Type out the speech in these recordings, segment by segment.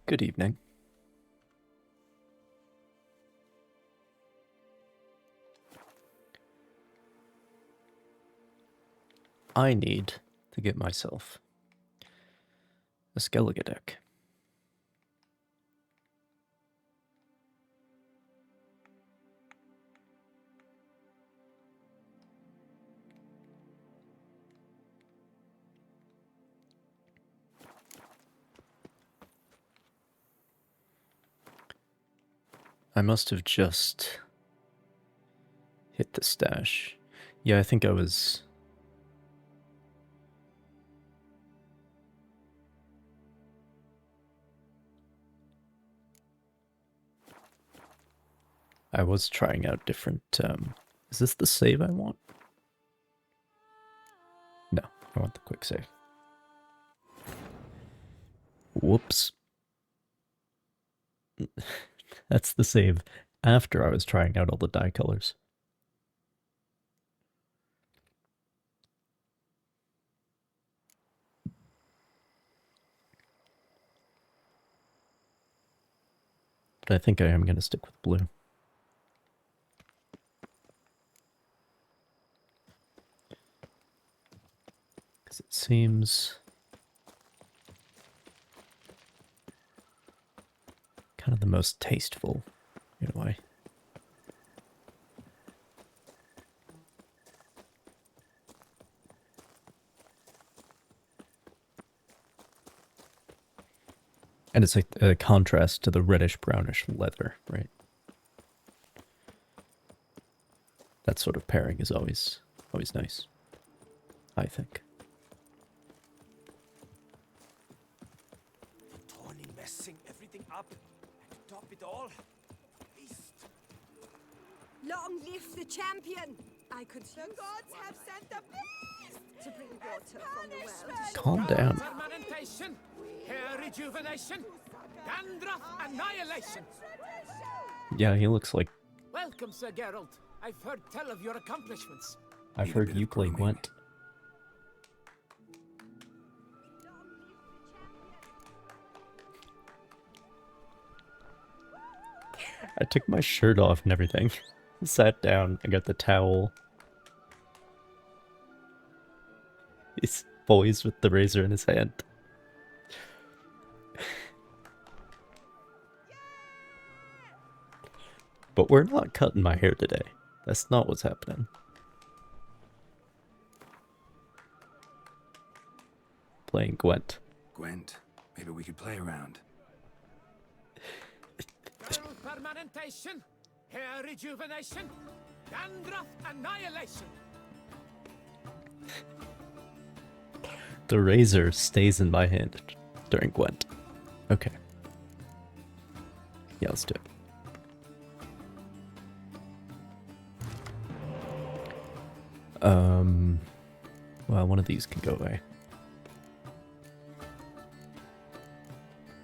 Good evening. I need to get myself a Skellige Deck. I must have just hit the stash. Yeah, I think I was... I was trying out different, is this the save I want? No, I want the quick save. Whoops. That's the save after I was trying out all the dye colors. But I think I am going to stick with blue. Because it seems kind of the most tasteful in a way. And it's a contrast to the reddish-brownish leather, right? That sort of pairing is always nice, I think. Tony messing everything up, and to top it all, beast. Long live the champion! I could use The gods have sent the beast to bring water from the well. Calm down. Fermentation, hair rejuvenation, dandruff annihilation. Yeah, he looks like... Welcome, Sir Geralt. I've heard tell of your accomplishments. I've heard you play Gwent. I took my shirt off and everything. Sat down, I got the towel. He's poised with the razor in his hand. But we're not cutting my hair today. That's not what's happening. Playing Gwent. Gwent, maybe we could play around. Fermentation, hair rejuvenation, dandruff annihilation. The razor stays in my hand during Gwent. Okay. Yeah, let's do it. Well, one of these can go away.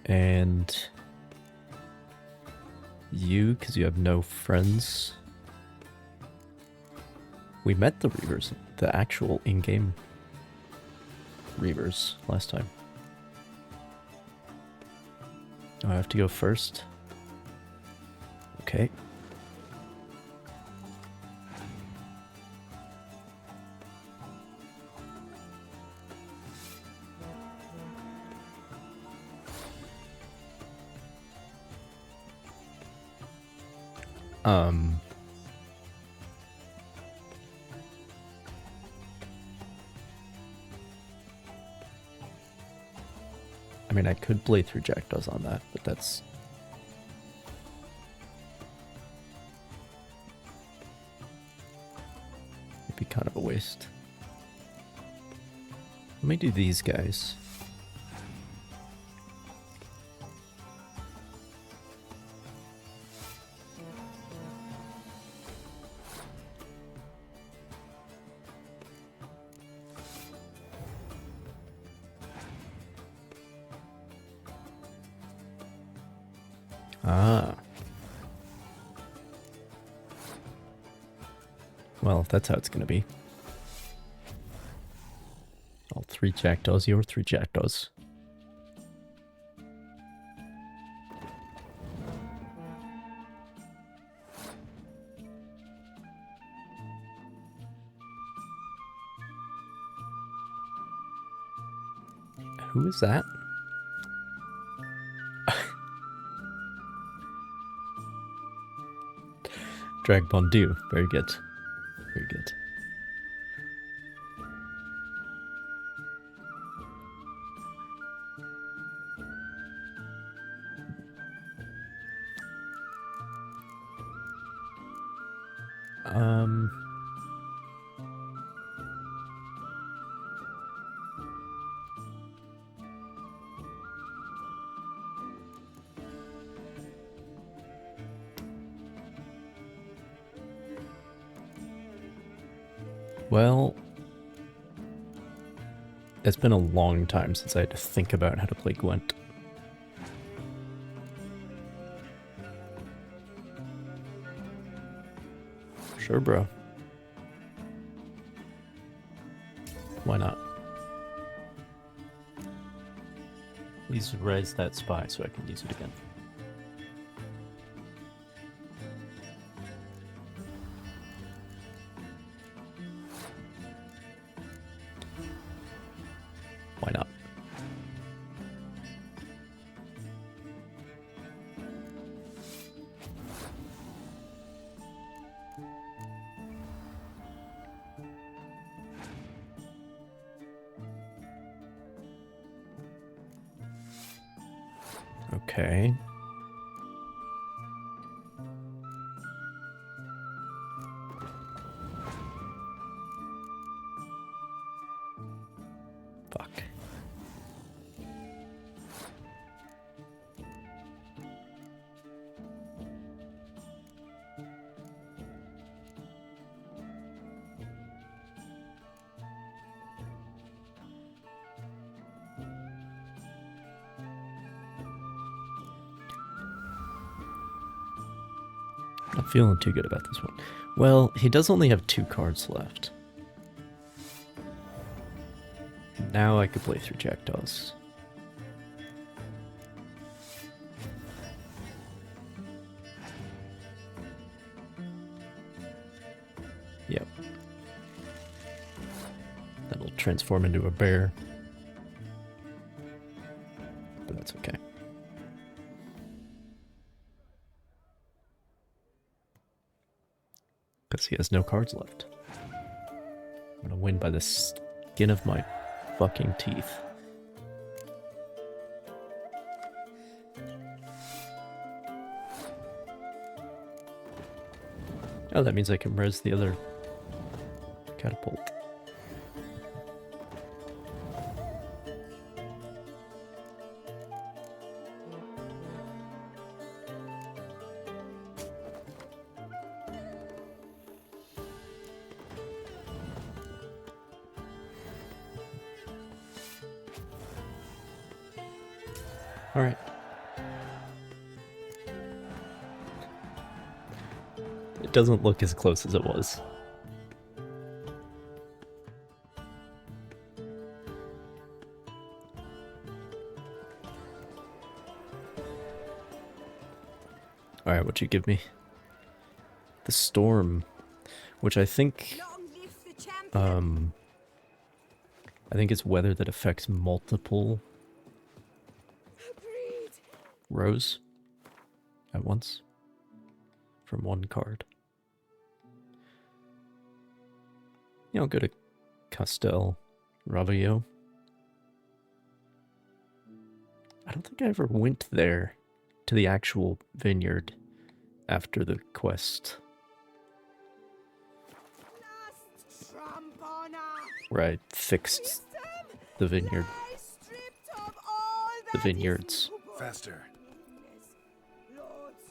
And you, because you have no friends. We met the Reavers, the actual in-game Reavers last time. Do I have to go first? Okay. I mean, I could play through Jackdaws on that, but that's... it'd be kind of a waste. Let me do these guys. Ah. Well, if that's how it's gonna be. All three Jackdaws, your three Jackdaws. Who is that? Drag Bondu. Very good. Very good. Um... Well, it's been a long time since I had to think about how to play Gwent. Sure, bro. Why not? Please raise that spy so I can use it again. Why not? Okay. Fuck. Not feeling too good about this one. Well, he does only have 2 cards left. Now I could play through Jackdaws. Yep. That'll transform into a bear. But that's okay. Because he has no cards left. I'm gonna win by the skin of my fucking teeth. Oh, that means I can res the other catapult. Alright. It doesn't look as close as it was. Alright, what'd you give me? The Storm, which I think, Long live the champion. I think it's weather that affects multiple Breed. rows at once from one card. Yeah, I'll go to Castel Ravio. I don't think I ever went there to the actual vineyard after the quest Last tramp on us. where I fixed the vineyard. Lie stripped of all The that is vineyards. noble. Faster. Lords,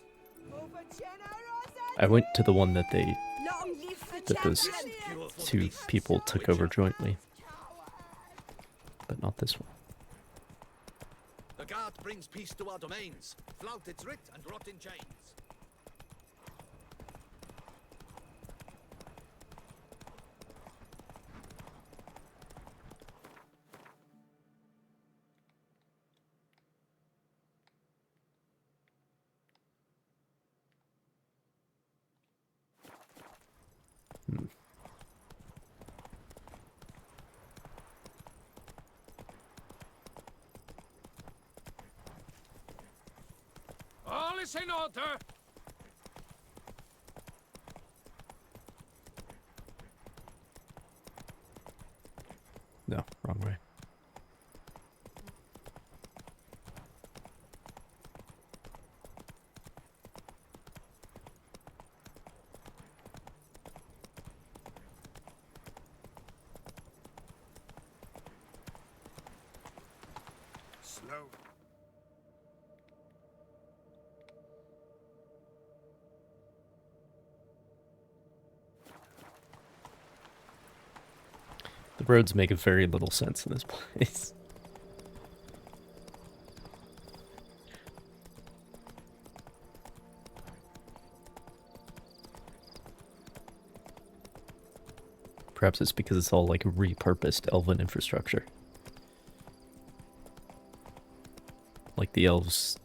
over generosity. I went to the one that they Long live that the those champion. 2 people took over jointly, but not this one. The guard brings peace to our domains. Flout its writ and rot in chains. is in order! No, wrong way. Slow. The roads make very little sense in this place. Perhaps it's because it's all like repurposed elven infrastructure. Like the elves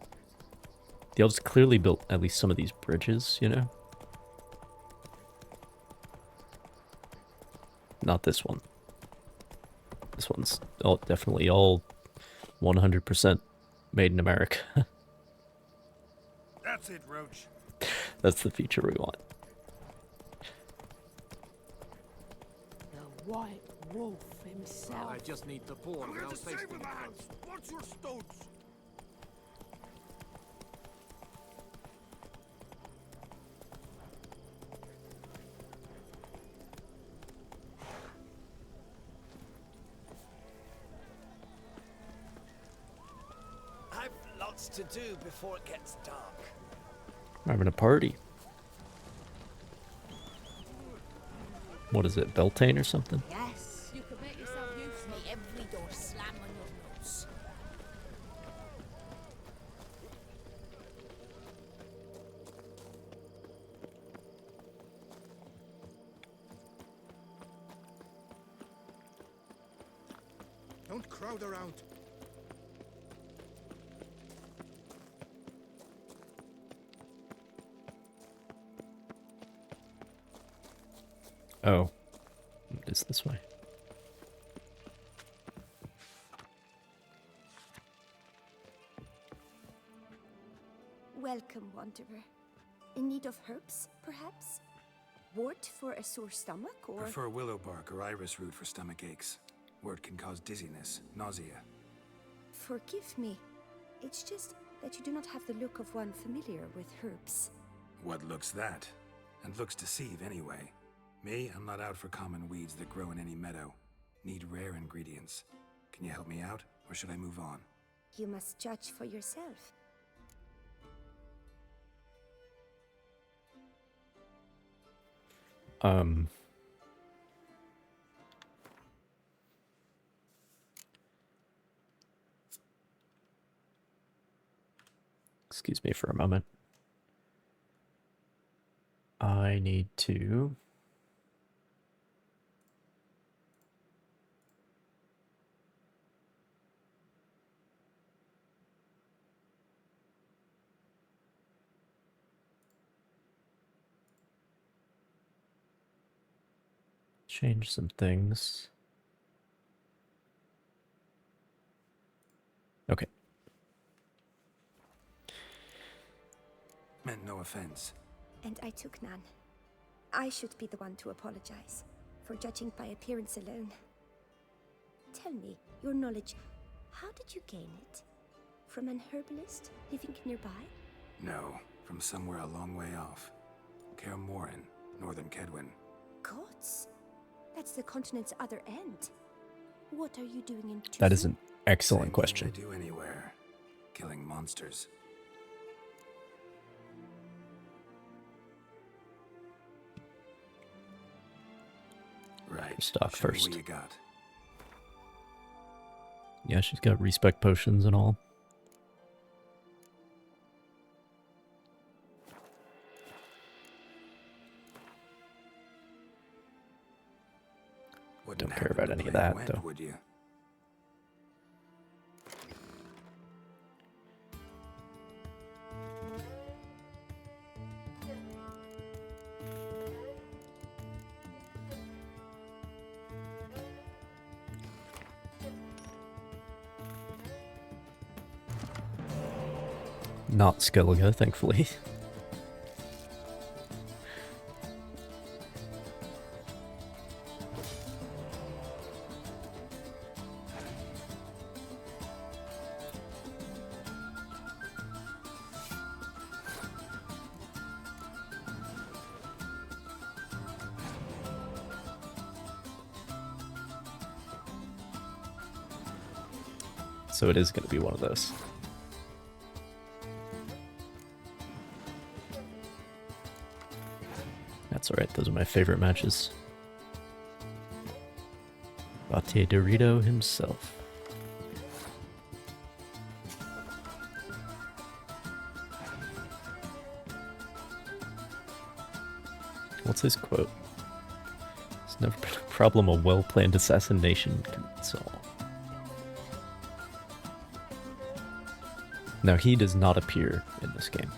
clearly built at least some of these bridges, you know? Not this one. This one's definitely all 100% made in America. That's it, Roach. That's the feature we want. The White Wolf himself. I just need the board without tasting it. What's your stones? I've lots to do before it gets dark. We're having a party. What is it, Beltane or something? Yes, you can make yourself useful. May every door slam on your nose. Don't crowd around. Oh. It's this way. Welcome, wanderer. In need of herbs, perhaps? Wort for a sore stomach, or... Prefer willow bark or iris root for stomach aches. Wort can cause dizziness, nausea. Forgive me. It's just that you do not have the look of one familiar with herbs. What looks that? And looks deceive anyway. Me, I'm not out for common weeds that grow in any meadow. Need rare ingredients. Can you help me out, or should I move on? You must judge for yourself. Excuse me for a moment. I need to... change some things. Okay. Meant no offense. And I took none. I should be the one to apologize for judging by appearance alone. Tell me, your knowledge, how did you gain it? From an herbalist living nearby? No, from somewhere a long way off. Kaer Morhen, northern Kedwin. Gods? That's the continent's other end. What are you doing in That is Tucson? an excellent Same question. thing I do anywhere. Killing monsters. Right. Stock Show me first. what you got. Yeah, she's got respec potions and all. Wouldn't Don't care happen about to any of play that, wet, though. Would you? Not Skellige, thankfully. So it is going to be one of those. That's alright, those are my favorite matches. pt32 himself. What's his quote? It's never been a problem a well-planned assassination can solve. Now, he does not appear in this game.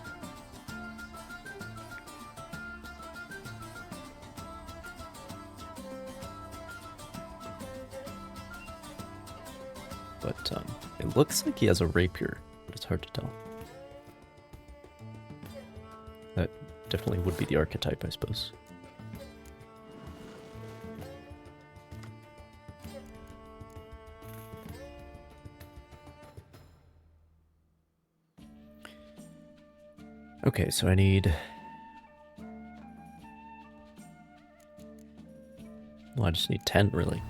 But it looks like he has a rapier, but it's hard to tell. That definitely would be the archetype, I suppose. Okay, so I need... Well, I just need 10, really.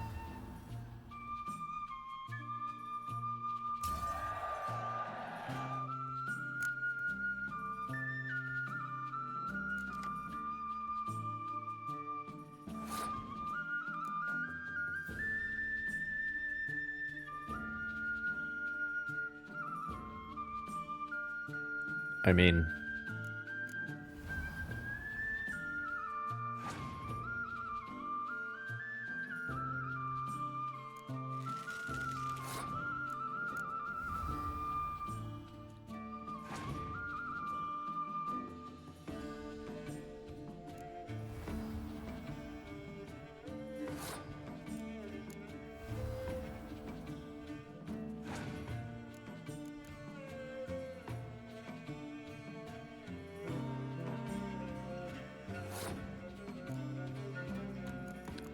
I mean...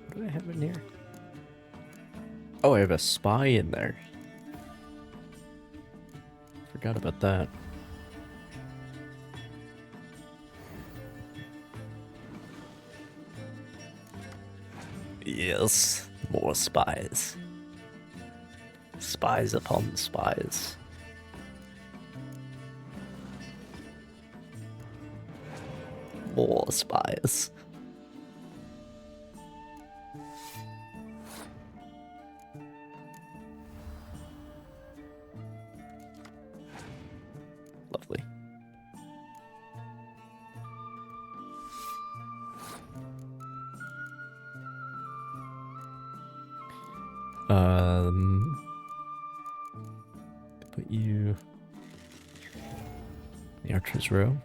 What do I have in here? Oh, I have a spy in there. Forgot about that. Yes, more spies. Spies upon spies. More spies. Lovely. Put you in the archer's row.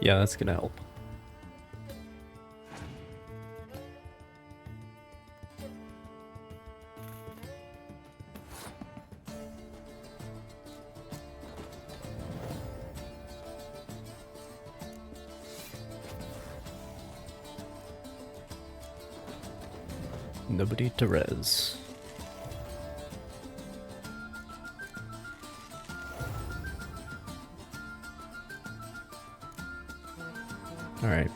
Yeah, that's gonna help. Nobody to res. Alright.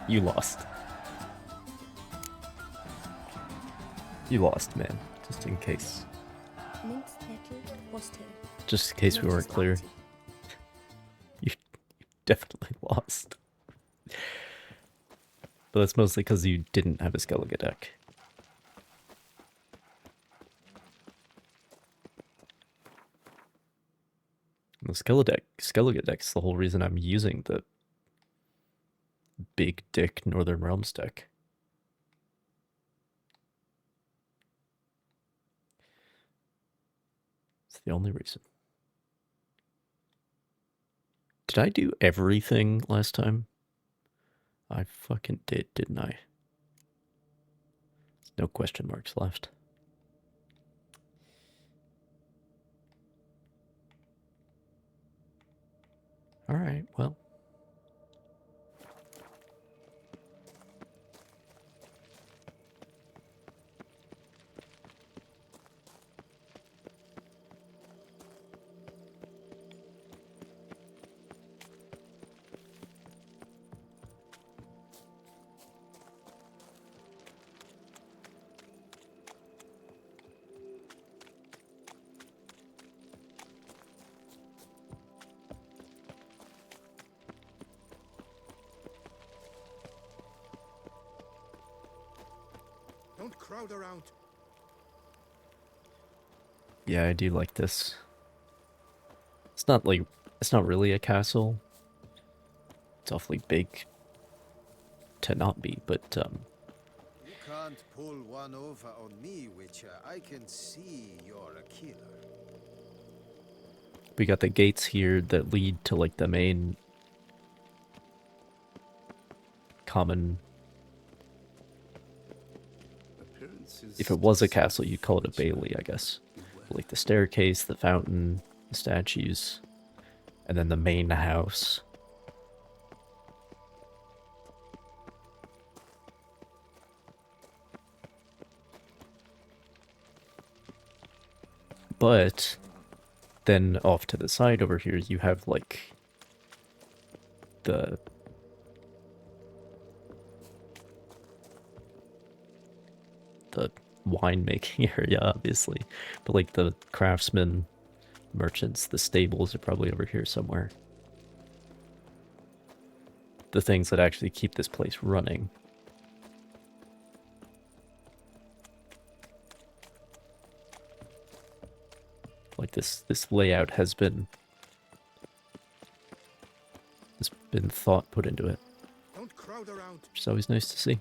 You lost. You lost, man. Just in case. Minced nettle, horsetail. Just in case we weren't clear. You definitely lost. But that's mostly because you didn't have a Skellige deck. The Skellige deck's the whole reason I'm using the Big Dick Northern Realms deck. It's the only reason. Did I do everything last time? I fucking did, didn't I? No question marks left. Alright, well. Don't crowd around. Yeah, I do like this. It's not really a castle. It's awfully big to not be, but You can't pull one over on me, Witcher. I can see you're a killer. we got the gates here that lead to like the main common. If it was a castle, you'd call it a bailey, I guess. Like the staircase, the fountain, the statues, and then the main house. But then off to the side over here, you have like the winemaking area, obviously, but like the craftsmen, merchants, the stables are probably over here somewhere. The things that actually keep this place running. Like this layout has been thought put into it. Don't crowd around. Which is always nice to see.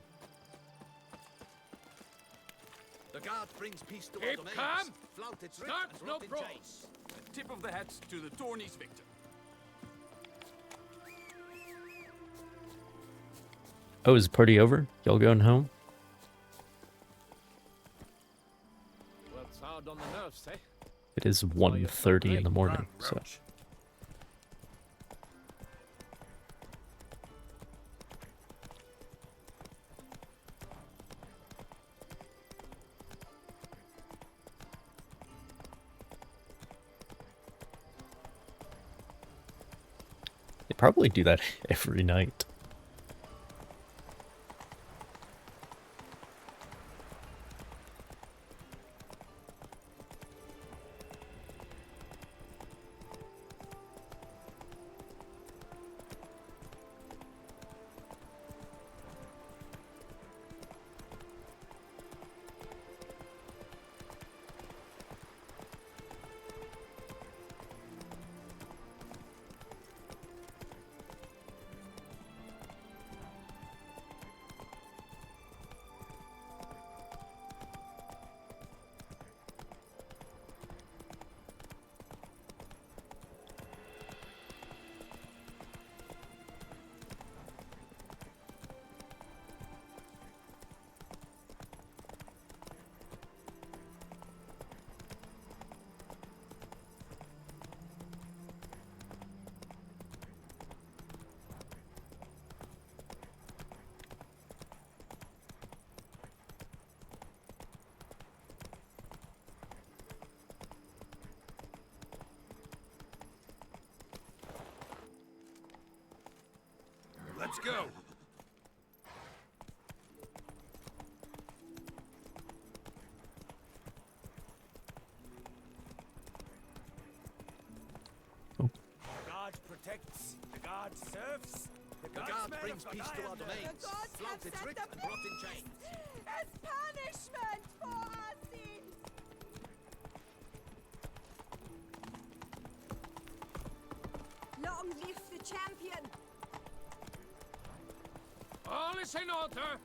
The guard brings peace to our Keep domains. calm. Flout its writ Start and no rot in brawls. chains. A tip of the hat to the tourney's victor. Oh, is the party over? Y'all going home? Well, it's hard on the nerves, eh? It is 1:30 in the morning, so they probably do that every night. Let's go. protects, the guard serves. The guard brings peace to our domains, The gods flout have its set writ, the and rot in chains. as punishment for our sins. Long live the champion! All is in order.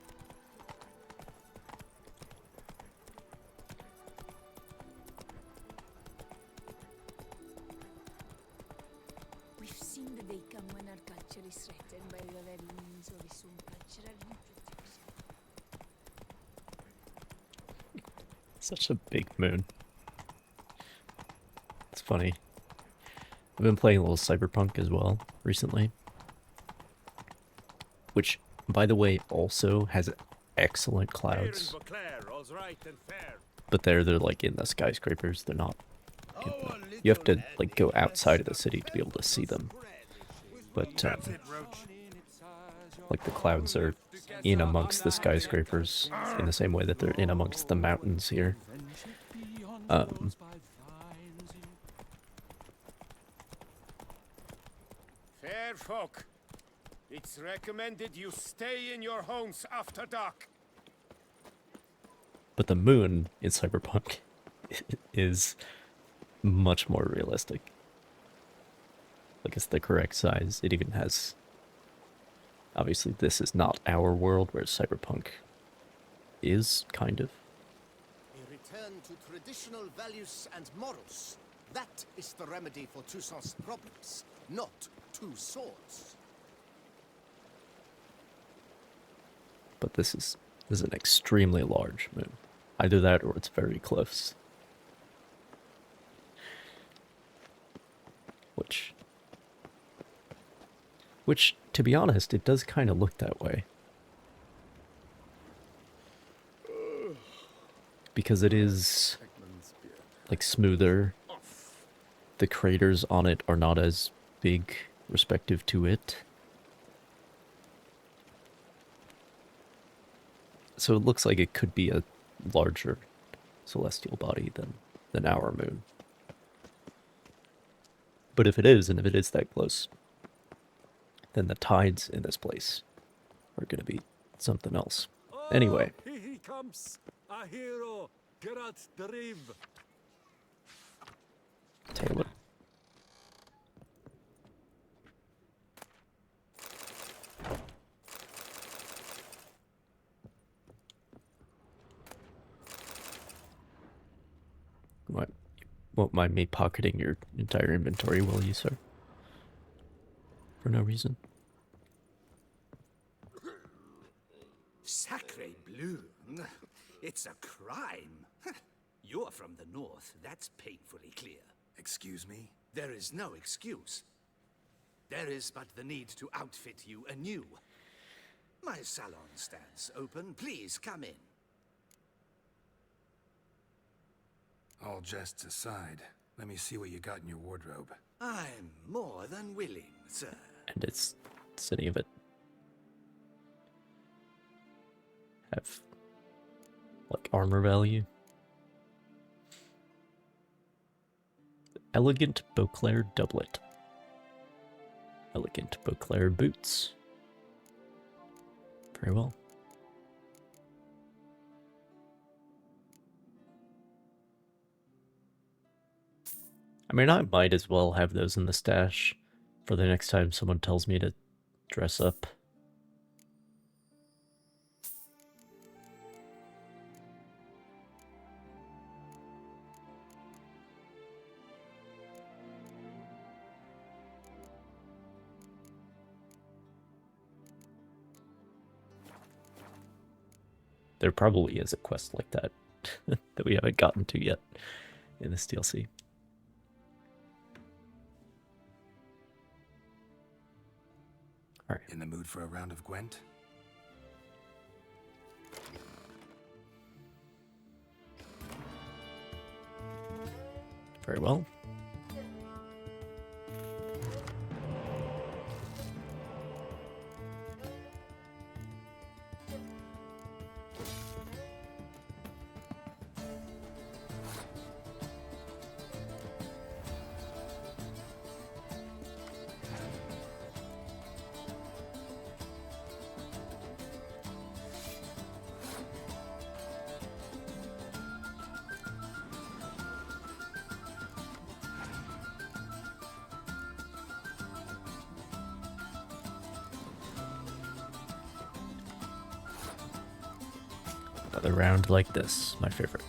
We've seen the day come when our culture is threatened by the very means of its own cultural reproduction. Such a big moon. It's funny. I've been playing a little Cyberpunk as well recently. Which, by the way, also has excellent clouds. But they're like in the skyscrapers, they're not. You have to like go outside of the city to be able to see them. But like the clouds are in amongst the skyscrapers in the same way that they're in amongst the mountains here. Fair folk, it's recommended you stay in your homes after dark. But the moon in Cyberpunk is much more realistic. Like, it's the correct size. It even has... Obviously, this is not our world, where Cyberpunk is, kind of. A return to traditional values and morals. That is the remedy for Toussaint's problems, not two swords. But this is an extremely large moon. Either that or it's very close. Which, to be honest, it does kind of look that way. Because it is, like, smoother. The craters on it are not as big respective to it. So it looks like it could be a larger celestial body than our moon. But if it is, and if it is that close, then the tides in this place are going to be something else. Anyway. Oh, he comes, a hero, Geralt the Riv. Taylor. What? Won't mind me pocketing your entire inventory, will you, sir? For no reason. Sacre bleu. It's a crime. You're from the north, that's painfully clear. Excuse me? There is no excuse. There is but the need to outfit you anew. My salon stands open. Please come in. All jests aside, let me see what you got in your wardrobe. I'm more than willing, sir. And does any of it have, like, armor value? Elegant Beauclair doublet. Elegant Beauclair boots. Very well. I mean, I might as well have those in the stash for the next time someone tells me to dress up. There probably is a quest like that that we haven't gotten to yet in this DLC. All right. In the mood for a round of Gwent? Very well. Another round like this, my favorite.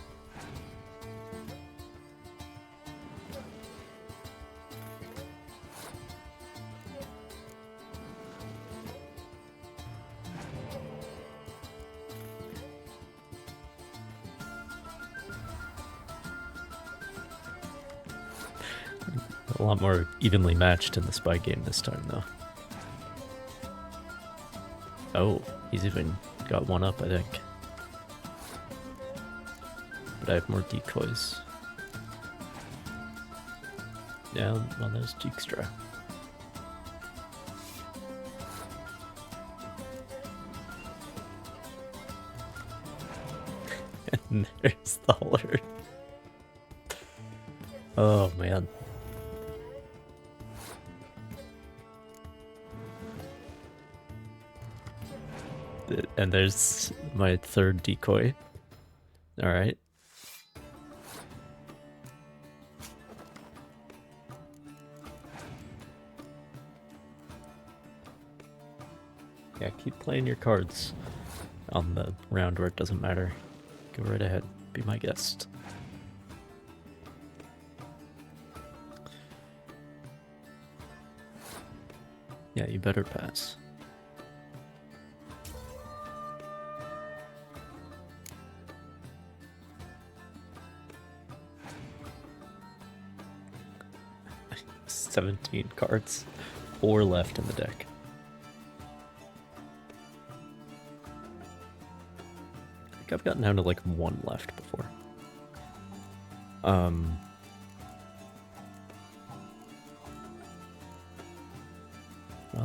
A lot more evenly matched in the spy game this time, though. Oh, he's even got one up, I think. But I have more decoys. Yeah, well, there's Cheekstra. And there's the Huller. Oh, man. And there's my third decoy. Alright. Yeah, keep playing your cards on the round where it doesn't matter. Go right ahead. Be my guest. Yeah, you better pass. "17 cards, 4 left in the deck." I think I've gotten down to like 1 left before. Well,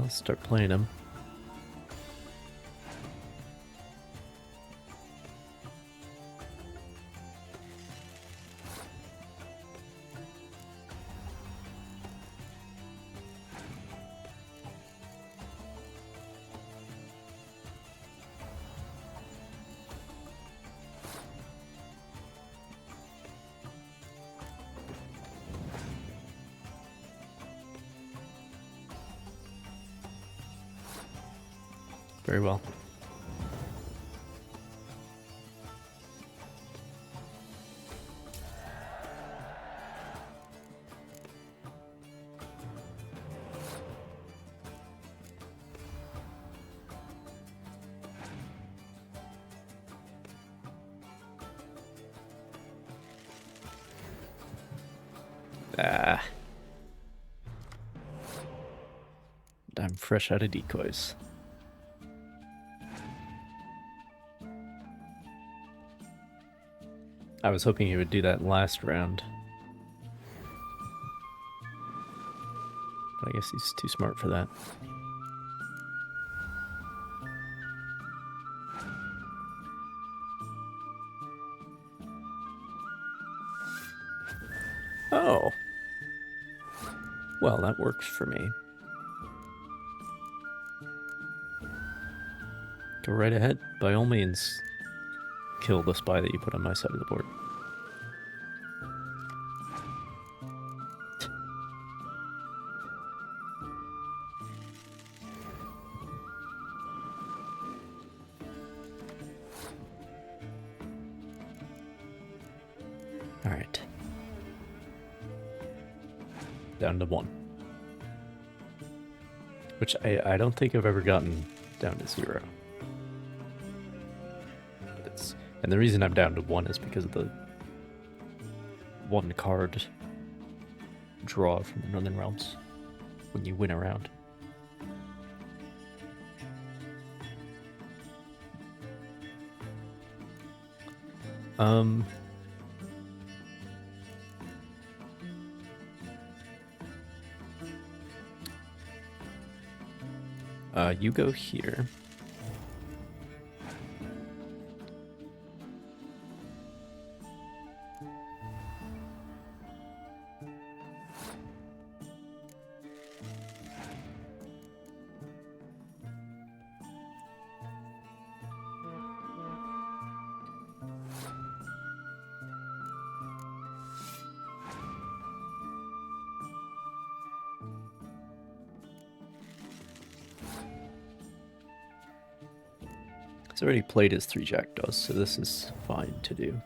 let's start playing him. Very well. Ah. I'm fresh out of decoys. I was hoping he would do that last round. But I guess he's too smart for that. Oh. Well, that works for me. Go right ahead. By all means, kill the spy that you put on my side of the board. Alright. Down to 1. Which I don't think I've ever gotten down to 0. And the reason I'm down to 1 is because of the 1 card draw from the Northern Realms when you win a round. You go here. He's already played his 3 jackdaws, so this is fine to do.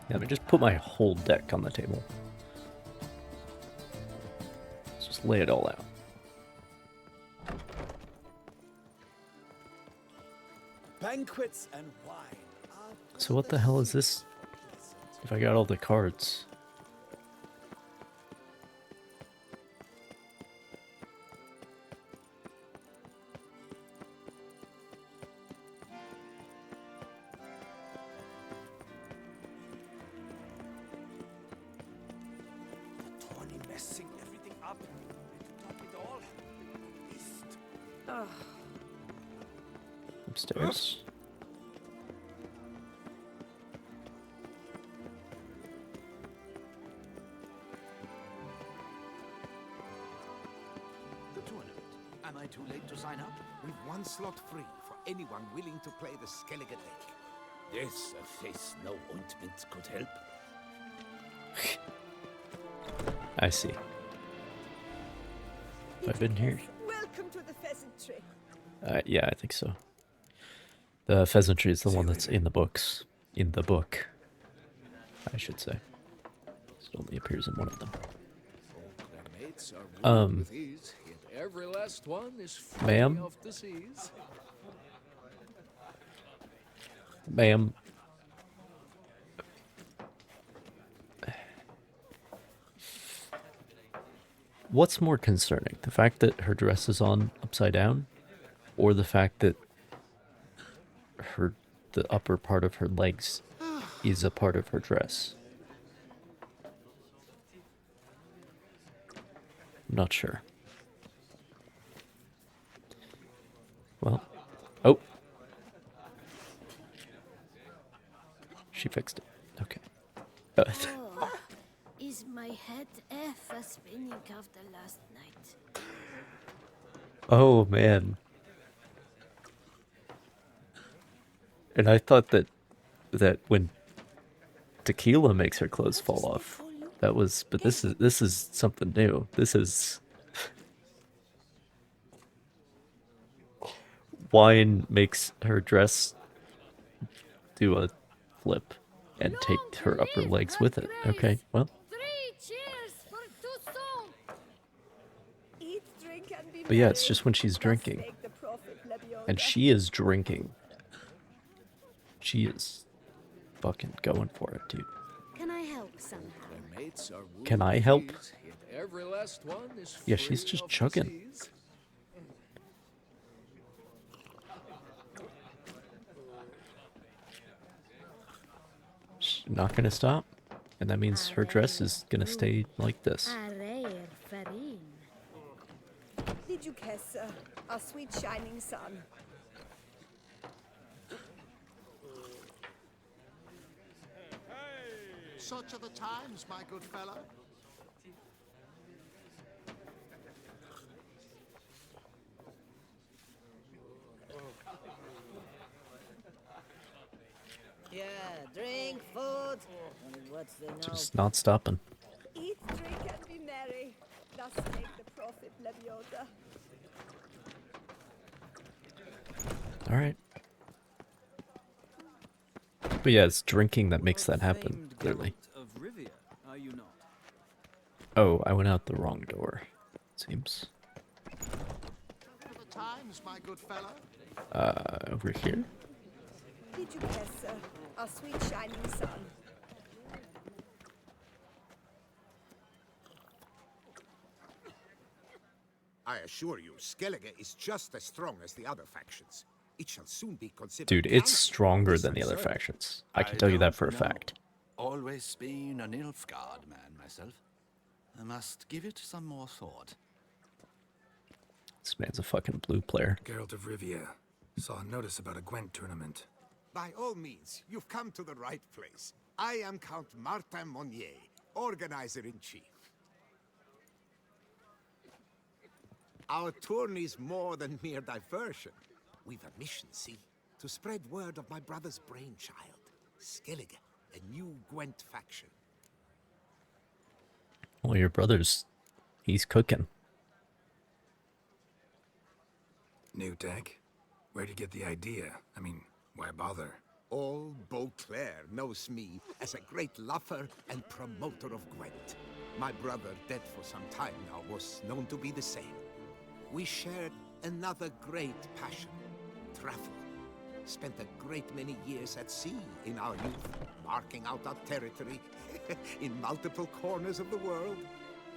Yeah, let me just put my whole deck on the table. Let's just lay it all out. Banquets and wine. So what the hell is this? If I got all the cards. Tony messing everything up. To top it all. Beast. Upstairs. The tournament. Am I too late to sign up? We've one slot free for anyone willing to play the Skellige Deck. Yes, a face no ointment could help. I see. Have I been here? Welcome to the pheasantry. Yeah, I think so. The pheasantry is the one that's in the books. In the book, I should say. It only appears in one of them. Their mates are ruled Um, with ease, yet every last one is Ma'am? floating off the seas. Ma'am. What's more concerning? The fact that her dress is on upside down? Or the fact that the upper part of her legs is a part of her dress? I'm not sure. Well, oh. She fixed it. Okay. Oh, is my head ever spinning after last night? Oh man. And I thought that when tequila makes her clothes fall off, that was, but this is something new. This is wine makes her dress do a flip and take her upper legs with it. Okay, well, 3 cheers for Toussaint! Eat, drink, and be but yeah, it's merry. just when she's Thus drinking, spake the prophet Lebioda. and she is drinking. She is fucking going for it, dude. Can I help somehow? Their mates are ruled Can I with help? ease, yet every last one is Yeah, she's free just of the chugging. seas. She's not gonna stop, and that means her dress is gonna stay like this. Arreir farin. Did you kiss our sweet shining sun? Such are the times, my good fellow. Yeah, drink, food. And what's the no? Just not stopping. Eat, drink, and be merry. Thus spake the prophet Lebioda. All right. But yeah, it's drinking that makes that happen, clearly. Of Rivia, are you not? Oh, I went out the wrong door, it seems. Such are the times, my good fellow. Over here? Did you kiss A sweet shining sun. I assure you, Skellige is just as strong as the other factions. It shall soon be considered. Dude, it's council stronger this than the other uncertain. factions. I can tell you that for a don't know. fact. Always been a Nilfgaard man myself. I must give it some more thought. This man's a fucking blue player. Geralt of Rivia. Saw a notice about a Gwent tournament. By all means, you've come to the right place. I am Count Martin Monnier, organizer-in-chief. Our tourney's more than mere diversion. We've a mission, see? To spread word of my brother's brainchild, Skellige, a new Gwent faction. Well, your brother's... he's cooking. New deck? Where'd you get the idea? I mean, why bother? All Beauclair knows me as a great lover and promoter of Gwent. My brother, dead for some time now, was known to be the same. We shared another great passion, travel. Spent a great many years at sea in our youth, marking out our territory in multiple corners of the world.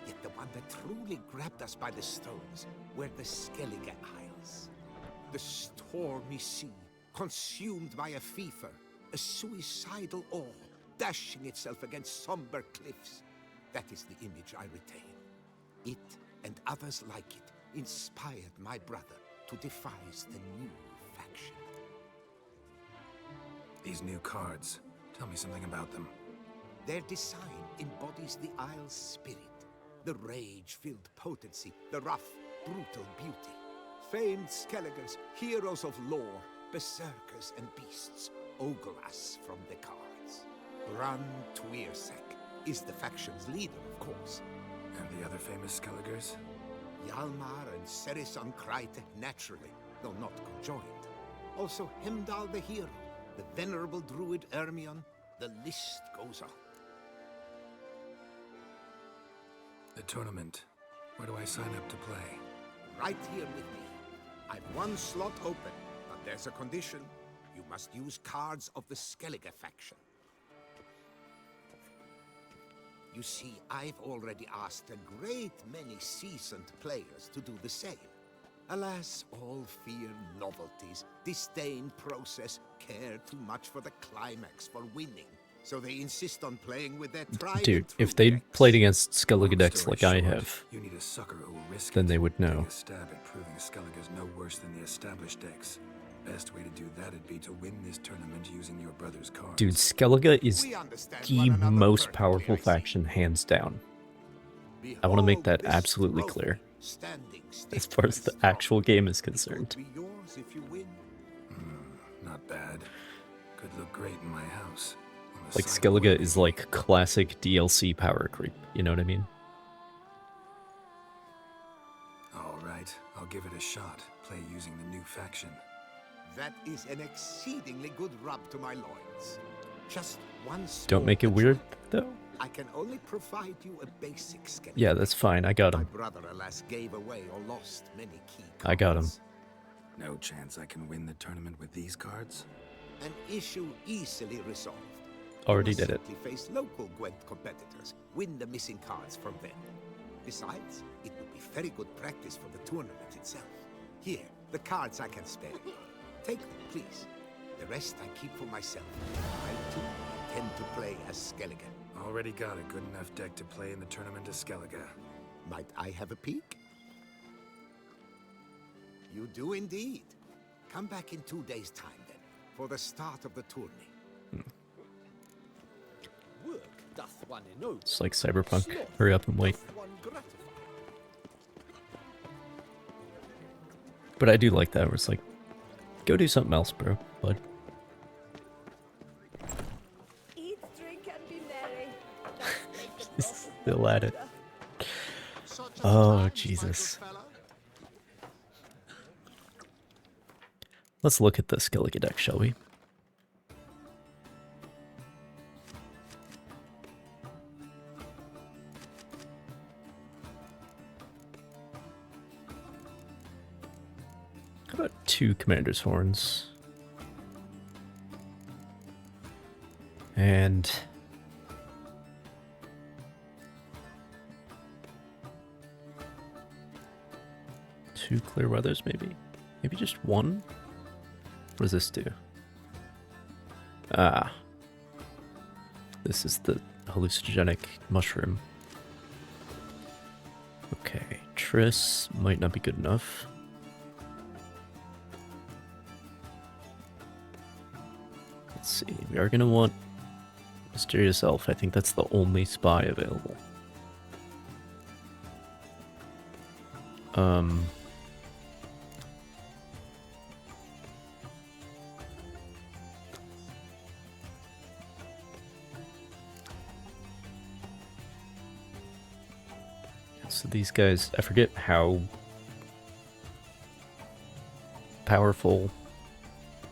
Yet the one that truly grabbed us by the stones were the Skellige Isles. The stormy sea, consumed by a fever, a suicidal awe, dashing itself against somber cliffs. That is the image I retain. It, and others like it, inspired my brother to devise the new faction. These new cards. Tell me something about them. Their design embodies the Isle's spirit. The rage-filled potency, the rough, brutal beauty. Famed Skelligers, heroes of lore, berserkers and beasts, ogle us from the cards. Ran Tuirsek is the faction's leader, of course. And the other famous Skelligers? Hjalmar and Serisan Kreite, naturally, though not conjoined. Also Hemdal the hero, the venerable druid Ermion, the list goes on. The tournament. Where do I sign up to play? Right here with me. I've one slot open, but there's a condition. You must use cards of the Skellige faction. You see, I've already asked a great many seasoned players to do the same. Alas, all fear novelties, disdain process, care too much for the climax, for winning. So they insist on playing with their tried Dude, and true if they'd decks. played against Skellige Long decks story like I short, have, you need a sucker who will risk then it. they would know. Take a stab at proving Skellige's no worse than the established decks. Best way to do that'd be to win this tournament using your brother's cards. Dude, Skellige is We understand the one another most perfectly, powerful I see. faction, hands down. I want to make Behold that this absolutely trophy, clear. standing As stiff far as and the strong. actual game is It could concerned. be yours if you win. Not bad. Could look great in my house. On the Like, side of Skellige winning. is like classic DLC power creep, you know what I mean? All right, I'll give it a shot. Play using the new faction. That is an exceedingly good rub to my loins. Just one Don't make it small weird, adjustment. though. I can only provide you a basic schedule. Yeah, that's fine. I got My him. brother, alas, gave away or lost many key cards. I got him. No chance I can win the tournament with these cards? An issue easily resolved. Already You must did it. simply face local Gwent competitors. Win the missing cards from them. Besides, it would be very good practice for the tournament itself. Here, the cards I can spare you. Take them, please. The rest I keep for myself. I, too, intend to play as Skellige. Already got a good enough deck to play in the tournament of Skellige. Might I have a peek? You do indeed. Come back in 2 days' time, then, for the start of the tourney. Work doth one ennoble. It's like Cyberpunk. Hurry up and wait. Doth one gratify. But I do like that, where it's like, go do something else, bro, bud. Eat, drink, and be merry. He's still at it. Oh, Jesus. Let's look at the Skellige deck, shall we? How about 2 Commander's Horns? And two clear weathers, maybe? Maybe just one? What does this do? Ah. This is the hallucinogenic mushroom. Okay, Triss might not be good enough. Let's see, we are gonna want Mysterious Elf. I think that's the only spy available. So these guys, I forget how powerful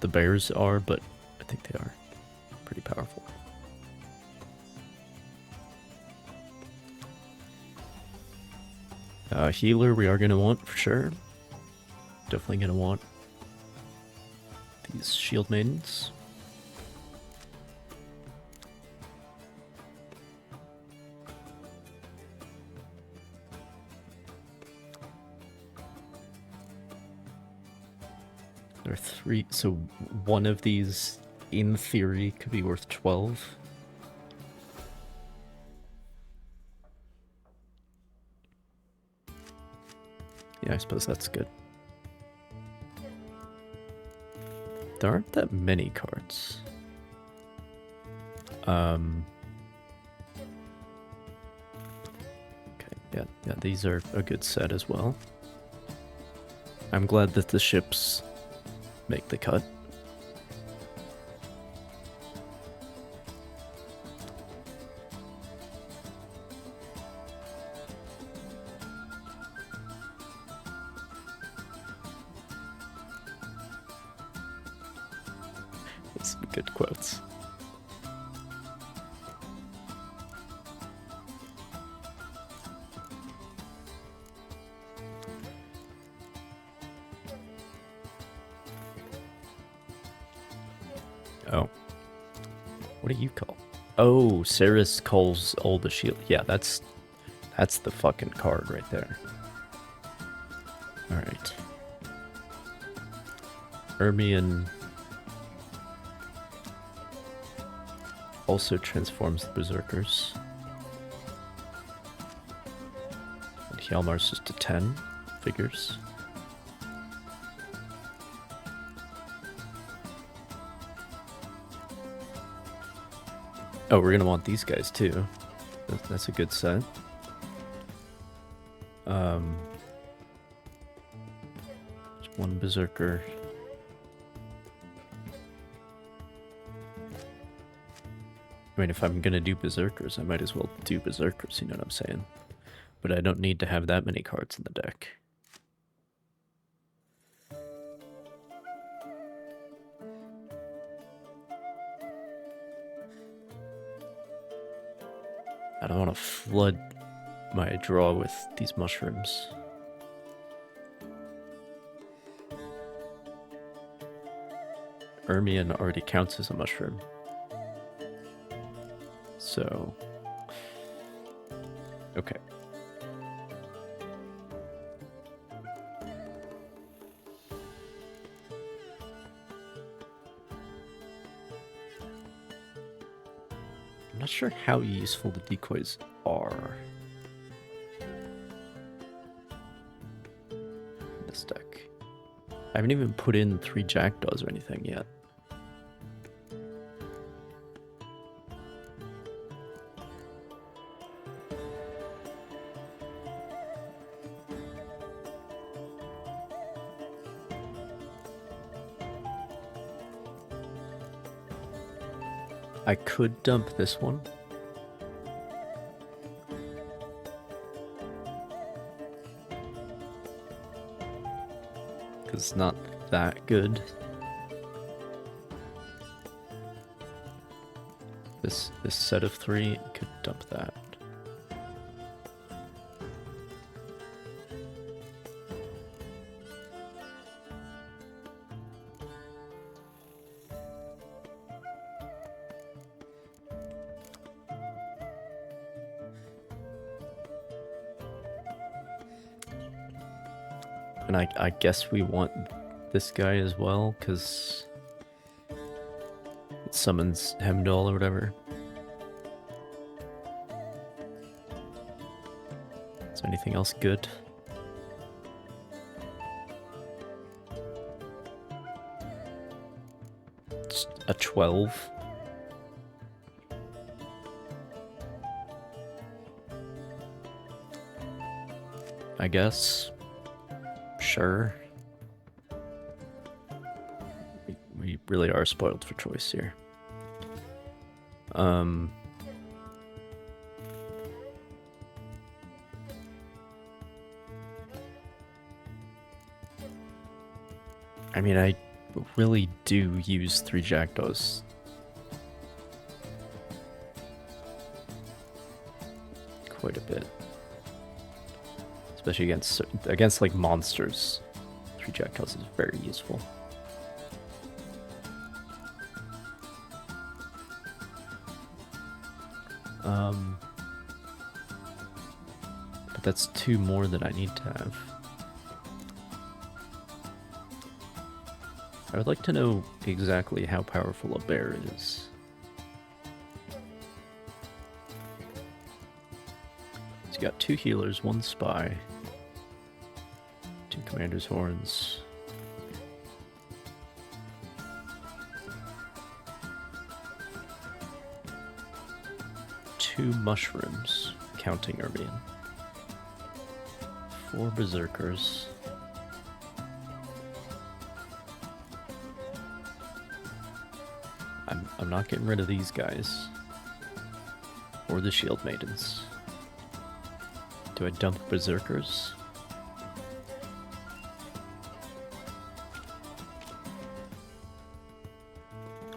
the bears are, but I think they are pretty powerful. Healer we are going to want for sure. Definitely going to want these shield maidens. There are 3, so one of these in theory could be worth 12. Yeah, I suppose that's good. There aren't that many cards. Okay, yeah, these are a good set as well. I'm glad that the ships make the cut. Some good quotes. Oh. What do you call? Oh, Ceres calls all the shield. Yeah, that's the fucking card right there. Alright. Ermion also transforms the Berserkers. And Hjalmar's just a 10 figures. Oh, we're gonna want these guys too. That's a good set. Just one Berserker. I mean, if I'm gonna do Berserkers, I might as well do Berserkers, you know what I'm saying? But I don't need to have that many cards in the deck. I don't want to flood my draw with these mushrooms. Ermion already counts as a mushroom. So, okay. I'm not sure how useful the decoys are in this deck. I haven't even put in 3 jackdaws or anything yet. I could dump this one. Because it's not that good. This set of 3 could dump that. And I guess we want this guy as well, because it summons Hemdall or whatever. Is there anything else good? Just a 12. I guess. Sure. We really are spoiled for choice here. I mean, I really do use 3 jackdaws. Quite a bit. Especially against like monsters. 3 jackdaws is very useful. But that's 2 more than I need to have. I would like to know exactly how powerful a bear is. He's got 2 healers, 1 spy, 2 commander's horns. Two mushrooms, counting Erbian. 4 berserkers. I'm not getting rid of these guys. Or the shield maidens. Do I dump berserkers?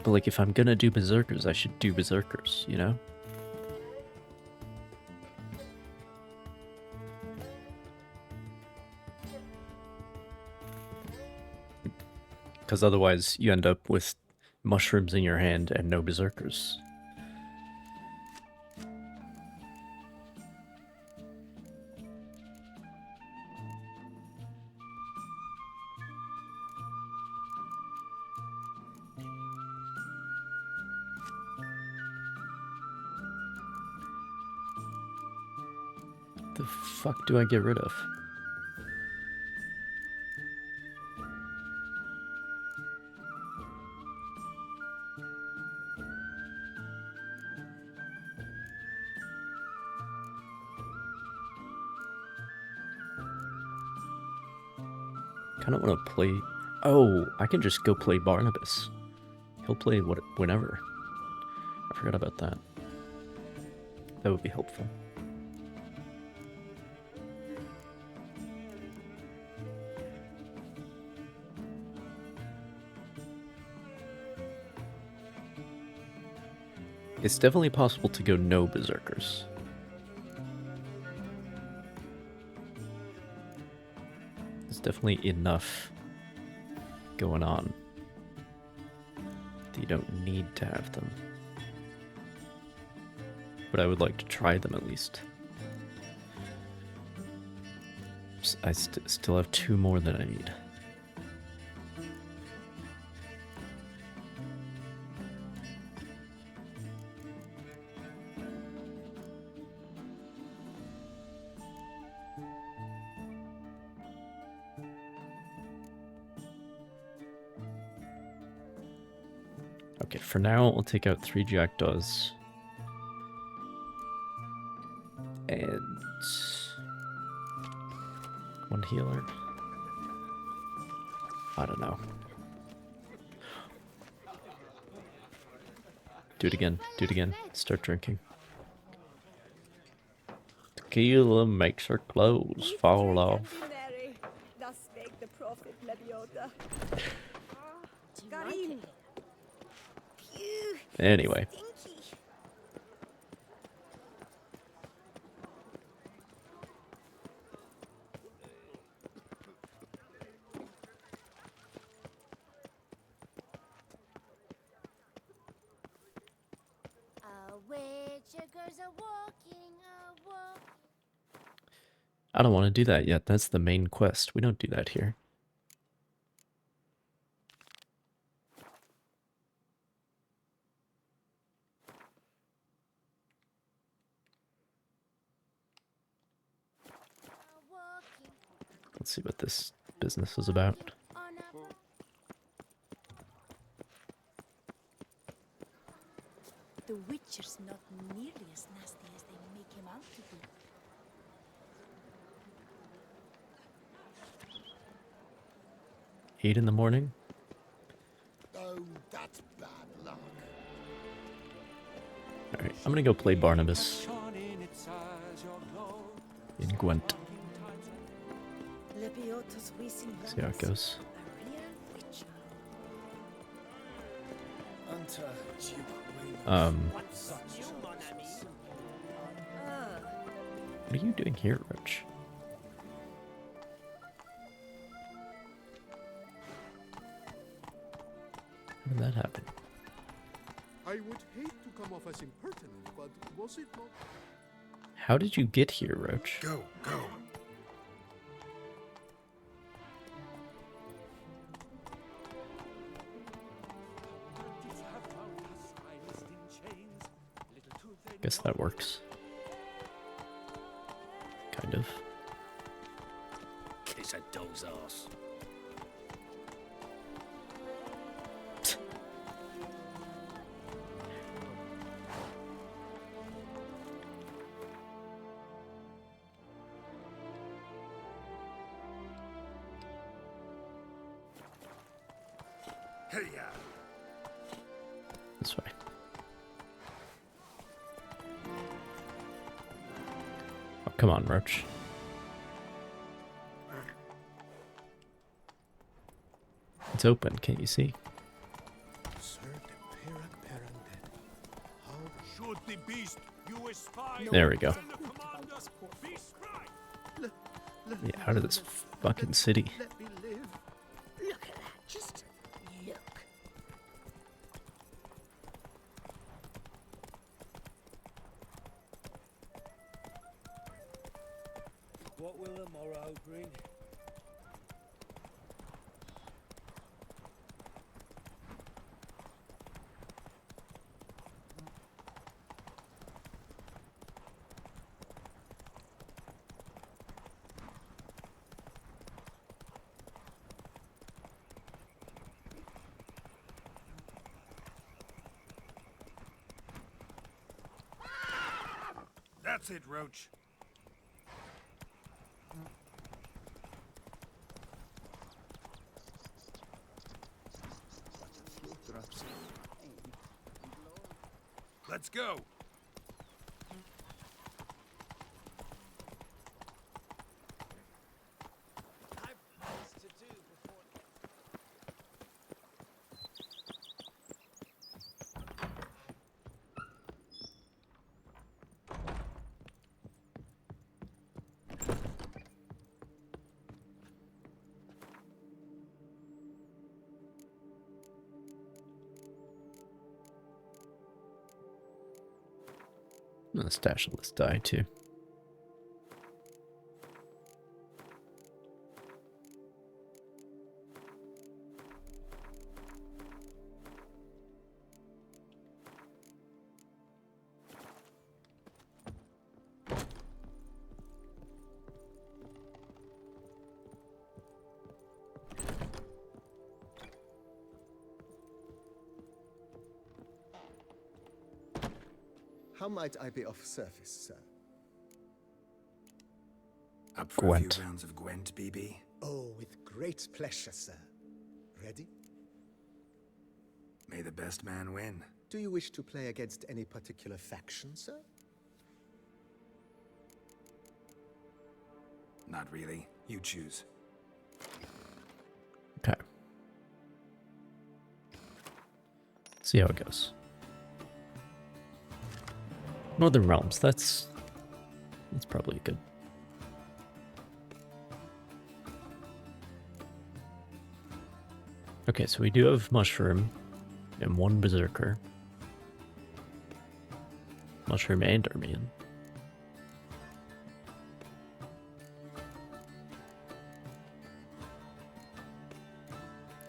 But like, if I'm gonna do berserkers, I should do berserkers, you know? Because otherwise you end up with mushrooms in your hand and no berserkers. The fuck do I get rid of? Kind of want to play... Oh, I can just go play Barnabas. He'll play whenever. I forgot about that. That would be helpful. It's definitely possible to go no berserkers. There's definitely enough going on that you don't need to have them. But I would like to try them at least. I still have 2 more than I need. Okay, for now, I'll take out 3 jackdaws. And 1 healer. I don't know. Do it again. Do it again. Start drinking. Tequila makes her clothes fall off. Thus spake the prophet Lebioda. Anyway. I don't want to do that yet. That's the main quest. We don't do that here. Let's see what this business is about. The Witcher's not nearly as nasty as they make him out to be. 8 in the morning? Oh, that's bad luck. Alright, I'm gonna go play Barnabas in Gwent. See how it goes. What are you doing here, Roach? How did that happen? I would hate to come off as impertinent, but was it not? How did you get here, Roach? Go, go. Guess that works. Kind of. It's a dog's ass. Hey, yeah. This way. Oh, come on, Roach. It's open, can't you see? Should the beast you espy? There we go. Yeah, out of this fucking city. Let me live. Look at that, just look. What will the morrow bring? That's it, Roach. Let's go. I'm gonna stash all this dye too. How might I be of service, sir? Up for a Gwent. few rounds of Gwent, BB? Oh, with great pleasure, sir. Ready? May the best man win. Do you wish to play against any particular faction, sir? Not really. You choose. Okay. See how it goes. Northern Realms, that's probably good. Okay, so we do have Mushroom and 1 Berserker. Mushroom and Armenian.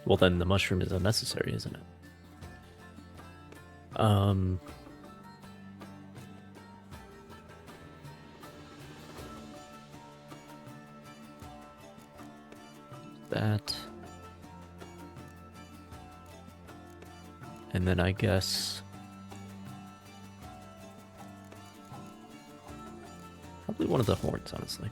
Well, then the mushroom is unnecessary, isn't it? That. And then I guess probably one of the horns, honestly.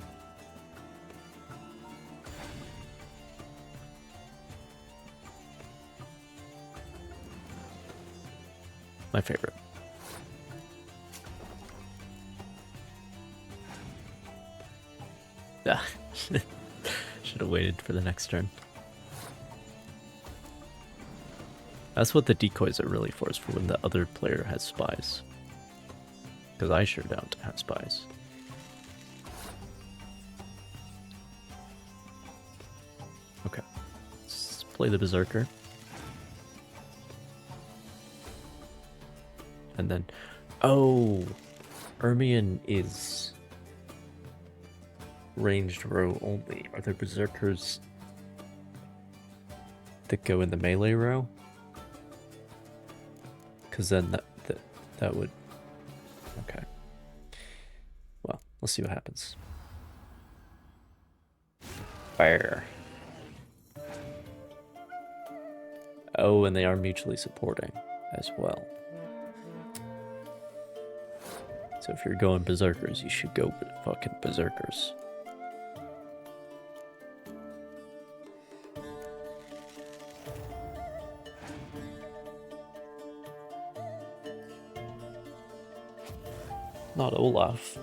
My favorite. Ah, should have waited for the next turn. That's what the decoys are really for, is for when the other player has spies. Because I sure don't have spies. Okay. Let's play the Berserker. And then... Oh! Ermion is... ranged row only. Are there Berserkers that go in the melee row? Because then that would... Okay. Well, let's see what happens. Fire. Oh, and they are mutually supporting as well. So if you're going Berserkers, you should go fucking Berserkers. Not Olaf.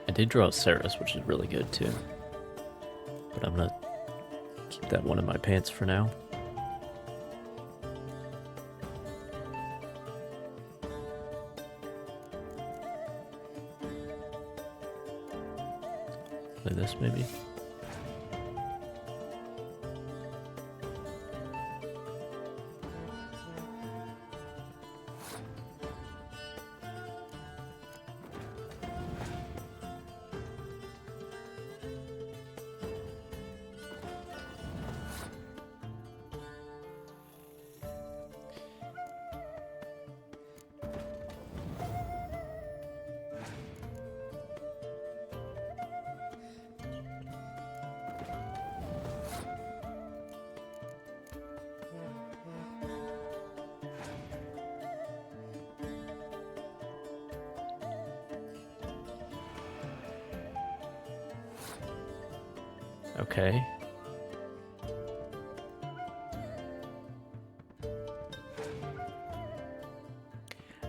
I did draw Ceres, which is really good too. But I'm gonna keep that one in my pants for now. Play this maybe. Okay.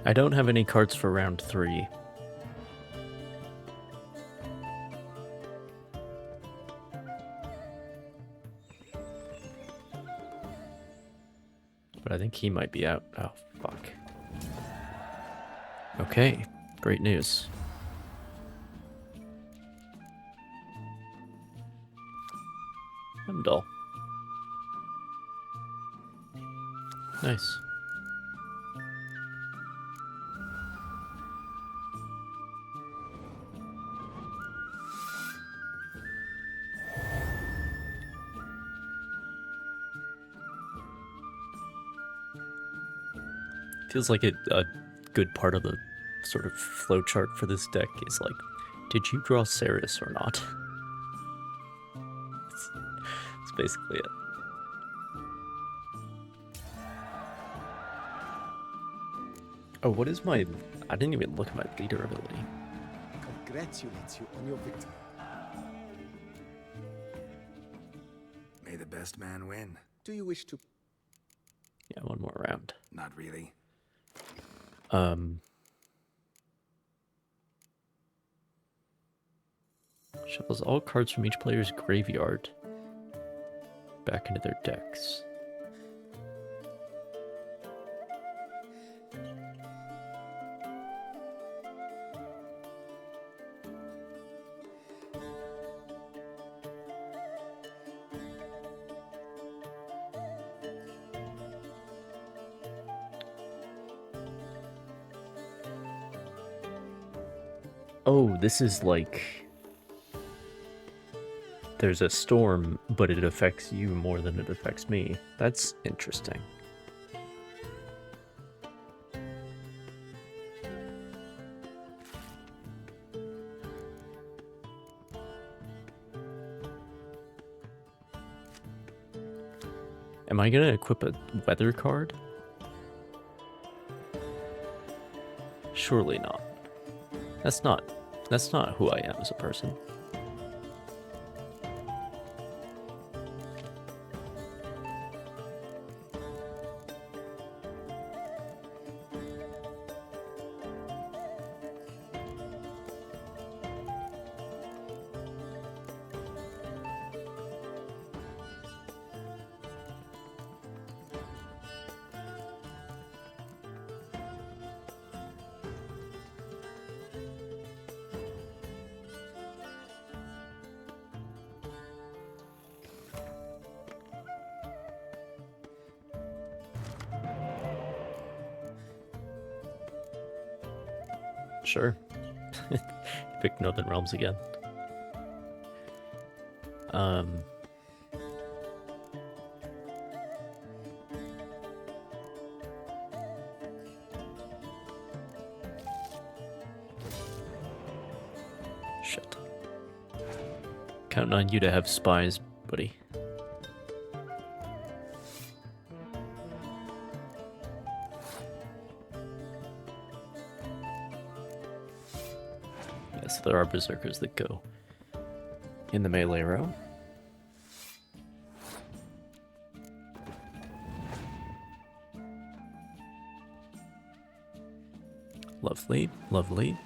I don't have any cards for round 3. But I think he might be out. Oh, fuck. Okay, great news. Heimdall. Nice. Feels like a good part of the sort of flowchart for this deck is like, did you draw Ceres or not? That's basically it. Oh, what is my... I didn't even look at my leader ability. Congratulates you on your victory. May the best man win. Do you wish to... Yeah, one more round. Not really. Shuffles all cards from each player's graveyard back into their decks. Oh, this is like... There's a storm, but it affects you more than it affects me. That's interesting. Am I gonna equip a weather card? Surely not. That's not who I am as a person. Sure. Pick Northern Realms again. Shit. Counting on you to have spies, buddy. Yes, there are berserkers that go in the melee row. Lovely, lovely.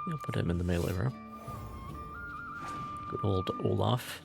I'll put him in the melee row. Good old Olaf.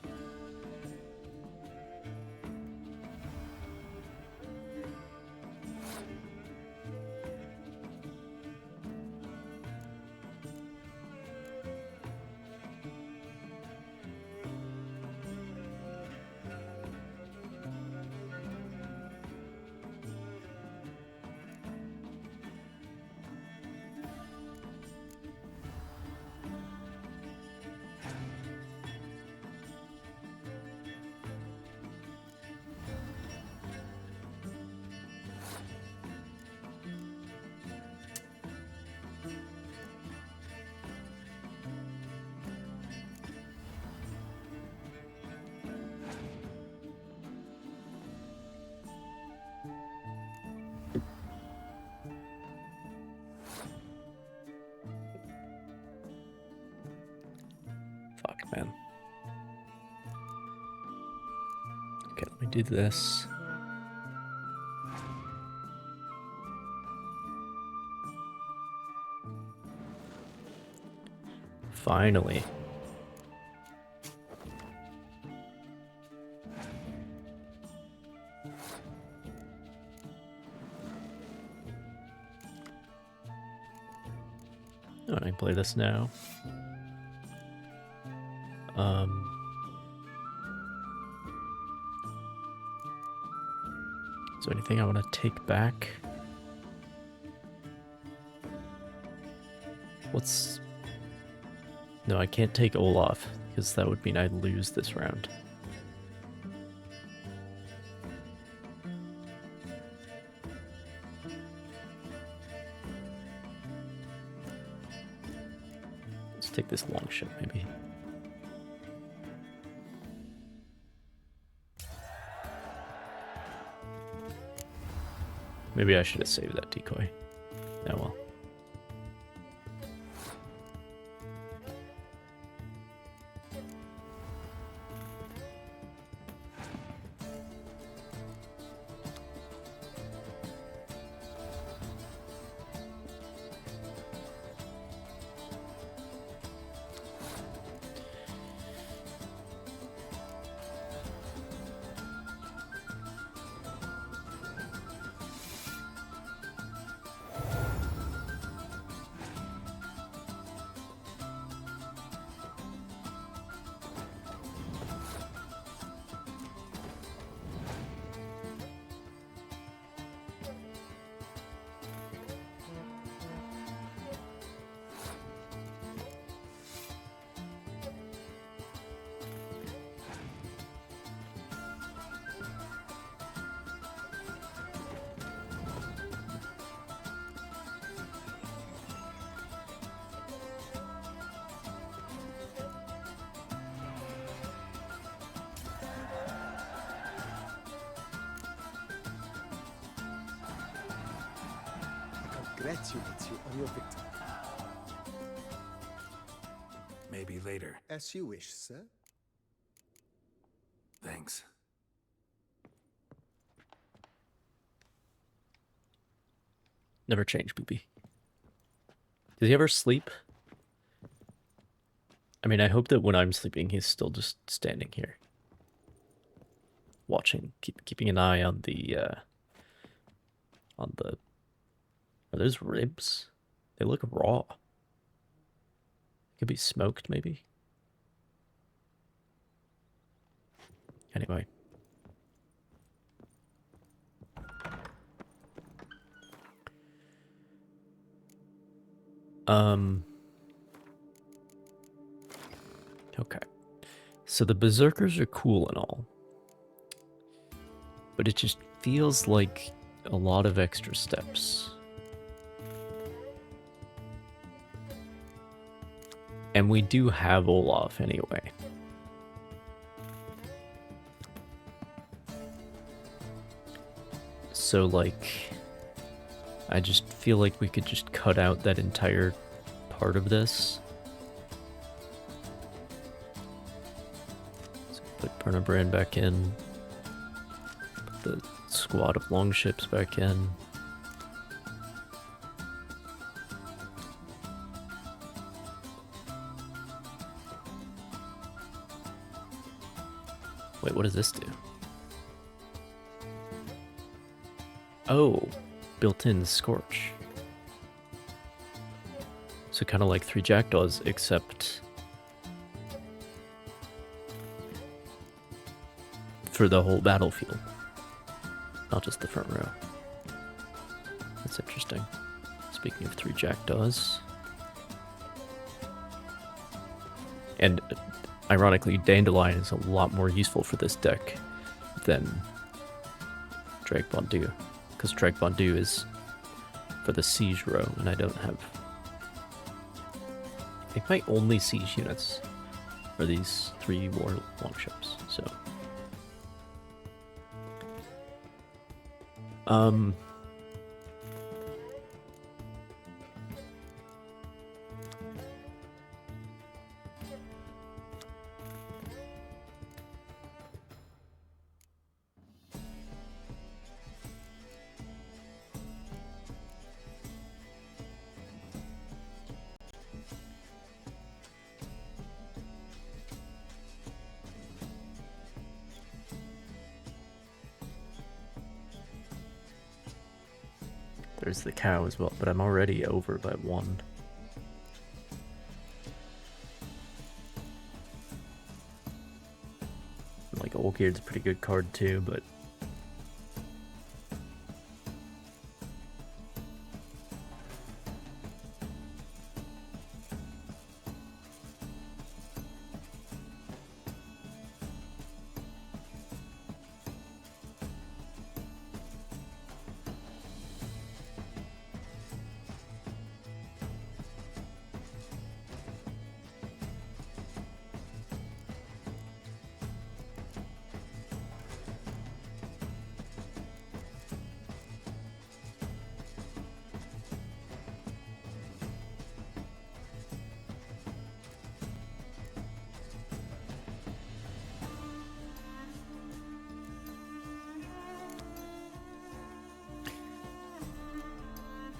Fuck, man. Okay, let me do this. Finally. Oh, I can play this now. Is there anything I want to take back? What's... No, I can't take Olaf, because that would mean I'd lose this round. Let's take this long ship, maybe. Maybe I should have saved that decoy. Oh well. Congratulate you on your victory. Maybe later. As you wish, sir. Thanks. Never change, BB. Does he ever sleep? I mean, I hope that when I'm sleeping, he's still just standing here. Watching, keeping an eye on the, are those ribs? They look raw. Could be smoked, maybe? Anyway. Okay. So the berserkers are cool and all. But it just feels like a lot of extra steps. And we do have Olaf anyway. So, like, I just feel like we could just cut out that entire part of this. So put Bernabrand back in. Put the squad of longships back in. Wait, what does this do? Oh, built-in Scorch. So kind of like 3 Jackdaws, except for the whole battlefield, not just the front row. That's interesting. Speaking of 3 Jackdaws. And ironically, Dandelion is a lot more useful for this deck than Drake Bondu, because Drake Bondu is for the siege row, and I don't have... I think my only siege units are these 3 war longships, so... There's the cow as well, but I'm already over by 1. Like, Olgierd's a pretty good card too, but...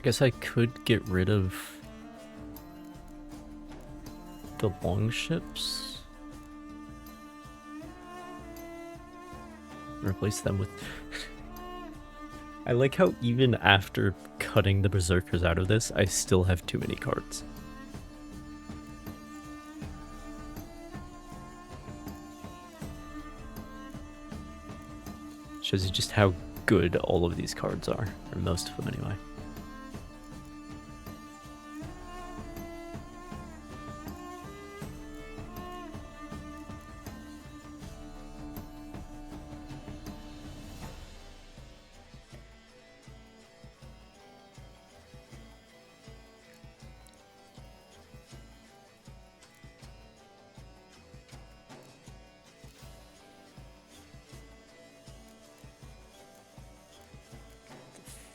I guess I could get rid of the longships. Replace them with... I like how even after cutting the berserkers out of this, I still have too many cards. Shows you just how good all of these cards are, or most of them anyway.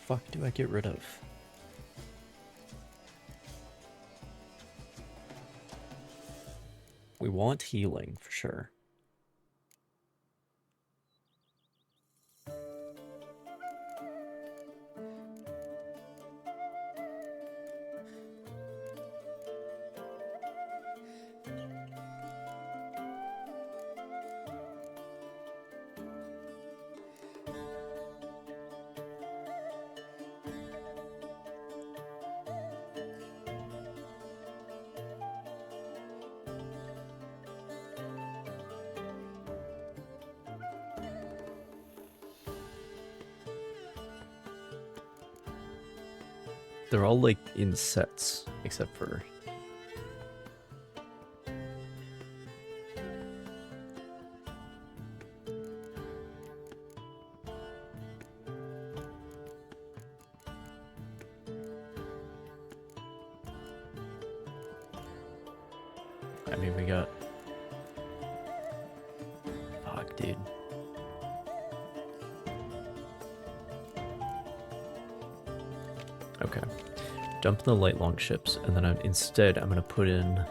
Fuck do I get rid of? We want healing for sure. They're all like in sets, except for... I mean, we got... Fuck, dude. Okay. Dump the light long ships, and then instead I'm gonna put in...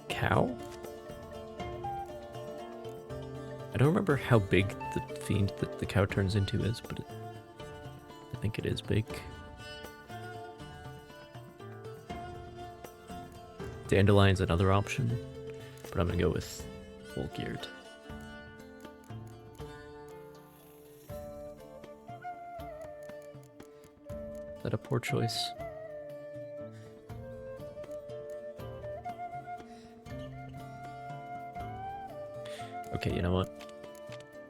Cow? I don't remember how big the fiend that the cow turns into is, but I think it is big. Dandelion's another option, but I'm gonna go with full geared. Is that a poor choice? Okay, you know what?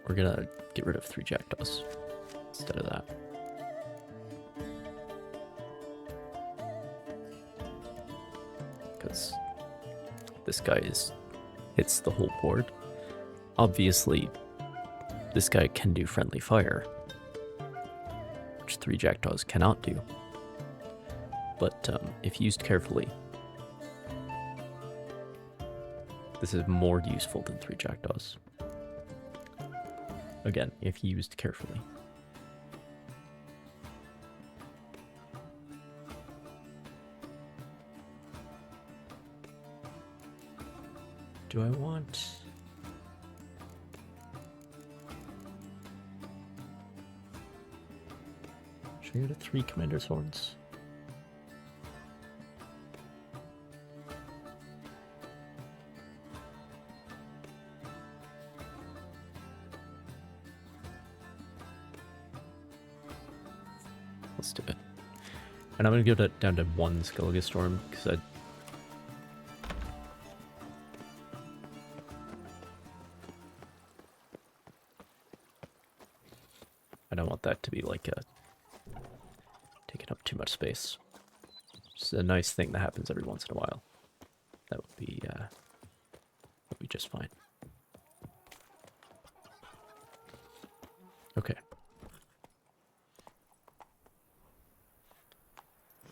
We're gonna get rid of 3 jackdaws instead of that. Because this guy hits the whole board. Obviously, this guy can do friendly fire, which 3 jackdaws cannot do. But if used carefully, this is more useful than 3 jackdaws. Again, if used carefully. Do I want... Should I go to 3 commander swords? Let's do it. And I'm gonna go down to 1 Skellige Storm because I don't want that to be like taking up too much space. It's a nice thing that happens every once in a while. That would be just fine. Okay.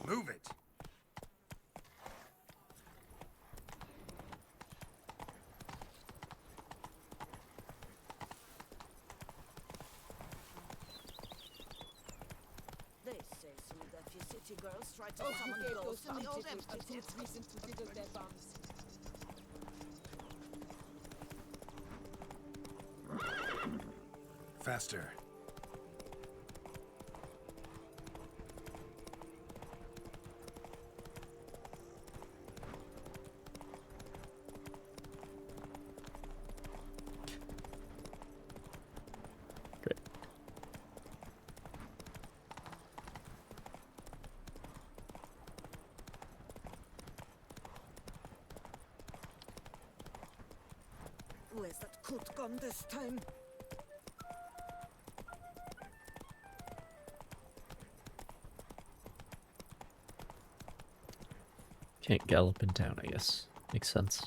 Move it. They say sweet that you city girls try to summon ghosts and the old empty reasons to dig their bums. Faster. could come this time. Can't gallop in town, I guess. Makes sense.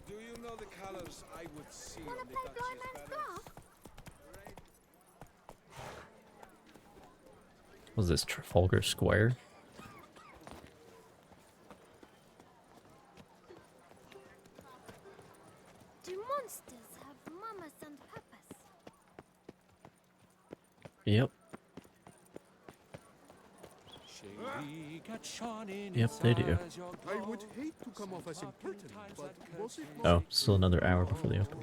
Do you know the colors I would see on the Duchess banners? Was this Trafalgar Square? Do monsters have mamas and papas? Yep. Yep, they do. I would hate to come off as impertinent, but was it Oh, still another hour before they open.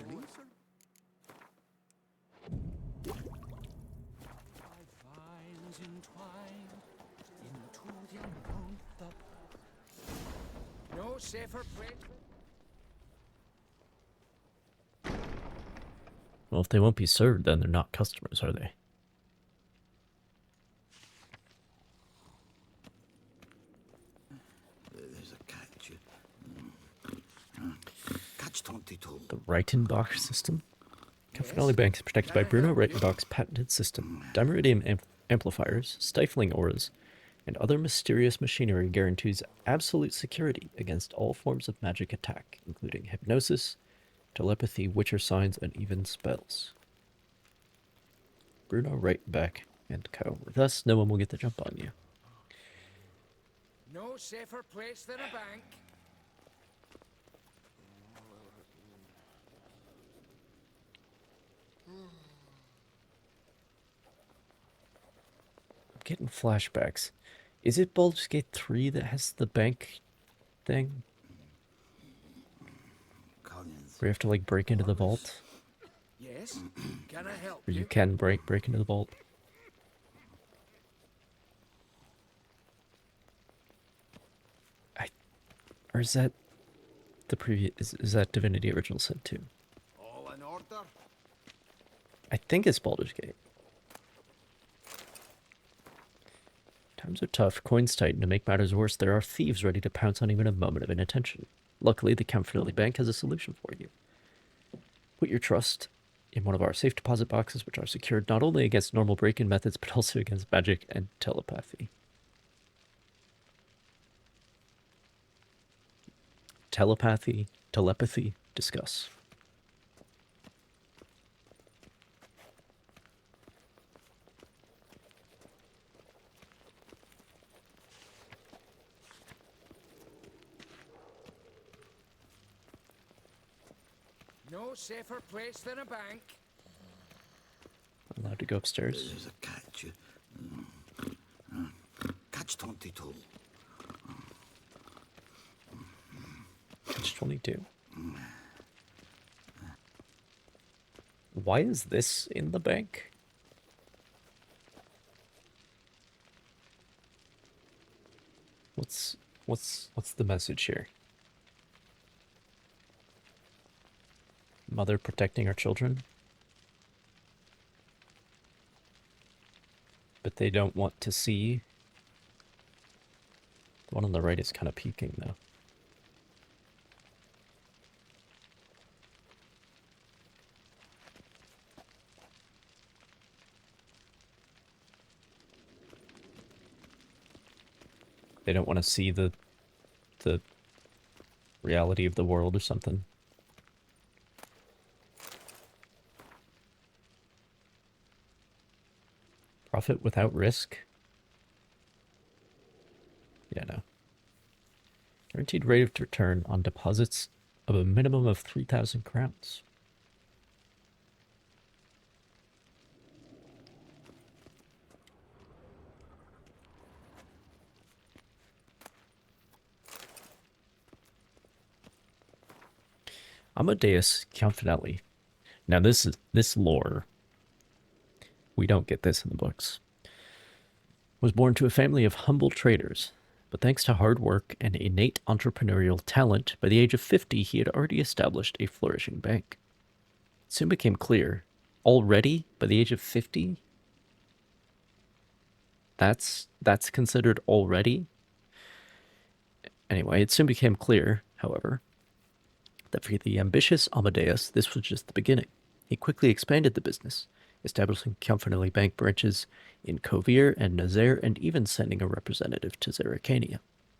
No safer place. Well, if they won't be served, then they're not customers, are they? There's a catch. Catch 22. The Reitenbach system? Confidential Bank is protected by Bruno Reitenbach's patented system. Dimeridium amplifiers, stifling auras, and other mysterious machinery guarantees absolute security against all forms of magic attack, including hypnosis, telepathy, witcher signs, and even spells. Bruno Reitenbach and Co. With us, no one will get the jump on you. No safer place than a bank. I'm getting flashbacks. Is it Baldur's Gate 3 that has the bank thing? Where you have to like break into the vault? Yes. Can I help Or you? you can break into the vault? Or is that the previous? Is that Divinity Original Sin 2? All in order? I think it's Baldur's Gate. Times are tough, coins tight, and to make matters worse, there are thieves ready to pounce on even a moment of inattention. Luckily, the Camphorelli Bank has a solution for you. Put your trust in one of our safe deposit boxes, which are secured not only against normal break-in methods, but also against magic and telepathy. Telepathy, discuss. No safer place than a bank. Allowed to go upstairs. There's a catch. Catch 22. Catch 22. Why is this in the bank? What's the message here? Mother protecting our children? But they don't want to see. The one on the right is kind of peeking though. They don't want to see the reality of the world or something. Profit without risk? Yeah, no. Guaranteed rate of return on deposits of a minimum of 3,000 crowns. Amadeus Campanelli. Now this lore, we don't get this in the books, was born to a family of humble traders, but thanks to hard work and innate entrepreneurial talent, by the age of 50 he had already established a flourishing bank. It soon became clear already by the age of 50? That's considered already? Anyway, it soon became clear, however, that for the ambitious Amadeus, this was just the beginning. He quickly expanded the business, establishing Campanelli Bank branches in Kovir and Nazaire, and even sending a representative to Zerrikania.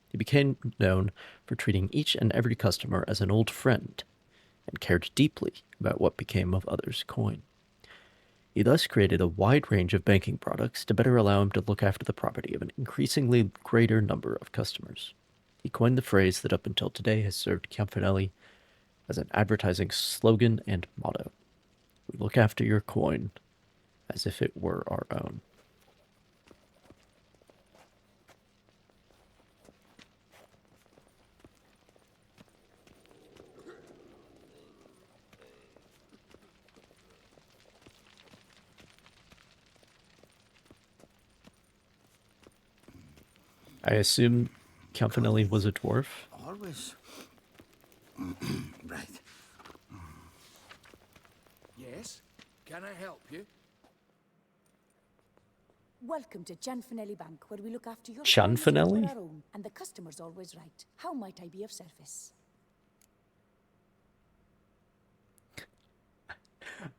He became known for treating each and every customer as an old friend, and cared deeply about what became of others' coin. He thus created a wide range of banking products to better allow him to look after the property of an increasingly greater number of customers. He coined the phrase that up until today has served Campanelli as an advertising slogan and motto. We look after your coin as if it were our own. I assume Campanelli was a dwarf? Always. Right. Yes? Can I help you? Welcome to Chanfanelli Bank, where we look after your Chanfanelli? coins as if we're our own, and the customer's always right. How might I be of service?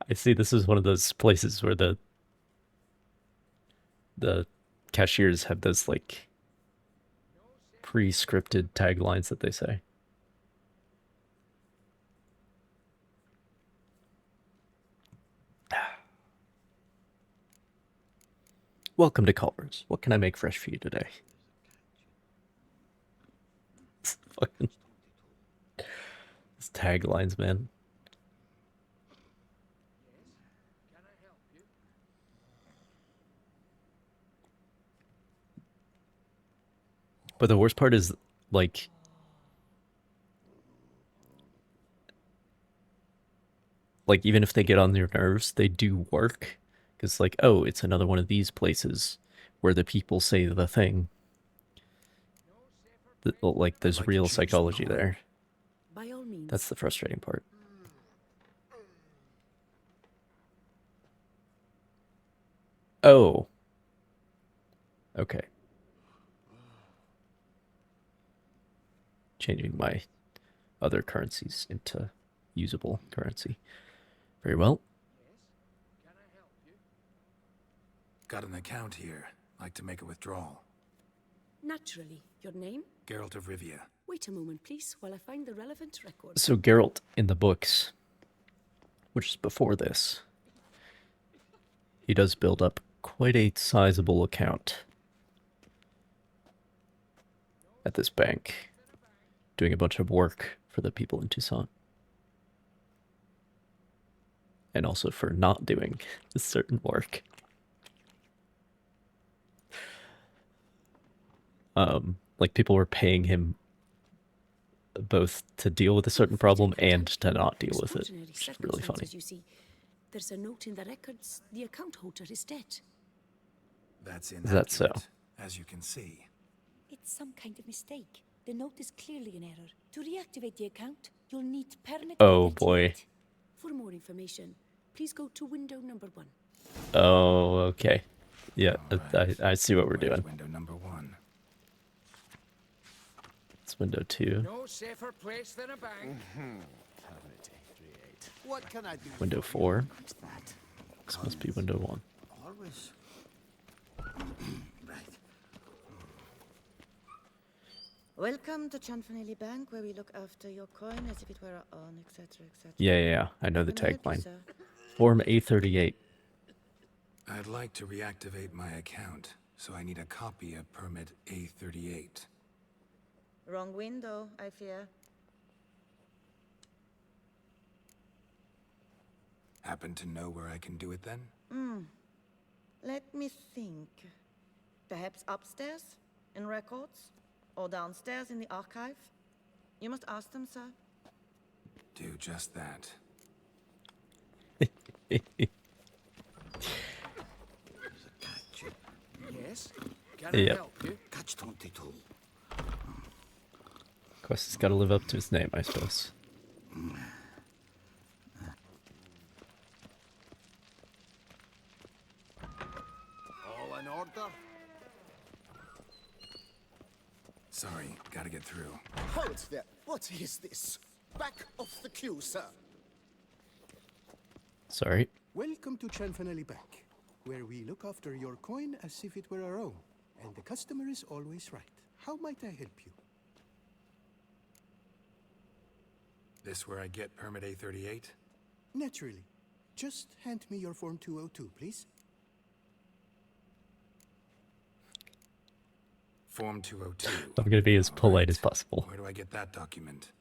I see this is one of those places where the cashiers have those like pre-scripted taglines that they say. Welcome to Culver's. What can I make fresh for you today? It's fucking... These taglines, man. But the worst part is, like, even if they get on your nerves, they do work. Because, like, oh, it's another one of these places where the people say the thing. Like, there's real psychology there. By all means. That's the frustrating part. Oh. Okay. Changing my other currencies into usable currency. Very well. Got an account here. Like to make a withdrawal. Naturally. Your name? Geralt of Rivia. Wait a moment, please, while I find the relevant record. So Geralt in the books, which is before this, he does build up quite a sizable account at this bank, doing a bunch of work for the people in Toussaint. And also for not doing certain work. Like people were paying him both to deal with a certain problem and to not deal with it. Which is really funny. You see, there's a note in the records. The account holder is dead. That's Is that so? As you can see. It's some kind of mistake. The note is clearly an error. To reactivate the account, you'll need permit. Oh boy. For more information, please go to window number 1. Oh, okay. Yeah, right. I see what we're doing. Window number 1. It's window 2. No safer place than a bank. What can I do? Window 4. This must be window 1. Always. Right. Welcome to Chanfanelli Bank, where we look after your coin as if it were our own, etc., etc. Yeah. I know the Can I help you, tagline. sir? Form A38. I'd like to reactivate my account, so I need a copy of permit A38. Wrong window, I fear. Happen to know where I can do it then? Let me think. Perhaps upstairs, in records? Or downstairs in the archive? You must ask them, sir. Do just that. Yes? Can I help you? Catch 22. Of course, he's got to live up to his name, I suppose. Sorry, gotta get through. Hold there. What is this? Back off the queue, sir. Sorry. Welcome to Chanfanelli Bank, where we look after your coin as if it were our own, and the customer is always right. How might I help you? This where I get permit A38? Naturally. Just hand me your Form 202, please. Form 202. I'm gonna be as polite as possible. Where do I get that document?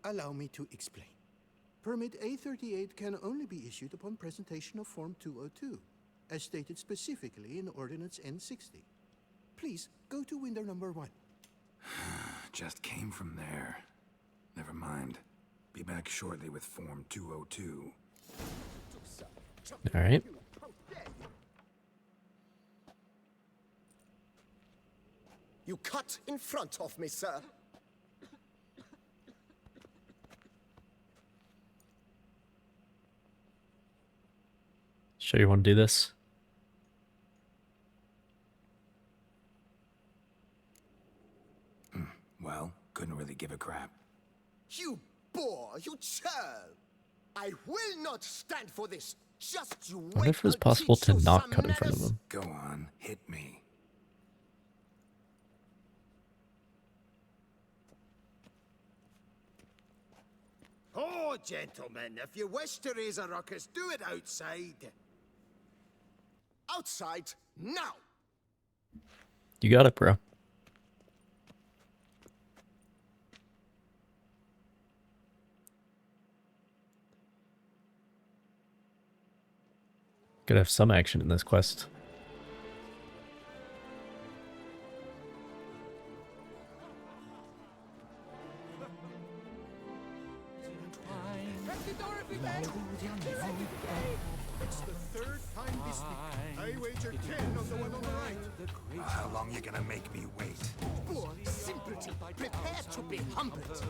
Allow me to explain. Permit A38 can only be issued upon presentation of Form 202, as stated specifically in Ordinance N60. Please, go to window number 1. Just came from there. Never mind. Be back shortly with Form 202. All right. You cut in front of me, sir. Sure you want to do this? Well, couldn't really give a crap. You boor, you churl. I will not stand for this. Just you wait. I wonder if it was possible to not cut in front of him. Go on, hit me. Oh, gentlemen, if you wish to raise a ruckus, do it outside. Outside, now! You got it, bro. Gotta have some action in this quest. It's the third time this week. I wager 10 on the one on the right. Well, how long you gonna make me wait? Boor, simpleton, prepare to be humbled.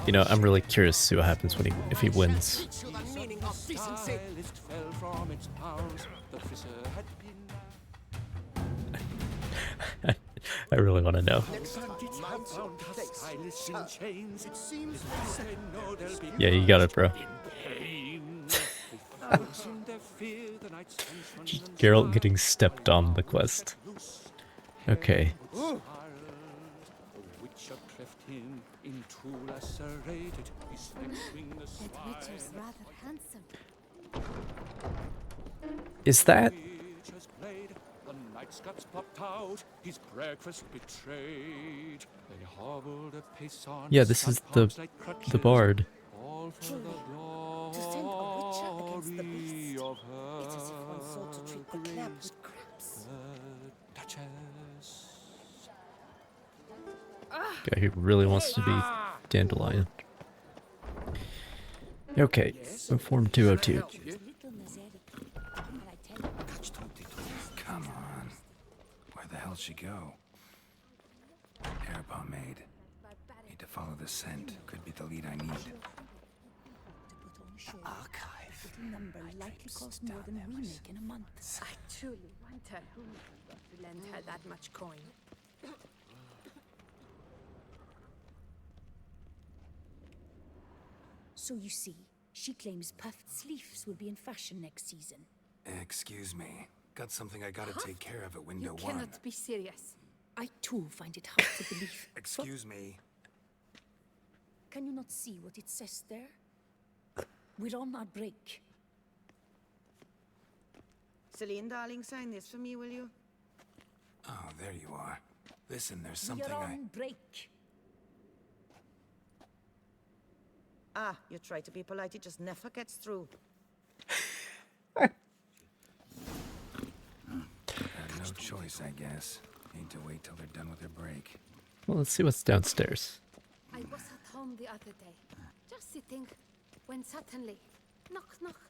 You know, I'm really curious to see what happens when if he wins. Teach you the meaning of decency. I really want to know. Next time, mind your place. It seems Yeah, you got it, bro. Geralt getting stepped on the quest. Okay. That Witcher's rather handsome. Is that? Yeah, this is the bard. Truly, to send a witcher against the beast, it's as if one sought to treat the crab with crabs. Guy who really wants to be Dandelion. Okay, so Form 202. Come on. Where the hell she go? Hair pomade. Need to follow the scent. Could be the lead I need. Archive. Number likely cost more than we make in a month. I truly wonder who got to lend her that much coin. So you see, she claims puffed sleeves will be in fashion next season. Excuse me. Got something I gotta take care of at window You 1. cannot be serious. I too find it hard to believe. Excuse me. Can you not see what it says there? We're on our break. Celine, darling, sign this for me, will you? Oh, there you are. Listen, there's something We're on break. Ah, you try to be polite, it just never gets through. Had no choice, I guess. Need to wait till they're done with their break. Well, let's see what's downstairs. I was at home the other day, just sitting, when suddenly, knock, knock.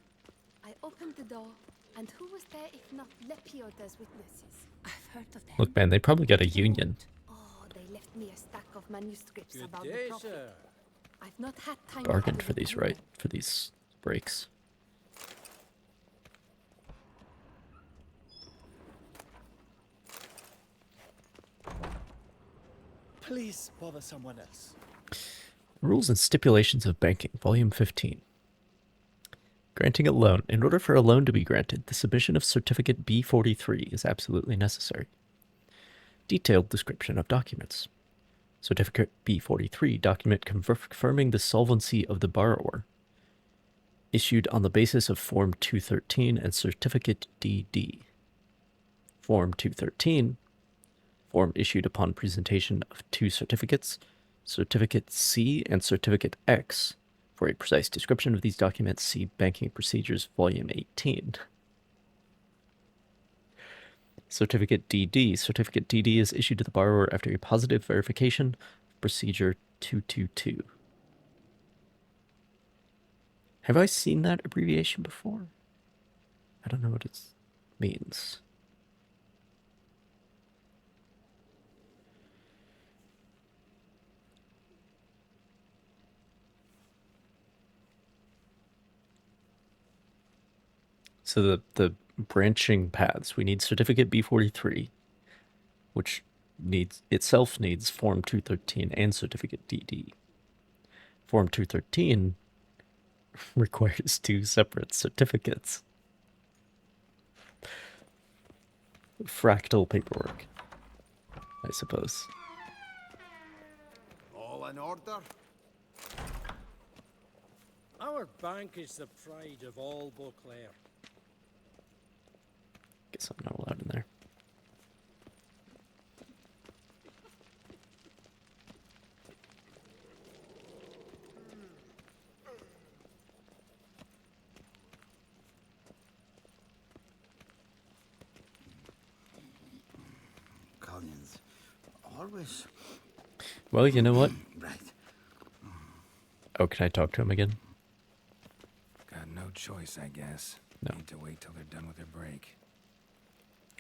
I opened the door, and who was there if not Lepioda's witnesses? I've heard of them. Look, man, they probably got a union. Oh, they left me a stack of manuscripts Good about day, the prophet. sir. I've not had time Bargained to for these, review right? them. For these breaks. Please bother someone else. Rules and Stipulations of Banking, Volume 15. Granting a loan. In order for a loan to be granted, the submission of Certificate B43 is absolutely necessary. Detailed description of documents. Certificate B43, document confirming the solvency of the borrower. Issued on the basis of Form 213 and Certificate DD. Form 213, form issued upon presentation of two certificates, Certificate C and Certificate X. For a precise description of these documents, see Banking Procedures, Volume 18. Certificate DD. Certificate DD is issued to the borrower after a positive verification of Procedure 222. Have I seen that abbreviation before? I don't know what it means. So the branching paths, we need Certificate B43, which needs Form 213 and Certificate DD. Form 213 requires two separate certificates. Fractal paperwork, I suppose. All in order? Our bank is the pride of all Beauclair. Guess I'm not allowed in there. Collins, always. Well, you know what? Right. Oh, can I talk to him again? Got no choice, I guess. No. Need to wait till they're done with their break.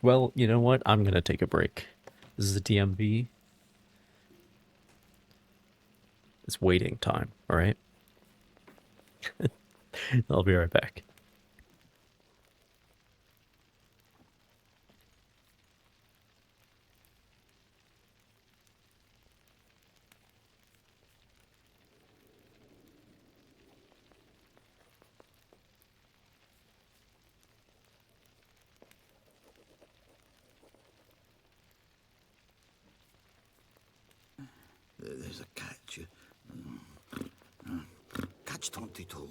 Well, you know what? I'm gonna take a break. This is a DMV. It's waiting time, alright? I'll be right back. There's a catch. Catch 22.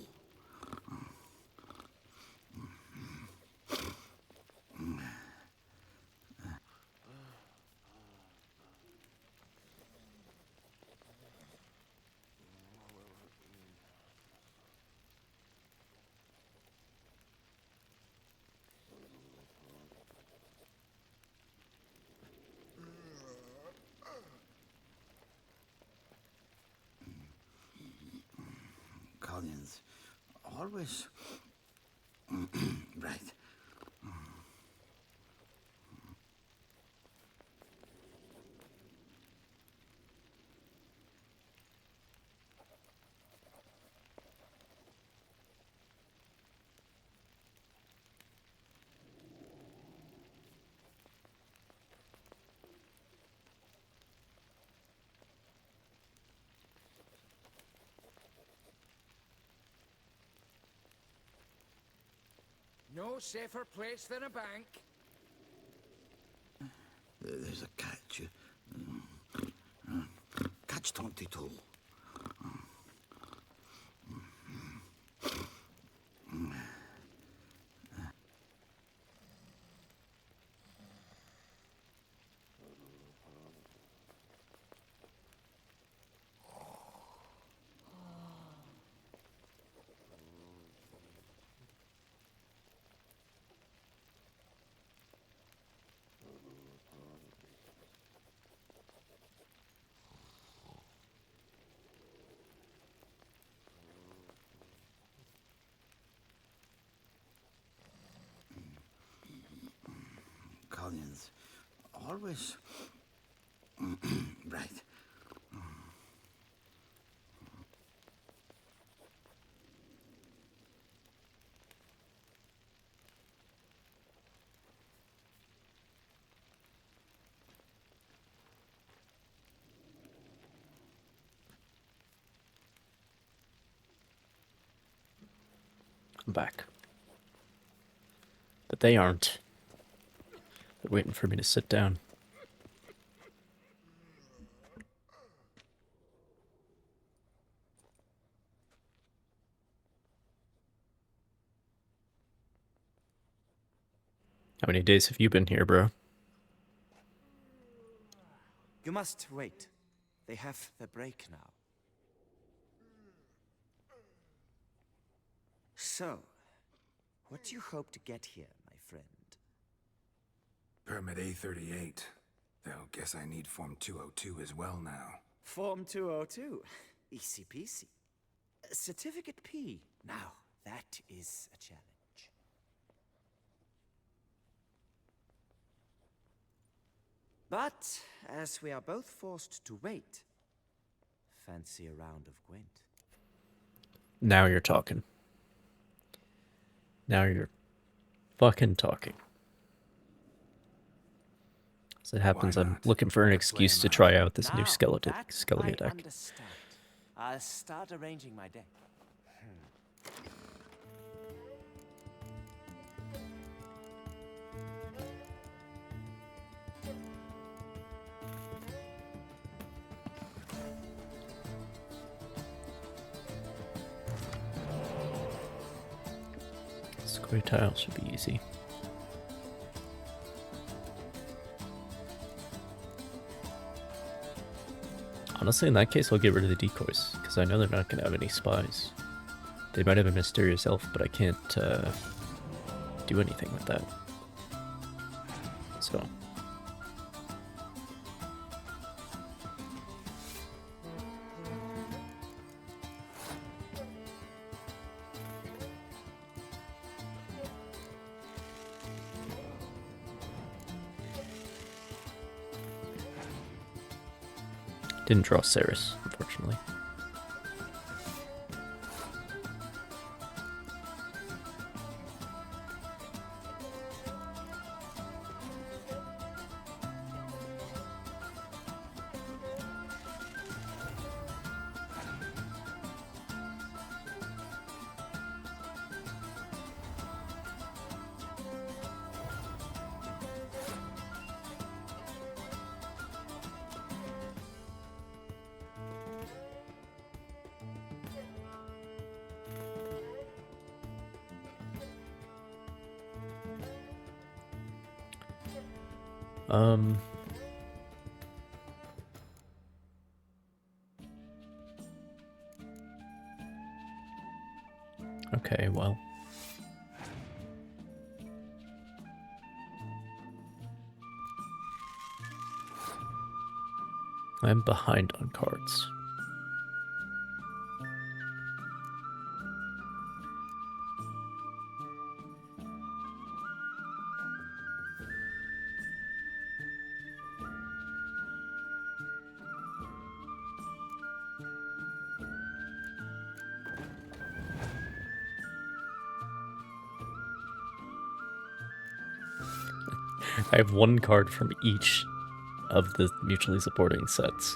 Collins, always. Right. No safer place than a bank. There's a catch. Catch 22. Collins, always. Right. come back. But they aren't. They're waiting for me to sit down. How many days have you been here, bro? You must wait. They have the break now. So, what do you hope to get here, my friend? Permit A38. Though, guess I need Form 202 as well now. Form 202. Easy peasy. Certificate P. Now, that is a challenge. But, as we are both forced to wait, fancy a round of Gwent. Now you're talking. Now you're fucking talking. As it happens, I'm looking for an excuse to try out this new Skellige Deck. Understand. I'll start arranging my deck. Square tile should be easy. Honestly, in that case, I'll get rid of the decoys, because I know they're not going to have any spies. They might have a mysterious elf, but I can't do anything with that. So... didn't draw Ceres, unfortunately. Okay, well. I'm behind on cards. I have one card from each of the mutually supporting sets.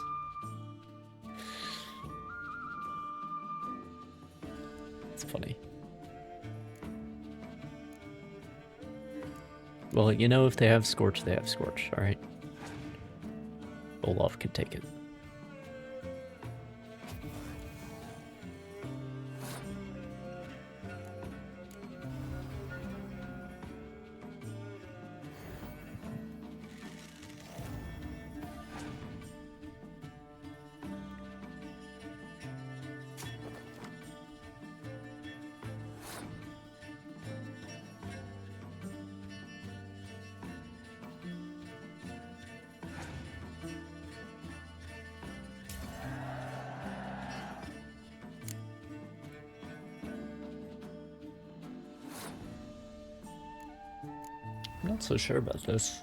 It's funny. Well, you know, if they have Scorch, they have Scorch, alright? Olaf can take it. I'm not so sure about this.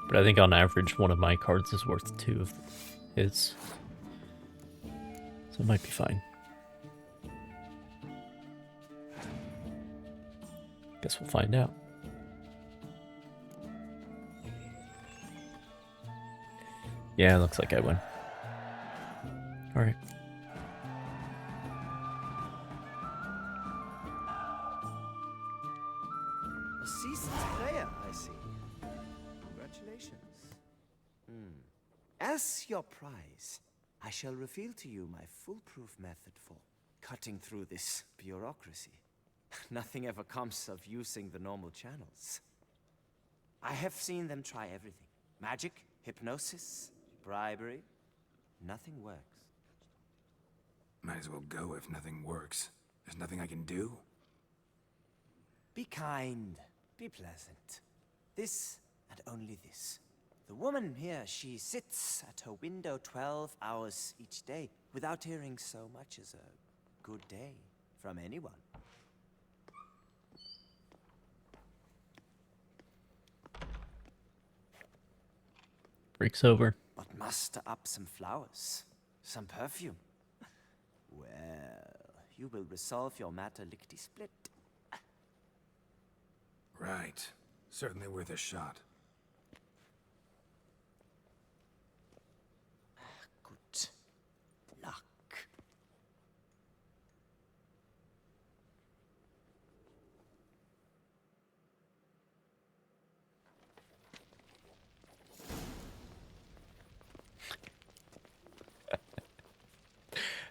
But I think on average, one of my cards is worth 2 of his. So it might be fine. Guess we'll find out. Yeah, looks like I win. Alright. A seasoned player, I see. Congratulations. As your prize, I shall reveal to you my foolproof method for cutting through this bureaucracy. Nothing ever comes of using the normal channels. I have seen them try everything. Magic, hypnosis, bribery. Nothing works. Might as well go if nothing works. There's nothing I can do. Be kind. Be pleasant. This and only this. The woman here, she sits at her window 12 hours each day without hearing so much as a good day from anyone. Break's over. But muster up some flowers, some perfume. Well, you will resolve your matter lickety-split. Right. Certainly worth a shot. Good luck.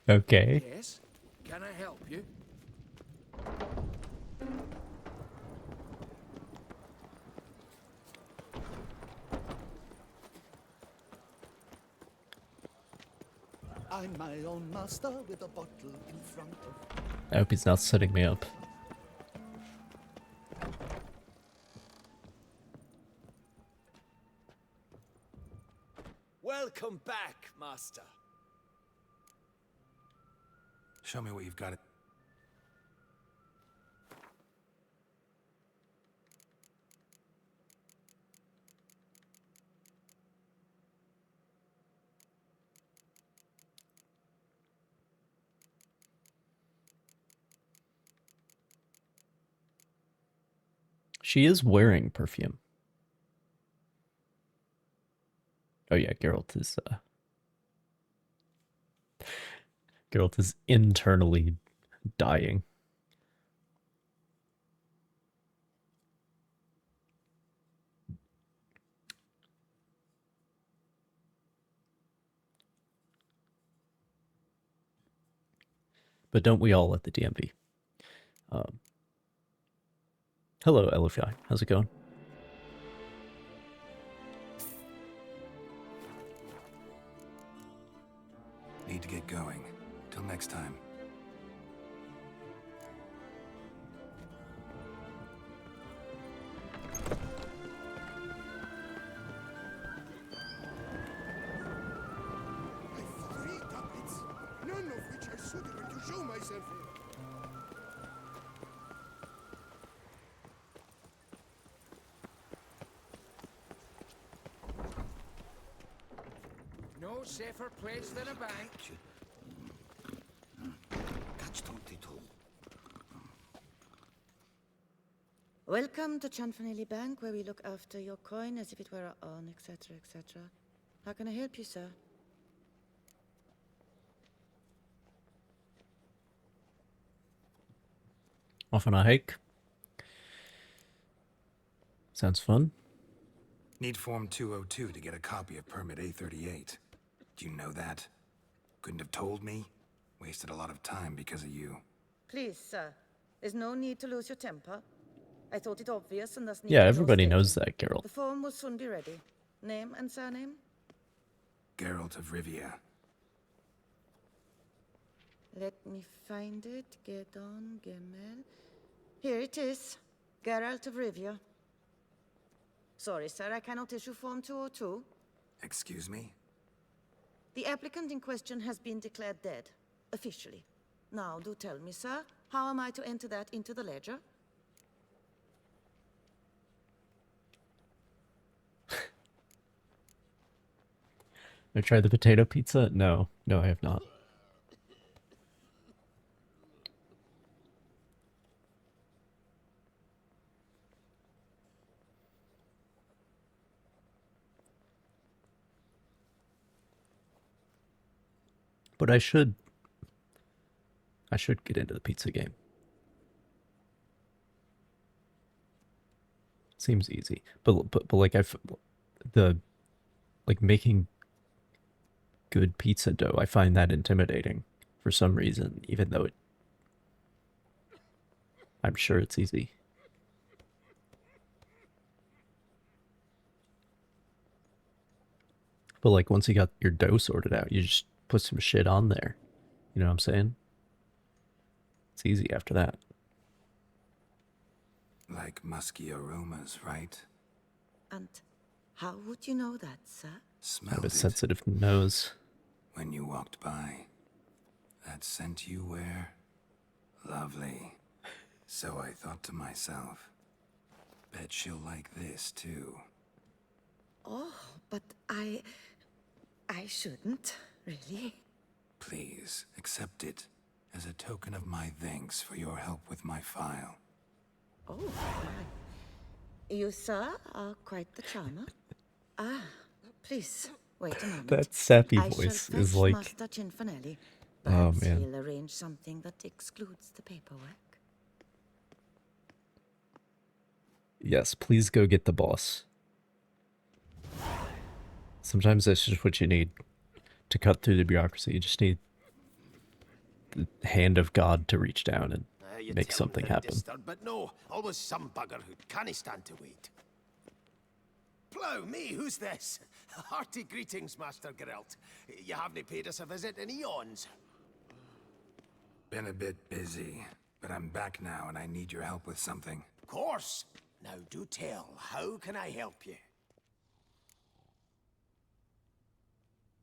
Okay. Yes? Can I help you? I'm my own master with a bottle in front of... I hope he's not setting me up. Welcome back, Master. Show me what you've got. She is wearing perfume. Oh yeah, Geralt is internally dying. But don't we all at the DMV? Hello, Elifai. How's it going? Need to get going. Till next time. I've 3 tablets, none of which are suitable to show myself in. No safer place than a bank. Catch 22. Welcome to Chanfanelli Bank, where we look after your coin as if it were our own, etc., etc. How can I help you, sir? Off on a hike. Sounds fun. Need Form 202 to get a copy of Permit A38. Do you know that? Couldn't have told me? Wasted a lot of time because of you. Please, sir. There's no need to lose your temper. I thought it obvious and thus Yeah, everybody knows that, Geralt. The form will soon be ready. Name and surname? Geralt of Rivia. Let me find it. Gedon, Gemel. Here it is. Geralt of Rivia. Sorry, sir, I cannot issue Form 202. Excuse me? The applicant in question has been declared dead, officially. Now, do tell me, sir, how am I to enter that into the ledger? Have I tried the potato pizza? No. No, I have not. But I should get into the pizza game. Seems easy, but like like making good pizza dough, I find that intimidating for some reason, even though I'm sure it's easy. But like once you got your dough sorted out, you just put some shit on there. You know what I'm saying? It's easy after that. Like musky aromas, right? And how would you know that, sir? I have Smelled a it sensitive nose. when you walked by. That scent you wear, lovely. So I thought to myself, bet she'll like this too. Oh, but I shouldn't, really. Please, accept it as a token of my thanks for your help with my file. Oh, you, sir, are quite the charmer. Please, wait a moment. That sappy I voice shall is fetch like... Master Cinfanelli. Oh, Perhaps man. he'll arrange something that excludes the paperwork. Yes, please go get the boss. Sometimes that's just what you need to cut through the bureaucracy. You just need the hand of God to reach down and You make tell something him to happen. disturb, but no, always some bugger who can't stand to wait. Plough, me, who's this? Hearty greetings, Master Geralt. You haven't paid us a visit in eons. Been a bit busy, but I'm back now and I need your help with something. Of course. Now do tell, how can I help you?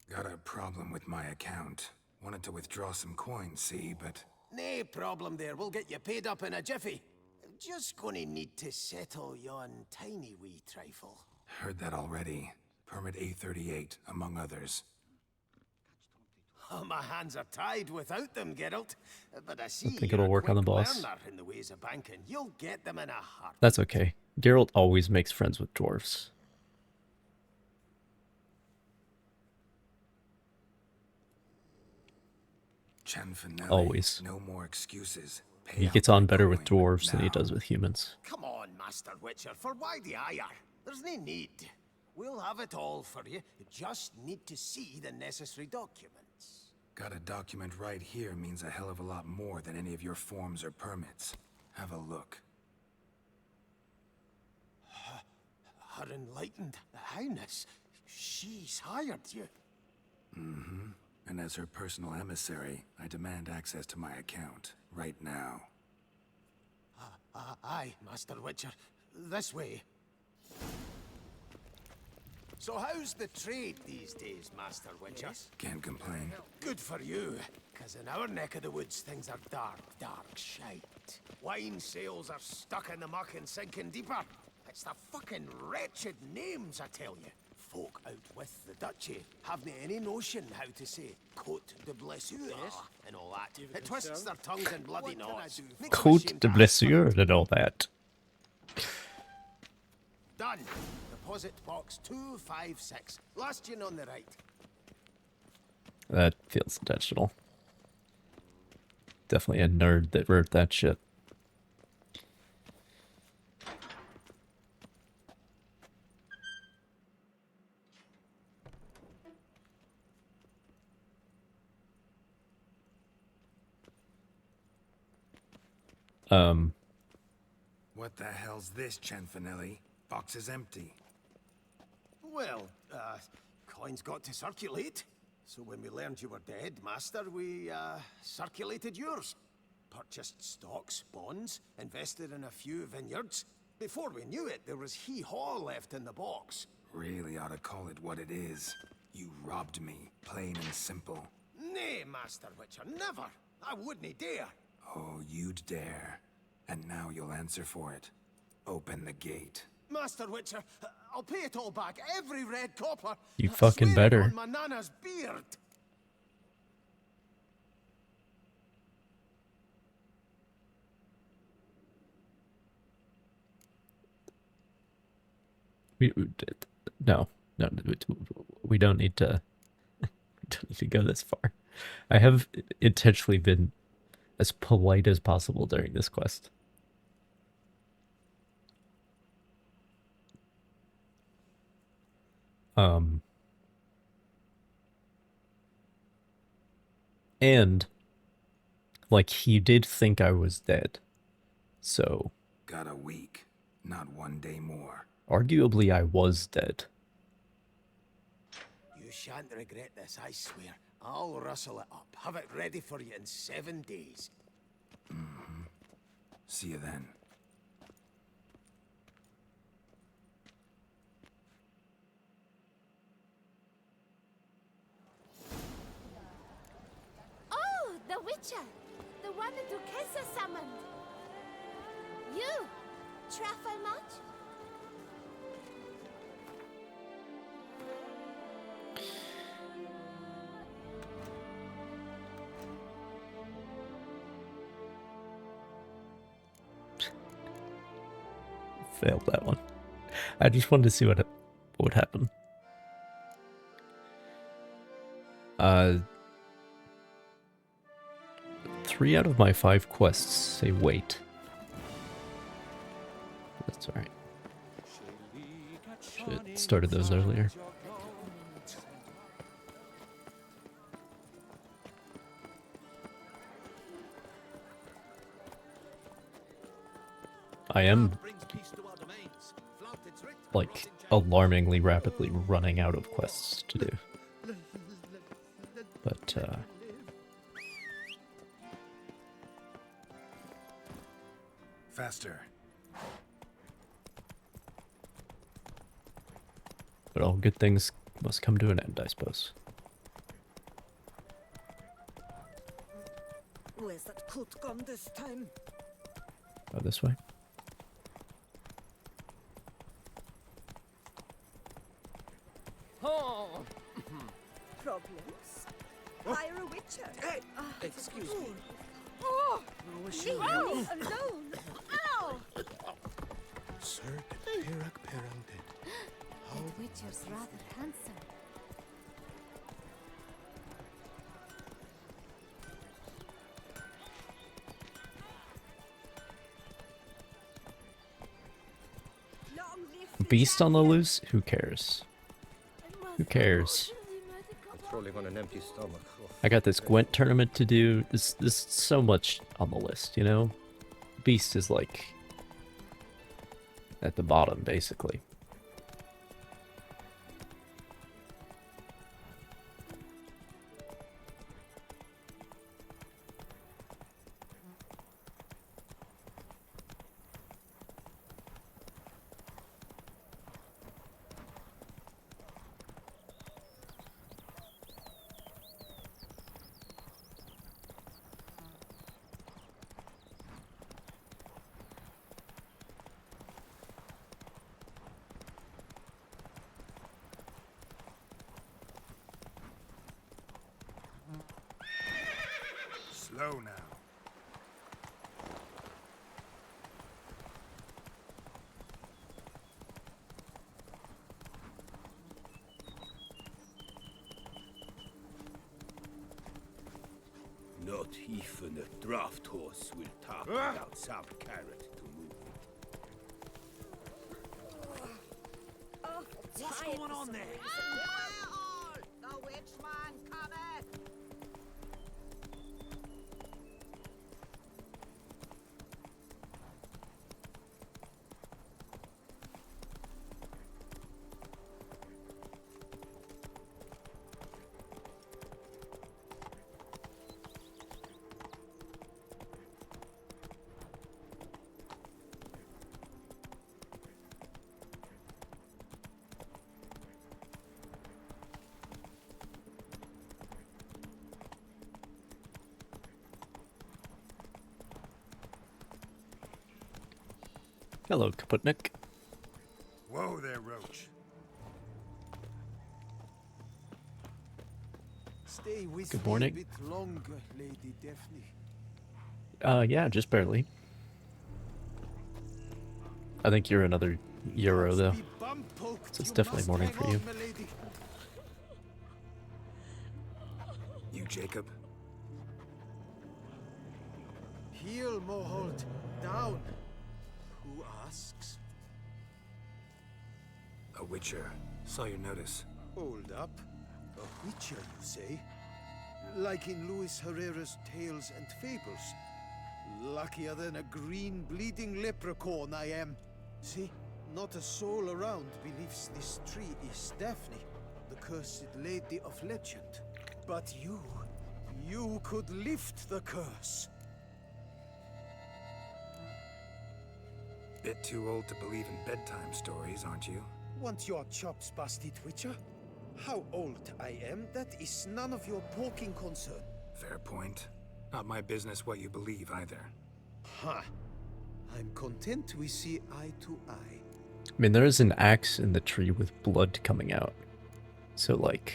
Got a problem with my account. Wanted to withdraw some coins, see, but... No problem there, we'll get you paid up in a jiffy. Just gonna need to settle yon tiny wee trifle. Heard that already. Permit A38, among others. Oh, my hands are tied without them, Geralt. But I see think you're it'll a work on the quick boss. learner in the ways of banking. You'll get them in a heart. That's okay. Geralt always makes friends with dwarves. Cinfanelli, Always. no more excuses. Pay He out gets on my better with coin dwarves than he now. does with humans. Come on, Master Witcher, for why the ire? There's no need. We'll have it all for you. You just need to see the necessary documents. Got a document right here means a hell of a lot more than any of your forms or permits. Have a look. Her enlightened highness, she's hired you. Mm-hmm. And as her personal emissary, I demand access to my account, right now. Aye, Master Witcher. This way. So how's the trade these days, Master Witcher? Can't complain. Good for you, because in our neck of the woods, things are dark, dark shite. Wine sales are stuck in the muck and sinking deeper. It's the fucking wretched names, I tell you. Folk out with the duchy haven't any notion how to say Côte de Blessure and all that. It twists their tongues in bloody knots. Côte de blessure and all that. Done. Deposit box 256. Last in on the right. That feels intentional. Definitely a nerd that wrote that shit. What the hell's this, Cinfanelli? Box is empty. Well, coins got to circulate. So when we learned you were dead, Master, we, circulated yours. Purchased stocks, bonds, invested in a few vineyards. Before we knew it, there was hee-haw left in the box. Really ought to call it what it is. You robbed me, plain and simple. Nay, Master Witcher, never. I wouldn't dare. Oh, you'd dare. And now you'll answer for it. Open the gate. Master Witcher, I'll pay it all back, every red copper. You fucking better. On my nana's beard. No, we don't need to. We don't need to go this far. I have intentionally been as polite as possible during this quest. And like he did think I was dead. So Got a week, not 1 day more. arguably I was dead. You shan't regret this, I swear. I'll rustle it up. Have it ready for you in 7 days. Mm-hmm. See you then. Oh, the Witcher! The one that Duquesa summoned! You! Travel much? Failed that one. I just wanted to see what would happen. 3 out of my 5 quests say wait. That's alright. Shit, started those earlier. I am, like, alarmingly rapidly running out of quests to do. But, faster. But all good things must come to an end, I suppose. Where's that coat gone this time? Oh, this way? Oh. Problems? Hire a Witcher. Hey, excuse me. Oh, Leave me alone. Ow! Sir, Perak Perangdid. That Witcher's rather handsome. Beast on the loose? Who cares? Who cares? Trolling on an empty stomach. I got this Gwent tournament to do. There's so much on the list, you know? Beast is like at the bottom, basically. Slow now. Not even a draft horse will talk without some carrot to move it. What's going on there? The witchman cometh! Hello, Kaputnik. Whoa there, Roach. Stay with Good me morning. a bit longer, Lady Daphne. Yeah, just barely. I think you're another Euro, though. So it's definitely morning for you. You Jacob? Heel, Moholt. Down. Who asks? A witcher. Saw your notice. Hold up. A witcher, you say? Like in Luis Herrera's Tales and Fables. Luckier than a green bleeding leprechaun I am. See, not a soul around believes this tree is Daphne, the cursed lady of legend. But you could lift the curse. Bit too old to believe in bedtime stories, aren't you? Want your chops busted, Witcher? How old I am, that is none of your poking concern. Fair point. Not my business what you believe either. Ha! I'm content we see eye to eye. I mean, there is an axe in the tree with blood coming out. So, like...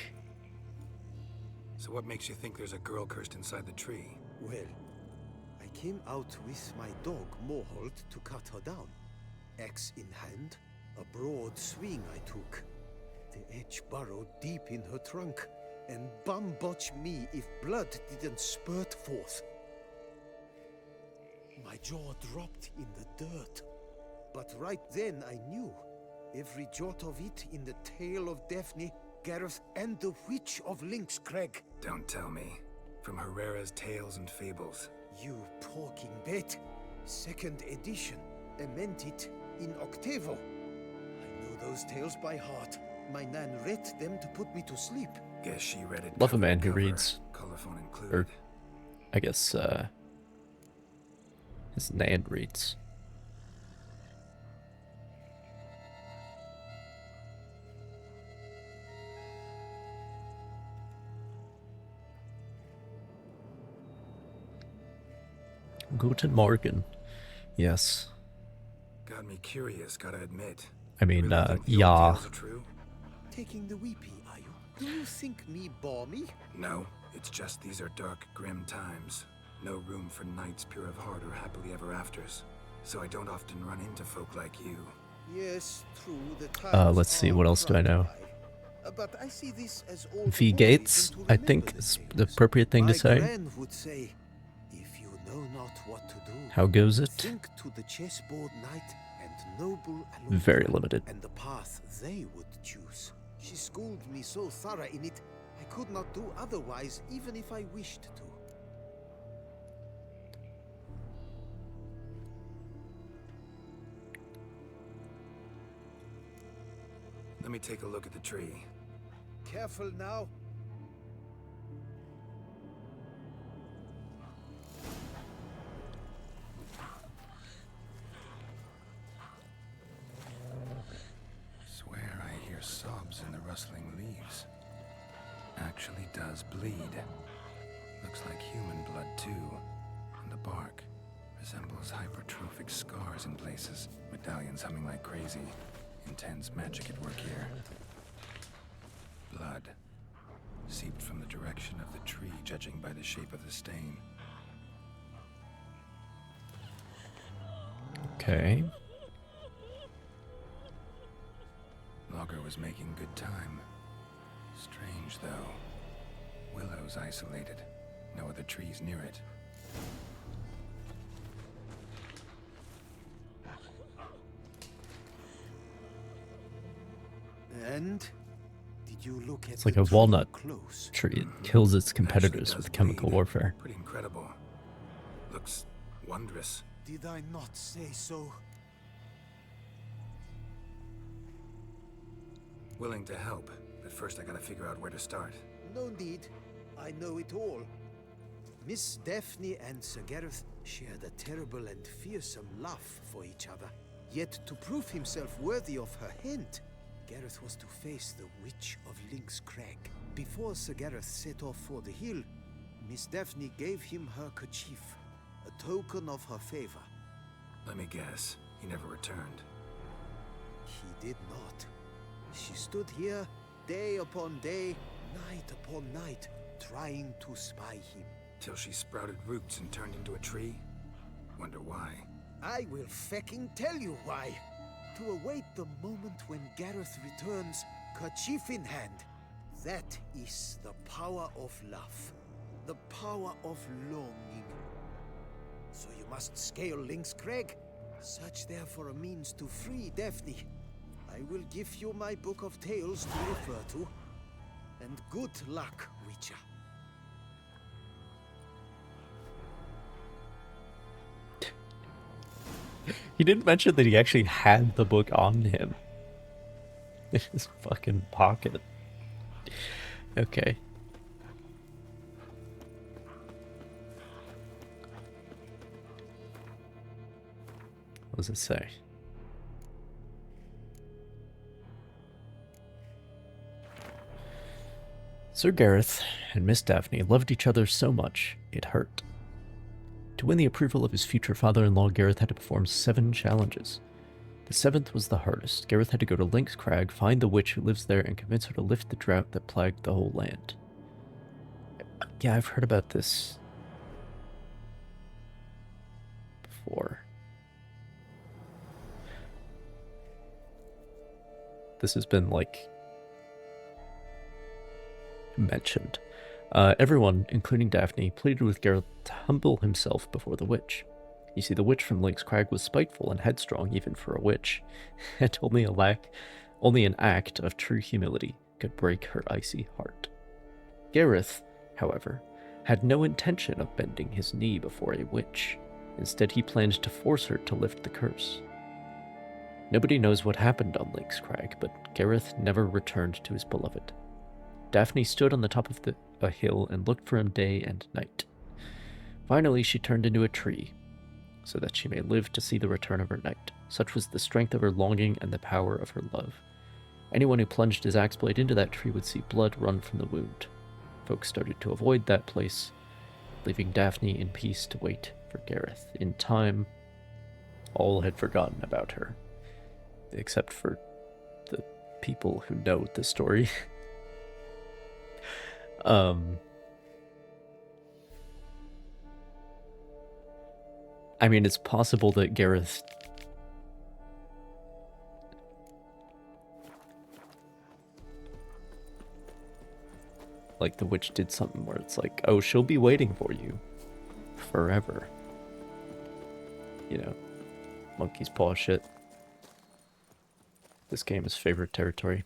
So what makes you think there's a girl cursed inside the tree? Well, I came out with my dog, Moholt, to cut her down. Axe in hand, a broad swing I took. The edge burrowed deep in her trunk, and bum botch me if blood didn't spurt forth. My jaw dropped in the dirt. But right then I knew. Every jot of it in the tale of Daphne, Gareth, and the Witch of Lynx Crag. Don't tell me. From Herrera's Tales and Fables. You porking bet. Second edition. Amended in octavo. I know those tales by heart. My nan read them to put me to sleep. Guess she read it. Love a man who reads. Colophon included. Or, I guess, his nan reads. Guten Morgen. Yes. Got me curious, gotta admit. I mean, really think the yeah. old tales are true? Taking the weepy, are you? Do you think me balmy? No, it's just these are dark, grim times. No room for knights pure of heart or happily ever afters. So I don't often run into folk like you. Yes, true. The times Let's see, what else do I know? But I see this as old V. Gates, I think, is the appropriate thing to say. My gran would say, if you know not what to do, how goes it? think to the chessboard knight and noble Very limited. and the path they would choose. She schooled me so thorough in it, I could not do otherwise, even if I wished to. Let me take a look at the tree. Careful now. Swear I hear sobs in the rustling leaves. Actually does bleed. Looks like human blood too. And the bark resembles hypertrophic scars in places. Medallions humming like crazy. Intense magic at work here. Blood. Seeped from the direction of the tree, judging by the shape of the stain. Okay. Logger was making good time. Strange, though. Willow's isolated. No other trees near it. And did you look at It's like a walnut tree. It kills its competitors Actually with does chemical bleed. warfare. Pretty incredible. Looks wondrous. Did I not say so? Willing to help, but first I gotta figure out where to start. No need. I know it all. Miss Daphne and Sir Gareth shared a terrible and fearsome love for each other. Yet to prove himself worthy of her hand, Gareth was to face the Witch of Lynx Crag. Before Sir Gareth set off for the hill, Miss Daphne gave him her kerchief, a token of her favor. Let me guess, he never returned. He did not. She stood here, day upon day, night upon night, trying to spy him. Till she sprouted roots and turned into a tree? Wonder why. I will fecking tell you why. To await the moment when Gareth returns, kerchief in hand. That is the power of love. The power of longing. So you must scale Link's Crag. Search there for a means to free Daphne. I will give you my book of tales to refer to. And good luck, Witcher. He didn't mention that he actually had the book on him. In his fucking pocket. Okay. What does it say? Sir Gareth and Miss Daphne loved each other so much, it hurt. To win the approval of his future father-in-law, Gareth had to perform 7 challenges. The 7th was the hardest. Gareth had to go to Link's Crag, find the witch who lives there, and convince her to lift the drought that plagued the whole land. Yeah, I've heard about this before. This has been, like, mentioned. Everyone, including Daphne, pleaded with Gareth to humble himself before the witch. You see, the witch from Link's Crag was spiteful and headstrong even for a witch, and only an act of true humility could break her icy heart. Gareth, however, had no intention of bending his knee before a witch. Instead, he planned to force her to lift the curse. Nobody knows what happened on Link's Crag, but Gareth never returned to his beloved. Daphne stood on the top of a hill and looked for him day and night. Finally, she turned into a tree, so that she may live to see the return of her knight. Such was the strength of her longing and the power of her love. Anyone who plunged his axe blade into that tree would see blood run from the wound. Folks started to avoid that place, leaving Daphne in peace to wait for Gareth. In time, all had forgotten about her, except for the people who know the story. I mean, it's possible that Gareth like the witch did something where it's like, oh, she'll be waiting for you forever. You know, monkey's paw shit. This game is favorite territory.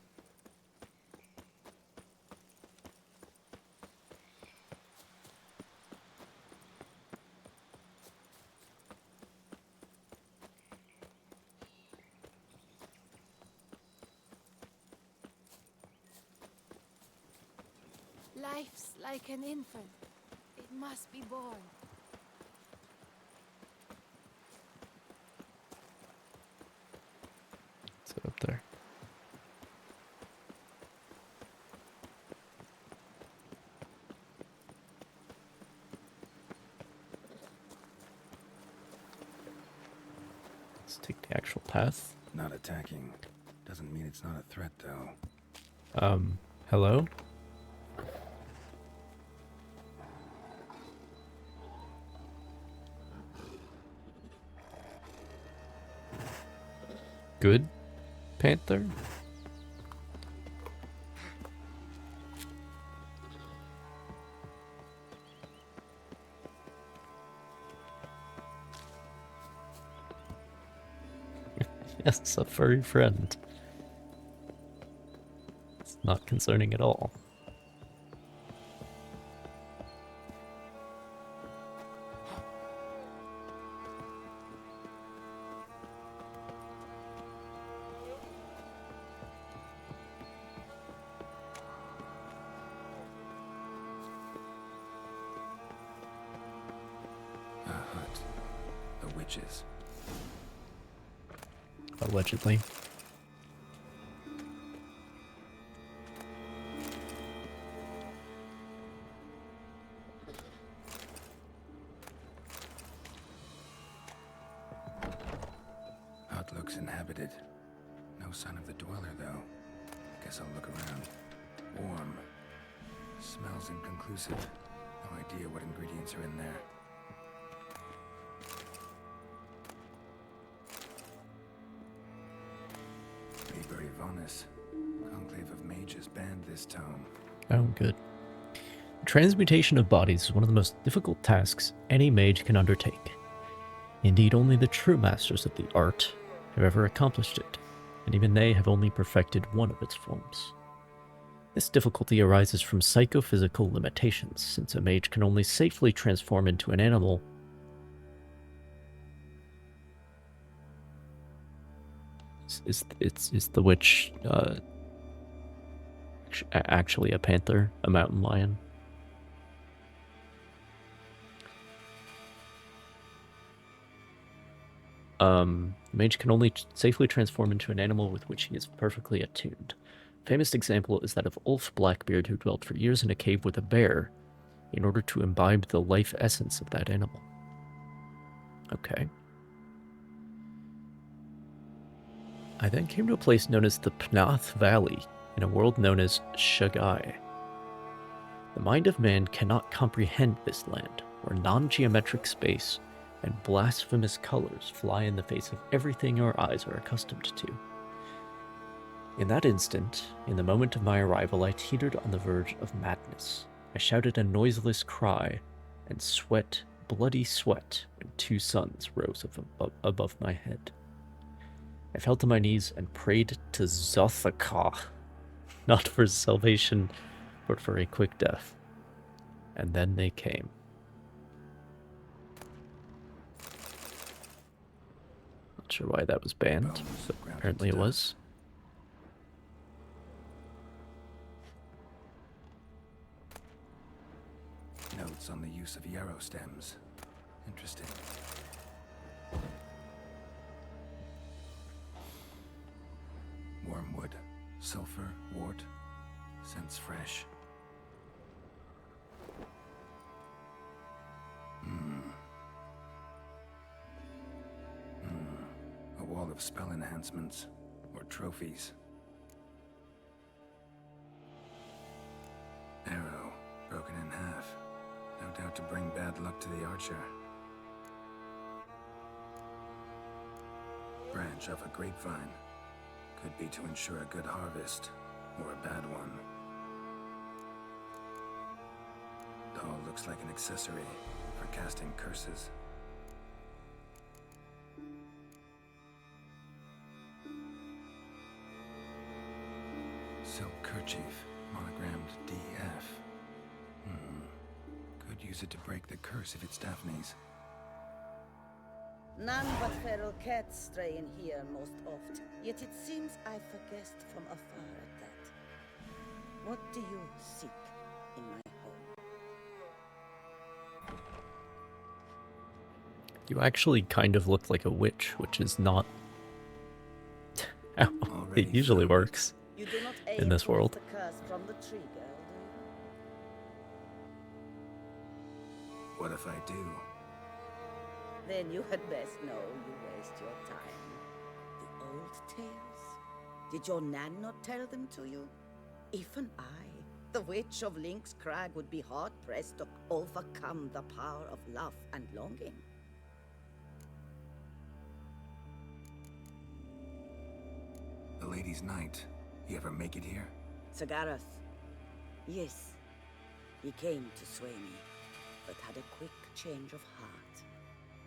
Life's like an infant. It must be born. Sit up there. Let's take the actual path. Not attacking. Doesn't mean it's not a threat, though. Hello? Good, Panther? Yes, a furry friend. It's not concerning at all. A hut. The witches. Allegedly. Hut looks inhabited. No sign of the dweller, though. Guess I'll look around. Warm. Smells inconclusive. No idea what ingredients are in there. Liber Yvonis. Conclave of Mages banned this tome. Oh, good. Transmutation of bodies is one of the most difficult tasks any mage can undertake. Indeed, only the true masters of the art have ever accomplished it, and even they have only perfected one of its forms. This difficulty arises from psychophysical limitations, since a mage can only safely transform into an animal. Is the witch actually a panther, a mountain lion? Mage can only safely transform into an animal with which he is perfectly attuned. A famous example is that of Ulf Blackbeard, who dwelt for years in a cave with a bear in order to imbibe the life essence of that animal. Okay. I then came to a place known as the Pnath Valley, in a world known as Shagai. The mind of man cannot comprehend this land, where non-geometric space and blasphemous colors fly in the face of everything our eyes are accustomed to. In that instant, in the moment of my arrival, I teetered on the verge of madness. I shouted a noiseless cry, and sweat, bloody sweat, when two suns rose above my head. I fell to my knees and prayed to Zothaka, not for salvation, but for a quick death. And then they came. Not sure why that was banned, but apparently it was. Notes on the use of yarrow stems. Interesting. Wormwood, sulfur, wort. Scents fresh. A wall of spell enhancements, or trophies. Arrow, broken in half. No doubt to bring bad luck to the archer. Branch off a grapevine. Could be to ensure a good harvest, or a bad one. Doll looks like an accessory for casting curses. Silk kerchief, monogrammed DF. Could use it to break the curse if it's Daphne's. None but feral cats stray in here most oft. Yet it seems I forguessed from afar at that. What do you seek in my home? You actually kind of look like a witch, which is not how it usually works in this world. The curse from the tree girl, do you? What if I do? Then you had best know you waste your time. The old tales? Did your nan not tell them to you? Even I, the witch of Link's Crag, would be hard-pressed to overcome the power of love and longing. The Lady's Knight. You ever make it here? Sagarath. Yes. He came to sway me, but had a quick change of heart.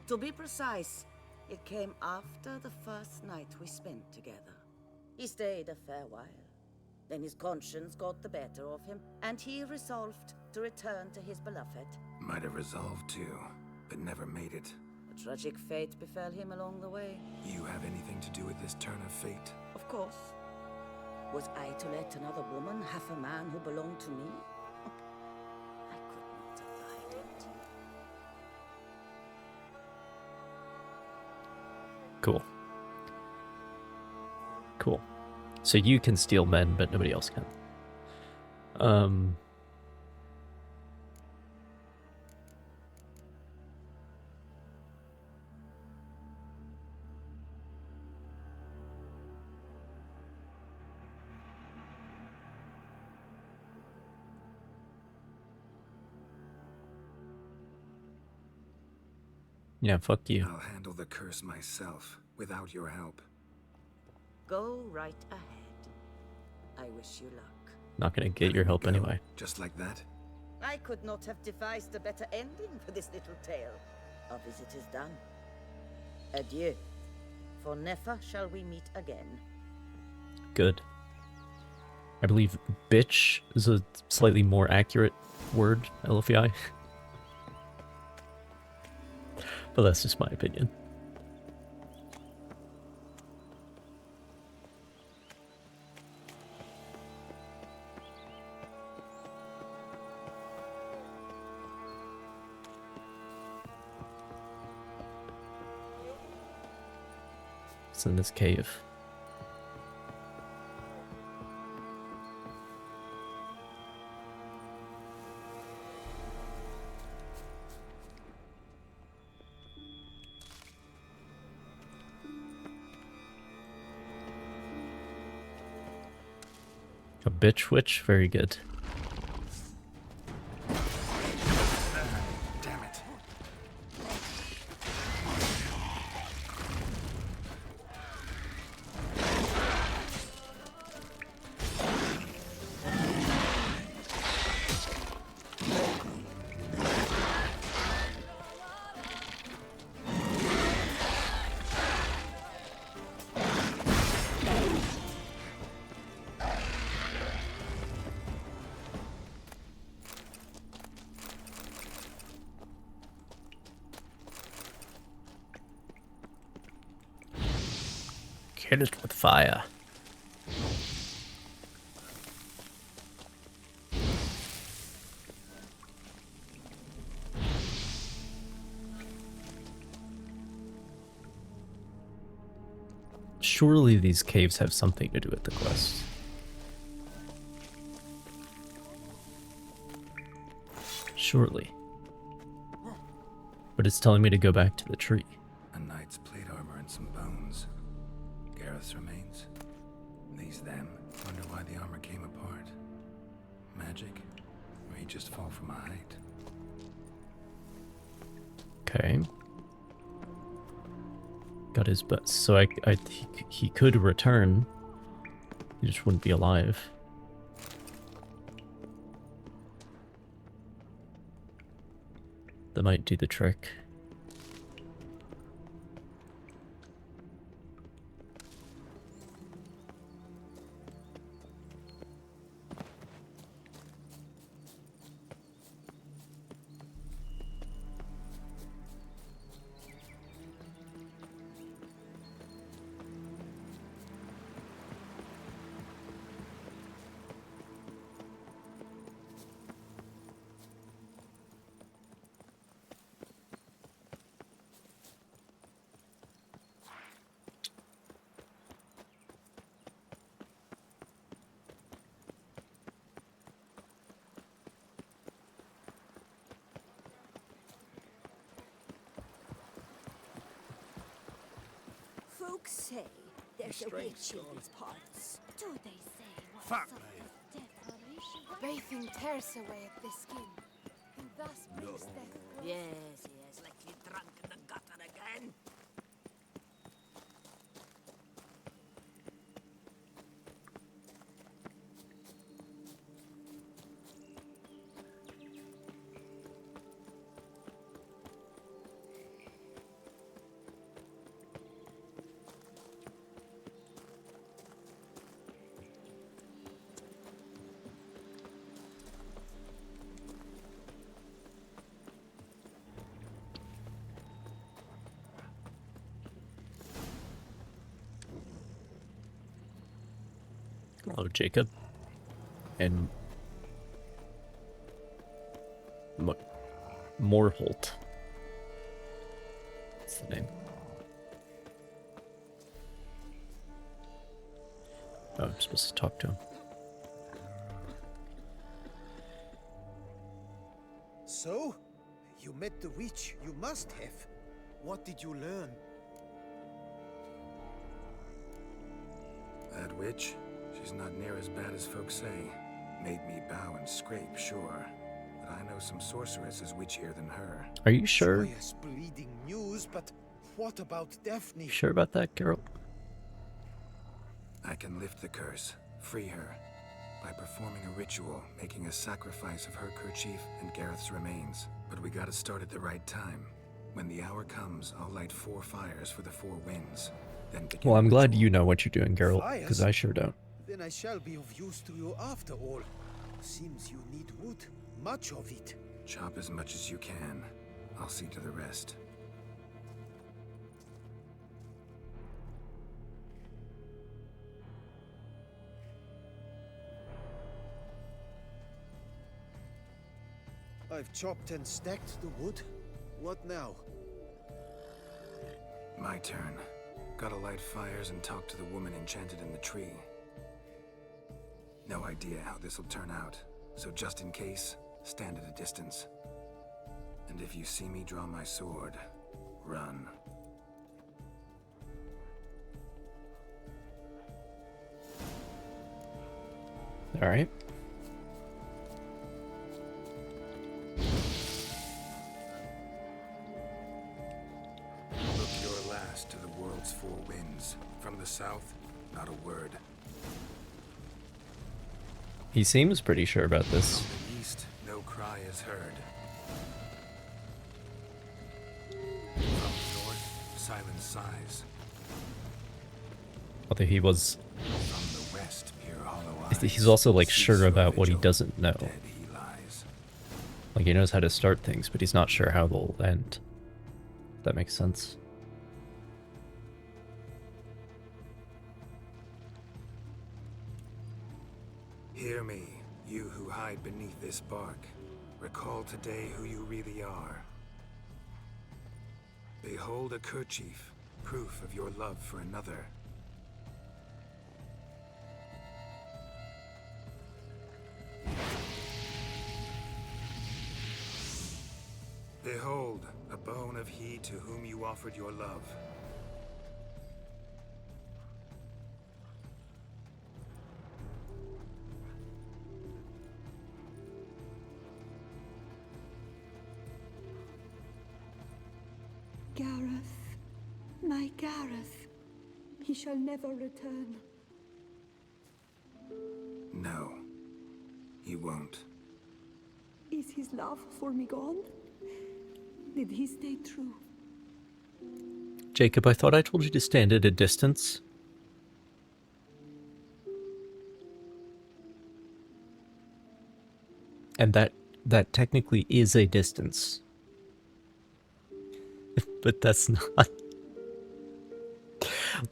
To be precise, it came after the first night we spent together. He stayed a fair while. Then his conscience got the better of him, and he resolved to return to his beloved. Might have resolved to, but never made it. A tragic fate befell him along the way. You have anything to do with this turn of fate? Of course. Was I to let another woman have a man who belonged to me? I could not abide it. Cool. Cool. So you can steal men, but nobody else can. Yeah, fuck you. I'll handle the curse myself, without your help. Go right ahead. I wish you luck. Not gonna get your help anyway. Just like that? I could not have devised a better ending for this little tale. Our visit is done. Adieu. For never shall we meet again. Good. I believe bitch is a slightly more accurate word, LFI. But that's just my opinion. It's in this cave. A bitch witch? Very good. Damn it. Hit it with fire. Surely these caves have something to do with the quest. Surely. But it's telling me to go back to the tree. A knight's plate armor and some bones. Gareth's remains. These them. Wonder why the armor came apart. Magic? Or he just fall from a height? Okay. Got his butt. So he could return. He just wouldn't be alive. That might do the trick. Folks say there's a witch in these parts. Do they say what? Fuck me. Bathing tears away at the skin, and thus brings death. Yes, yes, like you drunk in the gutter again. Hello, Jacob. And Morholt. That's the name. Oh, I'm supposed to talk to him. So? You met the witch. You must have. What did you learn? That witch? She's not near as bad as folks say. Made me bow and scrape, sure. But I know some sorceresses witchier than her. Are you sure? Joyous bleeding news, but what about Daphne? You sure about that, Geralt? I can lift the curse, free her. by performing a ritual, making a sacrifice of her kerchief and Gareth's remains. But we gotta start at the right time. When the hour comes, I'll light 4 fires for the 4 winds. Then begin. Well, I'm glad you know what you're doing, Geralt, because Fires? I sure don't. Then I shall be of use to you after all. Seems you need wood. Much of it. Chop as much as you can. I'll see to the rest. I've chopped and stacked the wood. What now? My turn. Gotta light fires and talk to the woman enchanted in the tree. No idea how this'll turn out, so just in case, stand at a distance. And if you see me draw my sword, run. All right. Look your last to the world's 4 winds. From the south, not a word. He seems pretty sure about this. From the east, no cry is heard. From the north, silence sighs. Although he was... From the west, peer hollow eyes. He's also, like, sure about what he doesn't know. Dead he lies. Like, he knows how to start things, but he's not sure how they'll end. That makes sense. Hear me, you who hide beneath this bark. Recall today who you really are. Behold a kerchief, proof of your love for another. Behold, a bone of he to whom you offered your love. Gareth, my Gareth, he shall never return. No, he won't. Is his love for me gone? Did he stay true? Jacob, I thought I told you to stand at a distance. And that technically is a distance. But that's not...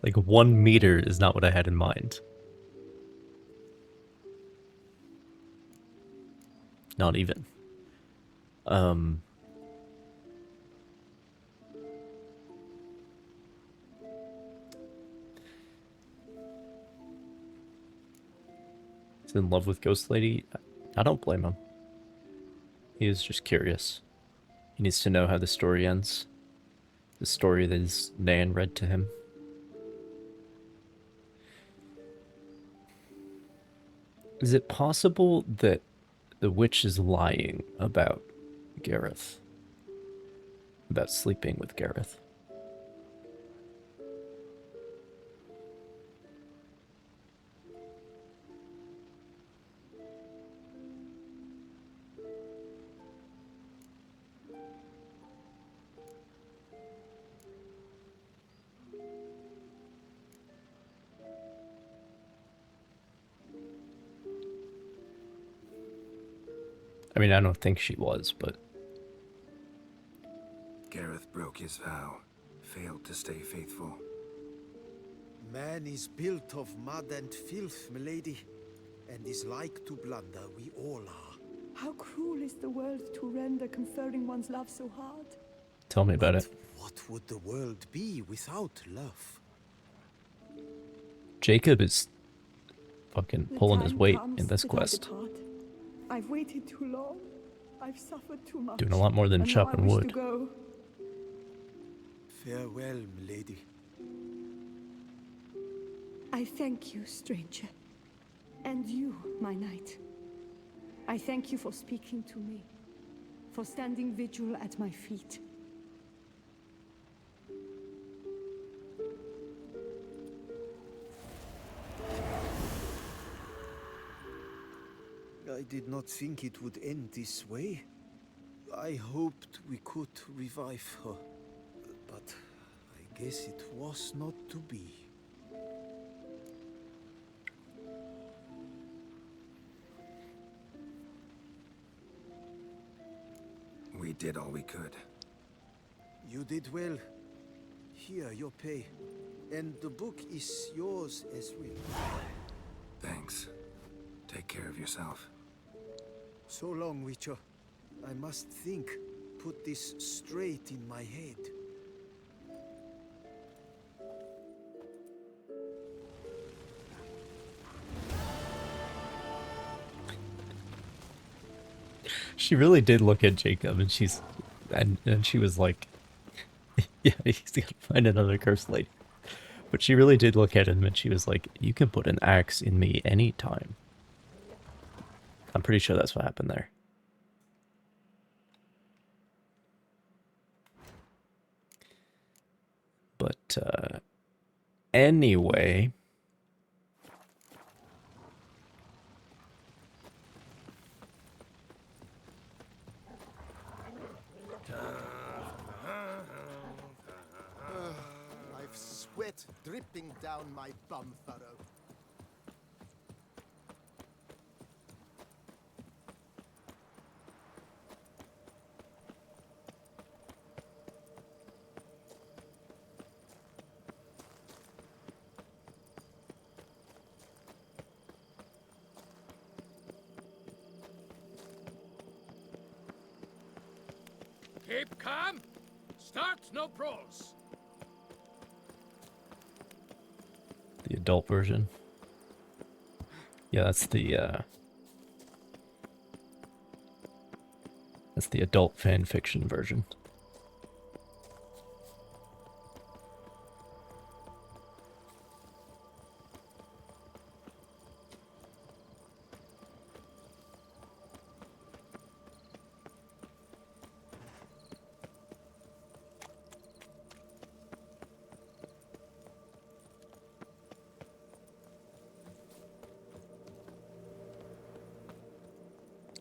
Like, 1 meter is not what I had in mind. Not even. He's in love with Ghost Lady. I don't blame him. He is just curious. He needs to know how the story ends. The story that his Nan read to him. Is it possible that the witch is lying about Gareth? About sleeping with Gareth? I mean, I don't think she was, but... Gareth broke his vow, failed to stay faithful. Man is built of mud and filth, milady, and is like to blunder, we all are. How cruel is the world to render conferring one's love so hard? Tell me about it. What would the world be without love? Jacob is fucking pulling his time weight comes in this that I quest. depart. I've waited too long. I've suffered too much. Doing a lot more than and chopping now I wish wood. to go. Farewell, milady. I thank you, stranger. And you, my knight. I thank you for speaking to me, for standing vigil at my feet. I did not think it would end this way. I hoped we could revive her, but I guess it was not to be. We did all we could. You did well. Here, your pay. And the book is yours as well. Thanks. Take care of yourself. So long, Witcher. I must think. Put this straight in my head. She really did look at Jacob, and she was like, "Yeah, he's gonna find another cursed lady." But she really did look at him, and she was like, "You can put an axe in me anytime." I'm pretty sure that's what happened there. But anyway. I've sweat dripping down my bum furrow. Keep calm. Start no brawls. The adult version. Yeah, that's the adult fan fiction version.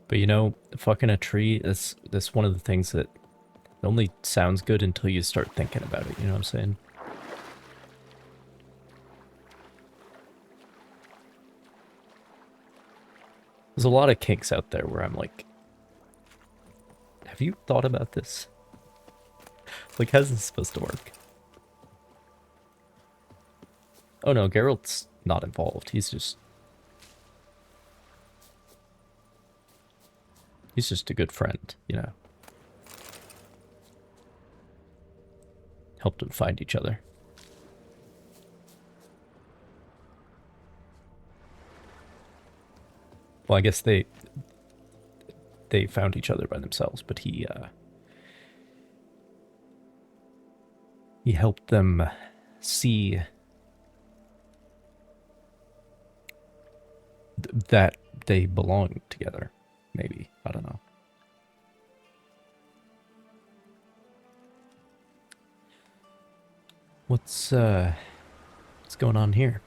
But you know, fucking a tree is that's one of the things that only sounds good until you start thinking about it, you know what I'm saying? There's a lot of kinks out there where I'm like, have you thought about this? Like, how's this supposed to work? Oh no, Geralt's not involved. He's just a good friend, you know. Helped them find each other. Well, I guess they found each other by themselves, but he helped them see that they belong together. Maybe. I don't know. What's going on here?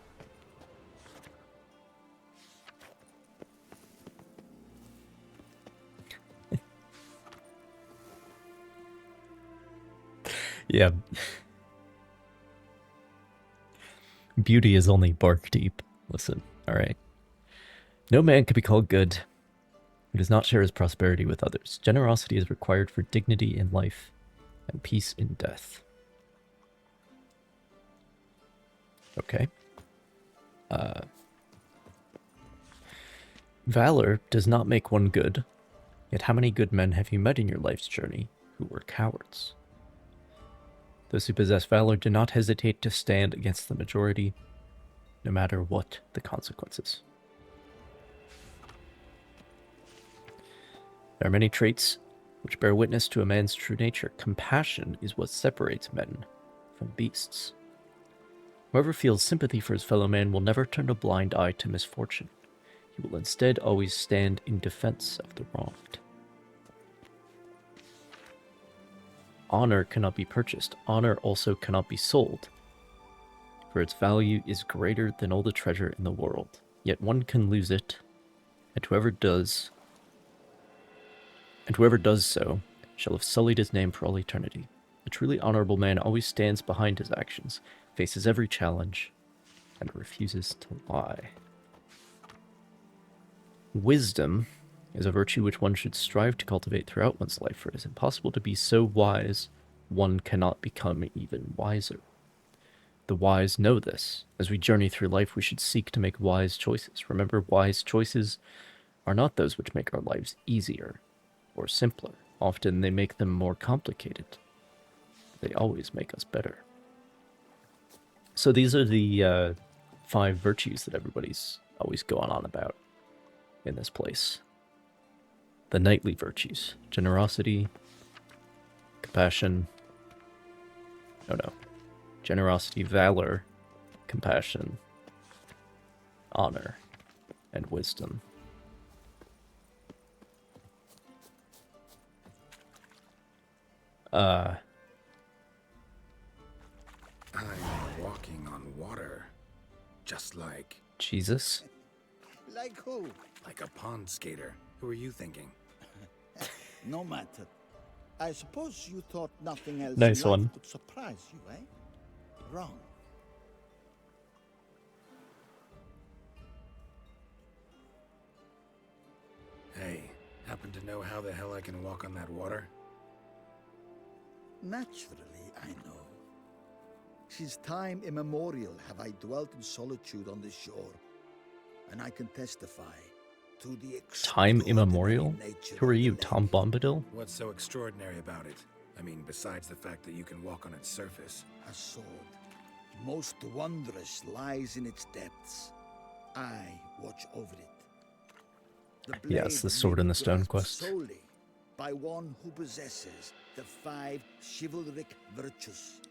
Yeah. Beauty is only bark deep. Listen, alright. No man can be called good who does not share his prosperity with others. Generosity is required for dignity in life and peace in death. Okay. Valor does not make one good, yet how many good men have you met in your life's journey who were cowards? Those who possess valor do not hesitate to stand against the majority, no matter what the consequences. There are many traits which bear witness to a man's true nature. Compassion is what separates men from beasts. Whoever feels sympathy for his fellow man will never turn a blind eye to misfortune. He will instead always stand in defense of the wronged. Honor cannot be purchased. Honor also cannot be sold, for its value is greater than all the treasure in the world. Yet one can lose it and whoever does so shall have sullied his name for all eternity. A truly honorable man always stands behind his actions, faces every challenge, and refuses to lie. Wisdom is a virtue which one should strive to cultivate throughout one's life, for it is impossible to be so wise one cannot become even wiser. The wise know this. As we journey through life, we should seek to make wise choices. Remember, wise choices are not those which make our lives easier or simpler. Often they make them more complicated. They always make us better. So these are the 5 virtues that everybody's always going on about in this place. The knightly virtues: generosity, compassion, generosity, valor, compassion, honor, and wisdom. I'm walking on water, just like... Jesus? Like who? Like a pond skater. Who are you thinking? No matter. I suppose you thought nothing else Nice in life one. could surprise you, eh? Wrong. Hey, happen to know how the hell I can walk on that water? Naturally, I know. Since time immemorial have I dwelt in solitude on this shore, and I can testify to the Time immemorial? nature Who are of the you, lake. Tom Bombadil? What's so extraordinary about it? I mean, besides the fact that you can walk on its surface. A sword, most wondrous, lies in its depths. I watch over it. The Yes, the blade sword may in be the stone grasped quest. solely by one who possesses the 5 chivalric virtues.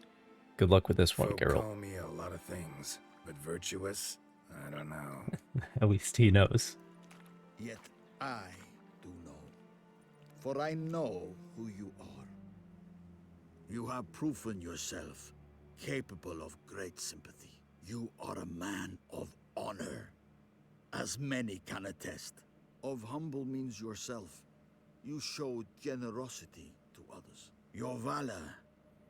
Good luck with this one, Folk Geralt. call me a lot of things, but virtuous? I don't know. At least he knows. Yet I do know, for I know who you are. You have proven yourself capable of great sympathy. You are a man of honor, as many can attest. Of humble means yourself. You showed generosity to others. Your valor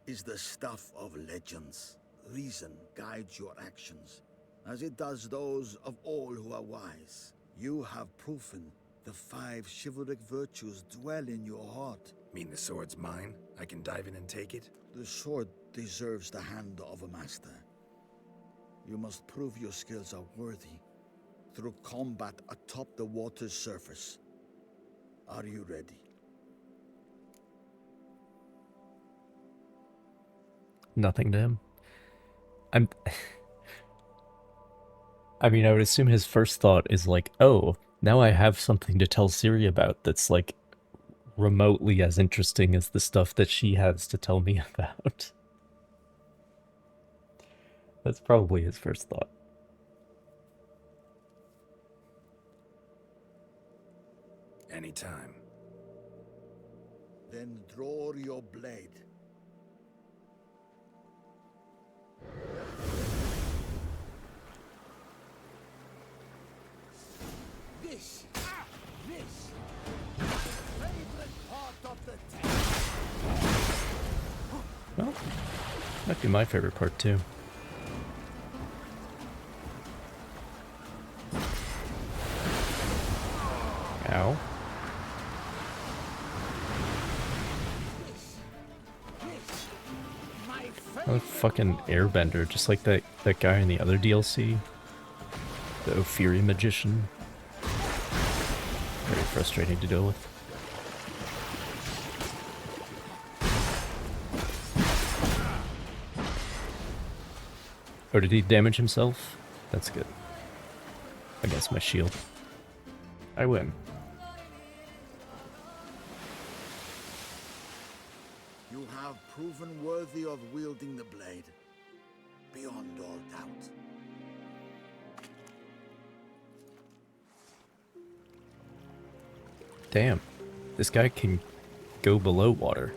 is the stuff of legends. Reason guides your actions, as it does those of all who are wise. You have proven the 5 chivalric virtues dwell in your heart. Mean the sword's mine? I can dive in and take it? The sword deserves the hand of a master. You must prove your skills are worthy through combat atop the water's surface. Are you ready? Nothing to him. I mean, I would assume his first thought is like, oh, now I have something to tell Siri about that's like remotely as interesting as the stuff that she has to tell me about. That's probably his first thought. Anytime. Then draw your blade. This, favorite part of the text. Well, might be my favorite part too. Ow. Another fucking airbender, just like that guy in the other DLC. The Ophiri magician. Very frustrating to deal with. Oh, did he damage himself? That's good. Against my shield. I win. You have proven worthy of wielding the blade, beyond all doubt. Damn. This guy can go below water.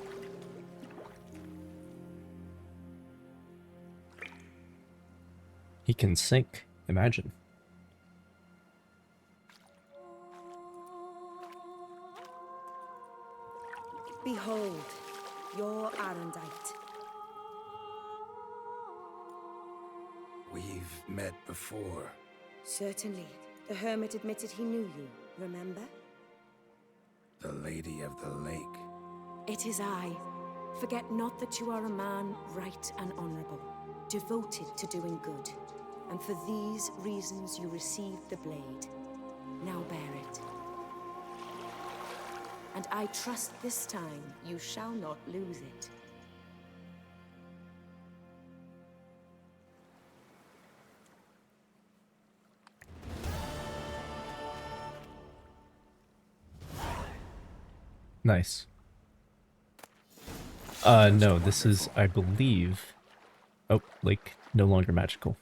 He can sink. Imagine. Behold, your Arendite. We've met before. Certainly. The hermit admitted he knew you, remember? The Lady of the Lake. It is I. Forget not that you are a man right and honorable, devoted to doing good. And for these reasons you received the blade. Now bear it. And I trust this time you shall not lose it. Nice. No, this is, I believe... Oh, lake, no longer magical.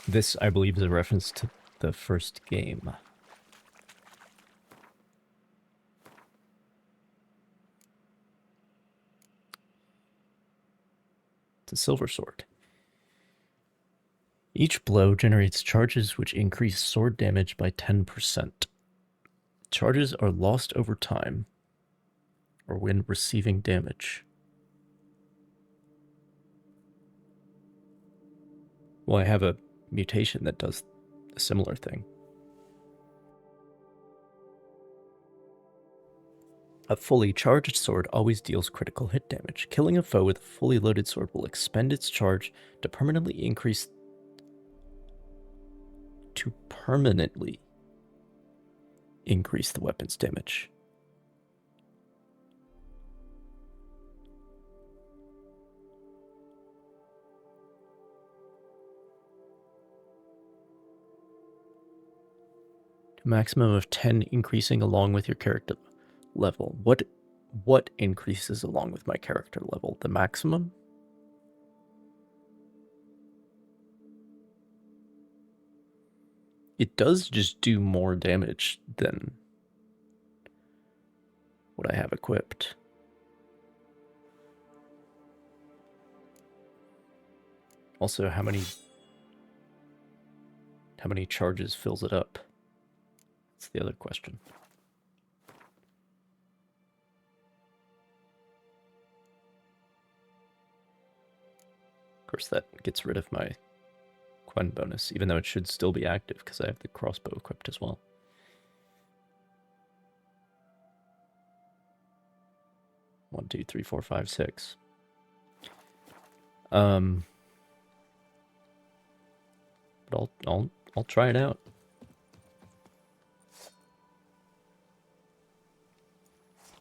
This, I believe, is a reference to the first game. It's a silver sword. Each blow generates charges which increase sword damage by 10%. Charges are lost over time, or when receiving damage. Well, I have a mutation that does a similar thing. A fully charged sword always deals critical hit damage. Killing a foe with a fully loaded sword will expend its charge to permanently increase the weapon's damage. Maximum of 10 increasing along with your character level. What increases along with my character level? The maximum? It does just do more damage than what I have equipped. Also, how many charges fills it up? That's the other question. Of course, that gets rid of my Quen bonus, even though it should still be active because I have the crossbow equipped as well. One, two, three, four, five, six. But I'll try it out.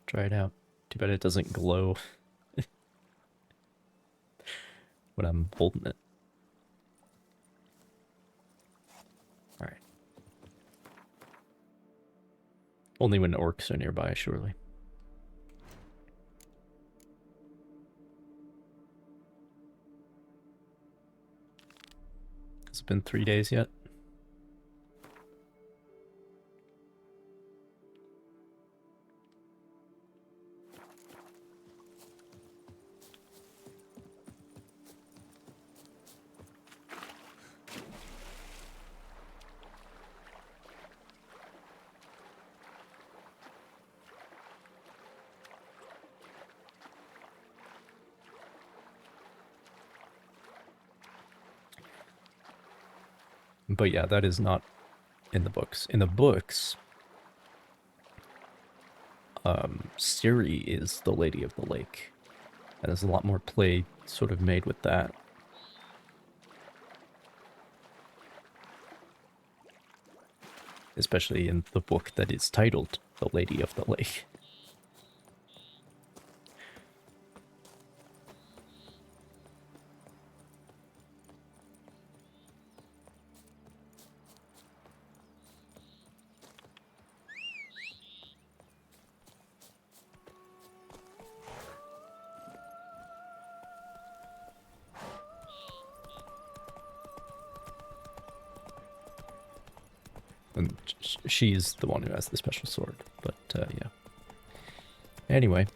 Try it out. Too bad it doesn't glow when I'm holding it. Alright. Only when orcs are nearby, surely. Has it been 3 days yet? But yeah, that is not in the books. In the books, Ciri is the Lady of the Lake. And there's a lot more play sort of made with that. Especially in the book that is titled The Lady of the Lake. And she's the one who has the special sword, but yeah. Anyway.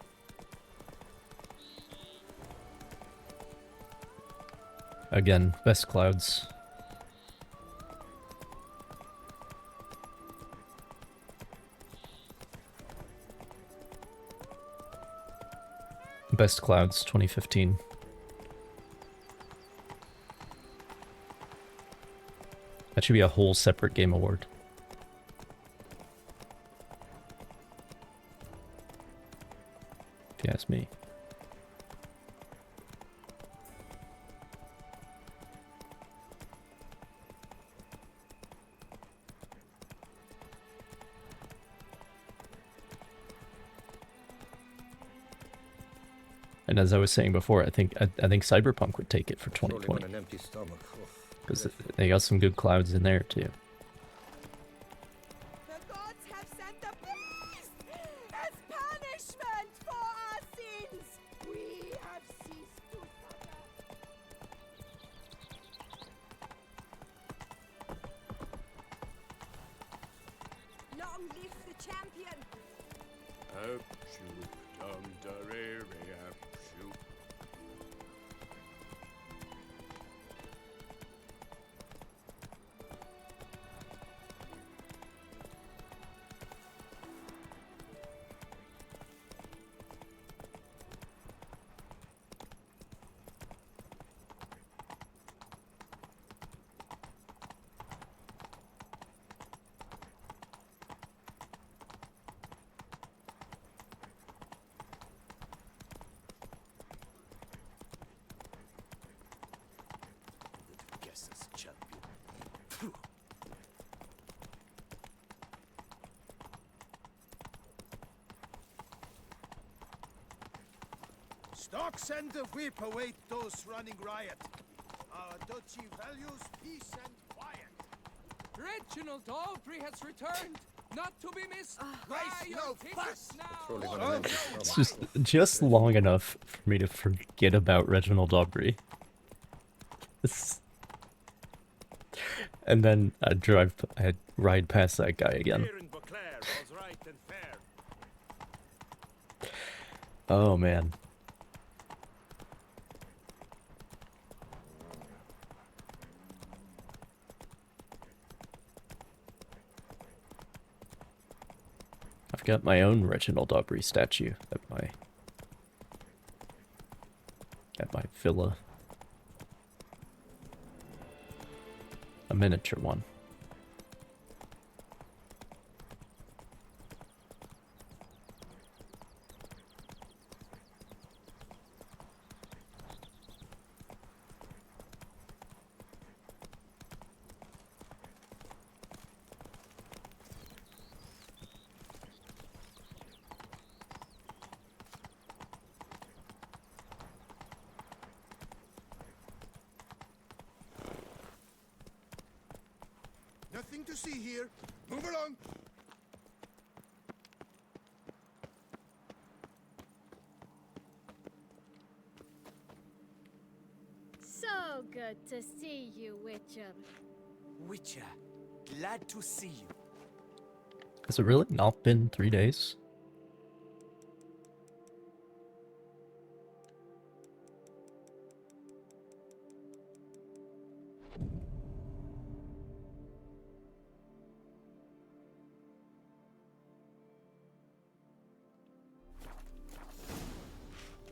Again, best clouds. Best Clouds 2015. That should be a whole separate game award. If you ask me. And as I was saying before, I think Cyberpunk would take it for 2020 because they got some good clouds in there too. The gods have sent the beast as punishment for our sins. We have ceased to suffer. Long live the champion. Stocks and the whip await those running riot. Our duchy values peace and quiet. Reginald Aubrey has returned, not to be missed. Buy your no tickets fuss. now. It's just long enough for me to forget about Reginald Aubrey. And then I'd ride past that guy again. Oh man. I've got my own Reginald Aubrey statue at my villa. A miniature one. Nothing to see here. Move along. So good to see you, Witcher. Witcher, glad to see you. Has it really not been 3 days?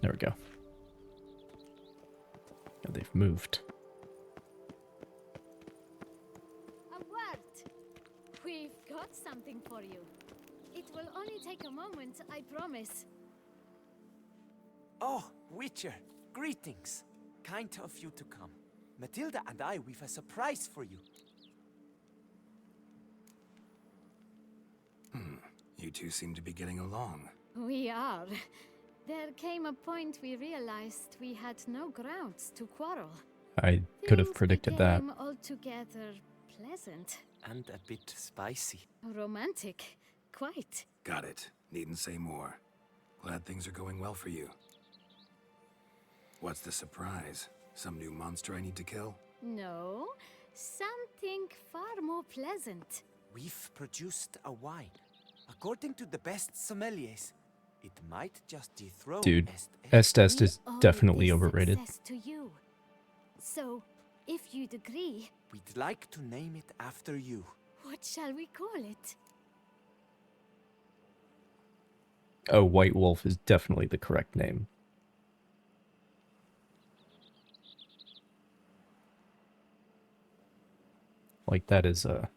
There we go. Now they've moved. A word. We've got something for you. It will only take a moment, I promise. Oh, Witcher, greetings. Kind of you to come. Matilda and I, we've a surprise for you. You two seem to be getting along. We are. There came a point we realized we had no grounds to quarrel. I could have predicted that. Became altogether pleasant. And a bit spicy. Romantic. Quite. Got it. Needn't say more. Glad things are going well for you. What's the surprise? Some new monster I need to kill? No, something far more pleasant. We've produced a wine. According to the best sommeliers, it might just dethrone Dude, Estes is definitely overrated. To you. So, if you'd agree, we'd like to name it after you. What shall we call it? Oh, White Wolf is definitely the correct name. Like, that is that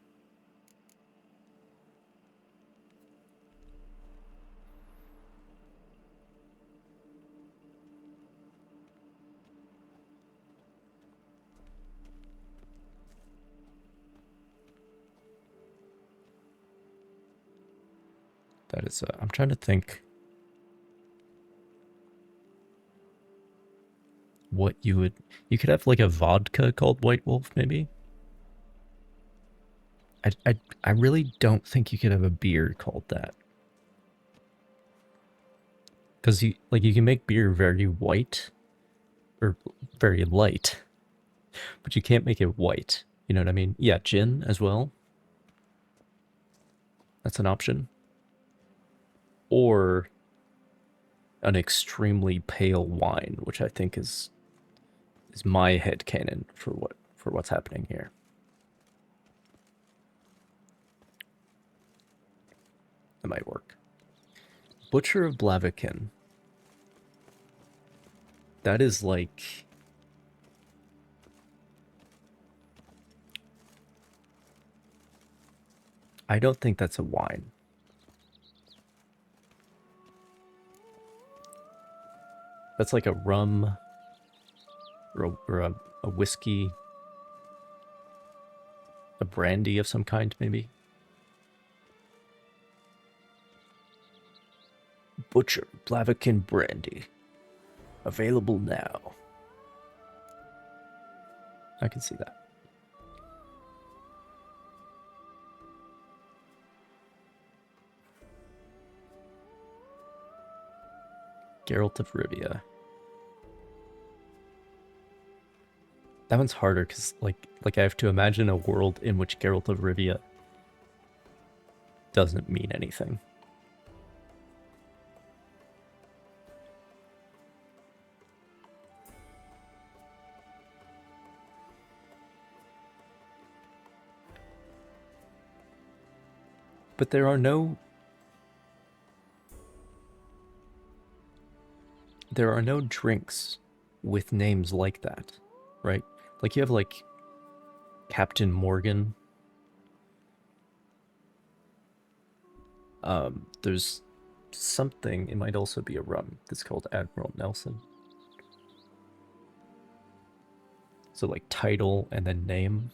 is I'm trying to think what you could have like a vodka called White Wolf, maybe. I really don't think you could have a beer called that. Because you can make beer very white or very light, but you can't make it white. You know what I mean? Yeah, gin as well. That's an option. Or an extremely pale wine, which I think is my headcanon for what's happening here. That might work. Butcher of Blaviken. That is like... I don't think that's a wine. That's like a rum or a whiskey, a brandy of some kind, maybe. Butcher Blaviken brandy. Available now. I can see that. Geralt of Rivia. That one's harder because, like I have to imagine a world in which Geralt of Rivia doesn't mean anything. But there are no drinks with names like that, right? Like you have like Captain Morgan. There's something, it might also be a rum that's called Admiral Nelson. So like title and then name.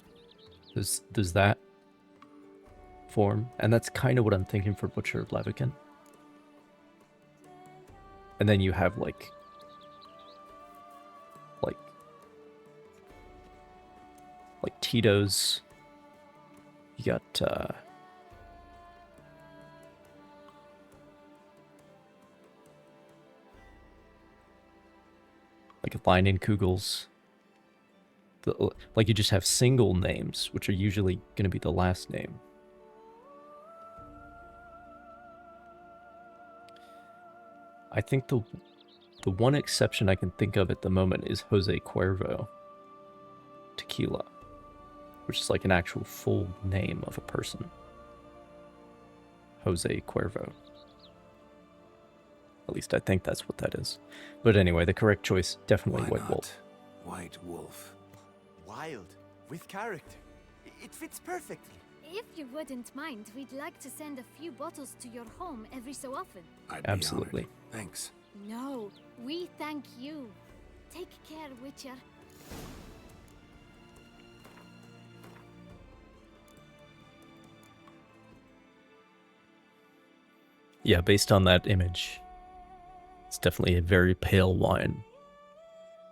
There's that form, and that's kind of what I'm thinking for Butcher of Blaviken. And then you have like Tito's. You got like Leinenkugel's. Like you just have single names, which are usually going to be the last name. I think the one exception I can think of at the moment is Jose Cuervo Tequila, which is like an actual full name of a person. Jose Cuervo. At least I think that's what that is. But anyway, the correct choice, definitely White Wolf. White Wolf. Wild, with character. It fits perfectly. If you wouldn't mind, we'd like to send a few bottles to your home every so often. Absolutely. Thanks. No, we thank you. Take care, Witcher. Yeah, based on that image, it's definitely a very pale wine.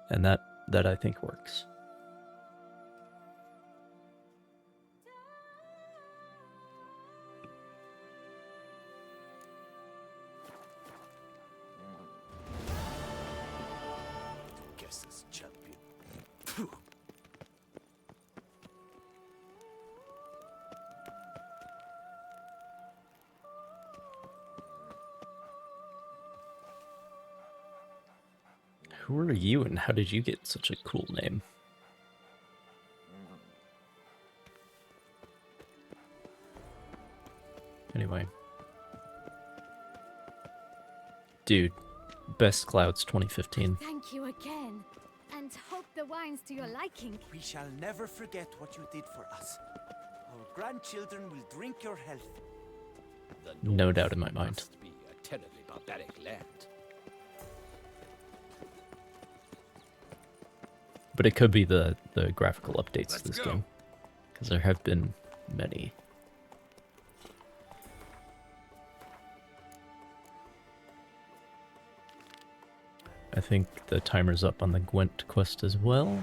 And that I think works. Guess this champion. Who are you and how did you get such a cool name? Anyway. Dude, best clouds 2015. Thank you again. And hope the wine's to your liking. We shall never forget what you did for us. Our grandchildren will drink your health. No doubt in my mind. Must be a terribly barbaric land. But it could be the graphical updates to this game, because there have been many. I think the timer's up on the Gwent quest as well.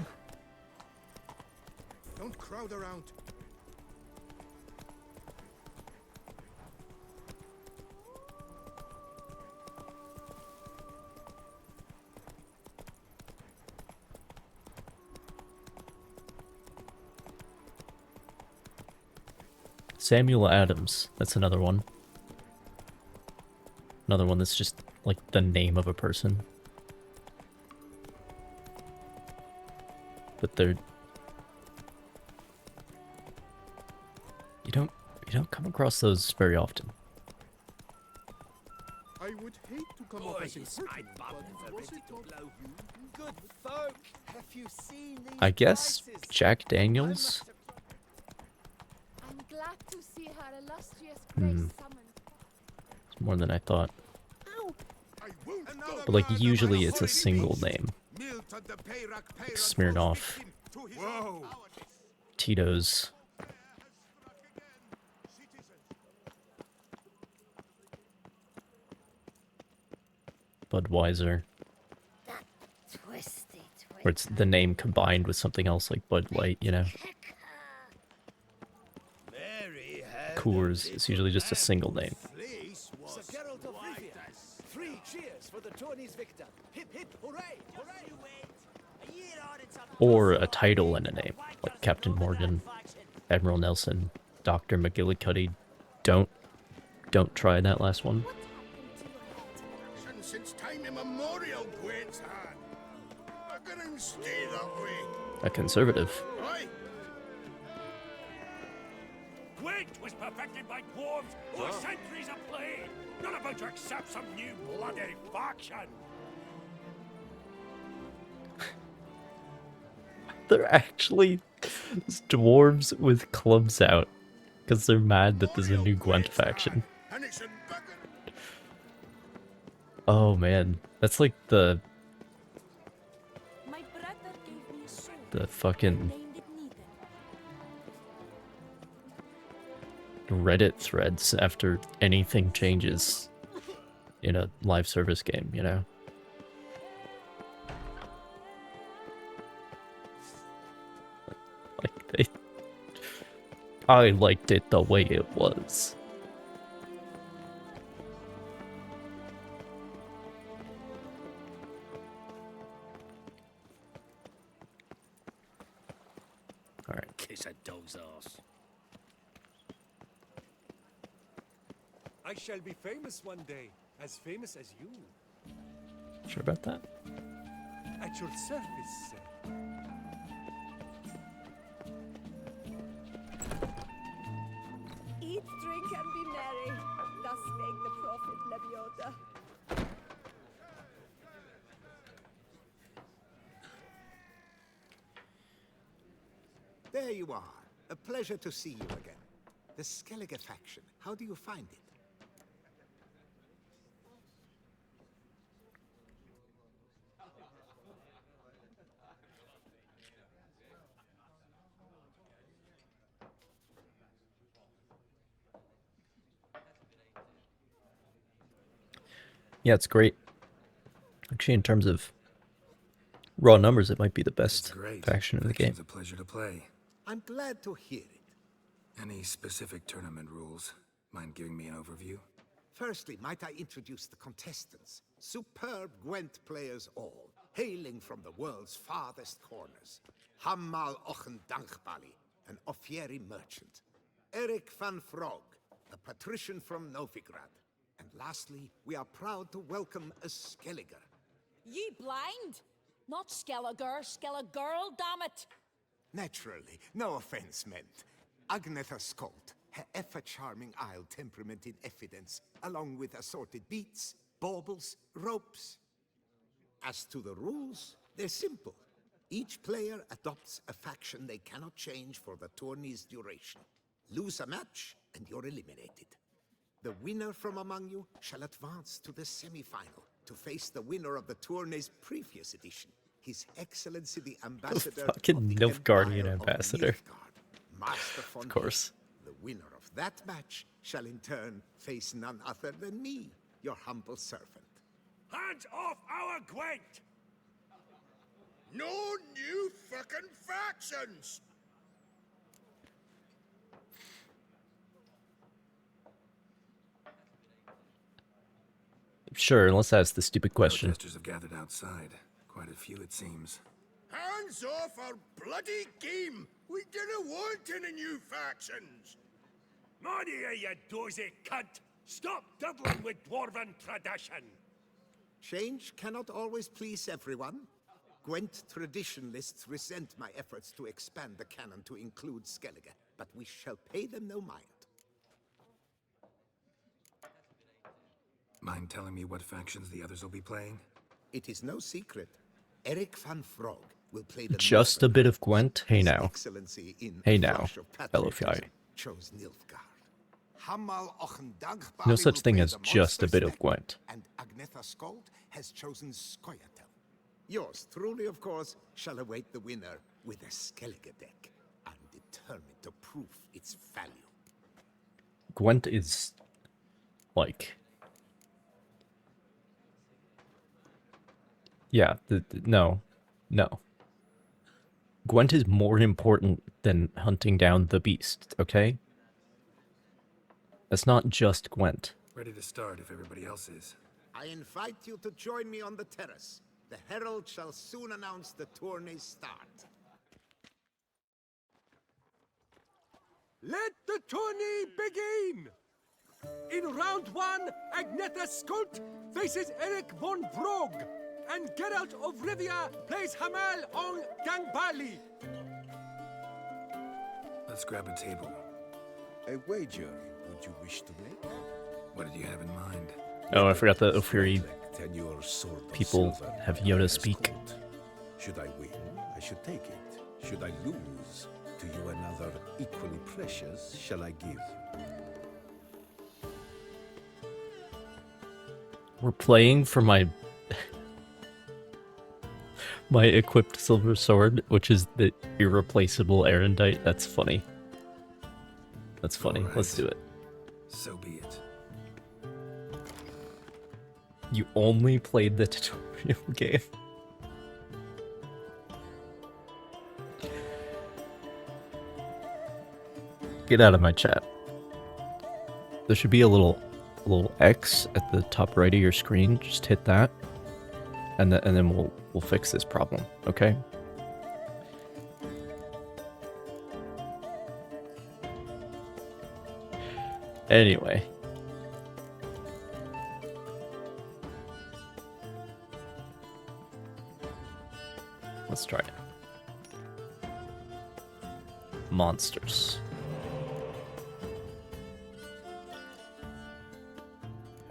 Don't crowd around. Samuel Adams, that's another one. Another one that's just like the name of a person. But they're... You don't come across those very often. I would hate to come off as impertinent, but was it not Good folk, have you seen these I guess prices? Jack Daniels? I'm glad to see her illustrious grace summoned. It's more than I thought. I won't go. But like usually it's a single name. Like Smirnoff, Tito's. Budweiser. Or it's the name combined with something else like Bud Light, you know? Coors is usually just a single name. Or a title and a name, like Captain Morgan, Admiral Nelson, Dr. McGillicuddy. Don't try that last one. Since time immemorial, Gwent's had. Look at him stay that way. A conservative. Aye. Gwent was perfected by dwarves who centuries of played, not about to accept some new bloody faction. They're actually dwarves with clubs out because they're mad that there's a new Gwent faction. Oh man, that's like the fucking Reddit threads after anything changes in a live service game, you know? Like I liked it the way it was. Alright. Kiss a dog's ass. I shall be famous one day, as famous as you. Sure about that? At your service, sir. Eat, drink, and be merry. Thus spake the prophet Lebioda. There you are. A pleasure to see you again. The Skellige faction. How do you find it? Yeah, it's great. Actually, in terms of raw numbers, it might be the best faction in the game. It's a pleasure to play. I'm glad to hear it. Any specific tournament rules? Mind giving me an overview? Firstly, might I introduce the contestants? Superb Gwent players all, hailing from the world's farthest corners. Hammal Ochen Dankbali, an Offieri merchant. Eric van Frog, a patrician from Novigrad. And lastly, we are proud to welcome a Skelliger. Ye blind? Not Skelliger, Skelligirl, damn it! Naturally, no offense meant. Agnetha Skolt, her ever-charming Isle temperament in evidence, along with assorted beats, baubles, ropes. As to the rules, they're simple. Each player adopts a faction they cannot change for the tourney's duration. Lose a match, and you're eliminated. The winner from among you shall advance to the semi-final to face the winner of the tourney's previous edition, His Excellency the Ambassador Fucking of the Nilfgaardian Empire of ambassador. Nilfgaard, Master Of Fontaine. course. The winner of that match shall in turn face none other than me, your humble servant. Hands off our Gwent! No new fucking factions! Sure, let's ask the stupid question. Protesters have gathered outside. Quite a few, it seems. Hands off our bloody game! We didn't want any new factions! Money, you dozy cunt! Stop diddling with dwarven tradition! Change cannot always please everyone. Gwent traditionalists resent my efforts to expand the canon to include Skellige, but we shall pay them no mind. Mind telling me what factions the others will be playing? It is no secret. Eric van Frog will play the Just a bit of Gwent? Hey His now. Excellency in Hey a now, flush of fellow patriotism Fjord. chose Nilfgaard. Hamal Ochendankbali No such will thing play as the just a monster bit of snack, Gwent. And Agnetha Skold has chosen Skoyatel. Yours truly, of course, shall await the winner with a Skellige Deck. I'm determined to prove its value. Gwent is like, yeah, no. Gwent is more important than hunting down the beast, okay? That's not just Gwent. Ready to start if everybody else is. I invite you to join me on the terrace. The herald shall soon announce the tourney's start. Let the tourney begin! In round 1, Agnetha Skolt faces Eric von Brog, and Geralt of Rivia plays Hamal on Gangbali. Let's grab a table. A wager, would you wish to make? What did you have in mind? Oh, I forgot the Ofiri And your sword of people silver have Yoda speak. Should I win, I should take it. Should I lose, to you another equally precious shall I give. We're playing for my my equipped silver sword, which is the irreplaceable Erendite. That's funny. That's funny. All right. Let's do it. So be it. You only played the tutorial game. Get out of my chat. There should be a little X at the top right of your screen. Just hit that, and then we'll fix this problem. Okay. Anyway. Let's try it. Monsters.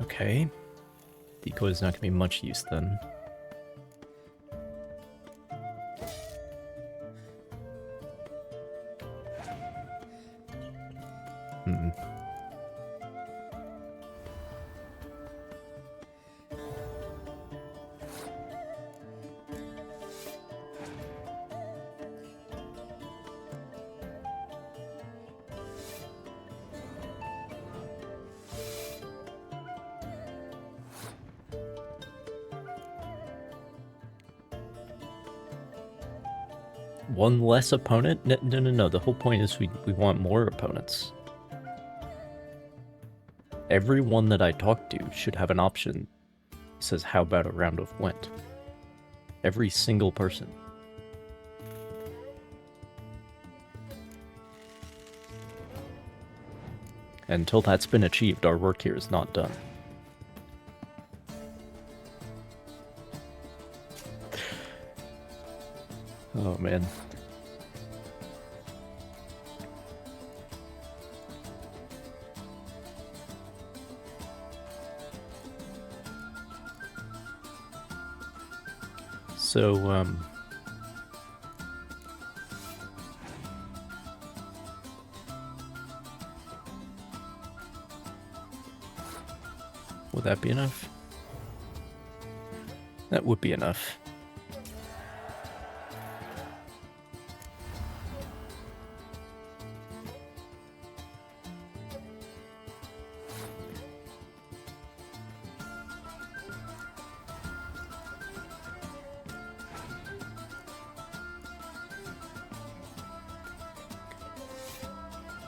Okay. Decoy is not going to be much use then. Hmm. One less opponent? No. The whole point is we want more opponents. Everyone that I talk to should have an option. It says, how about a round of Gwent? Every single person. Until that's been achieved, our work here is not done. Oh man. So, Would that be enough? That would be enough.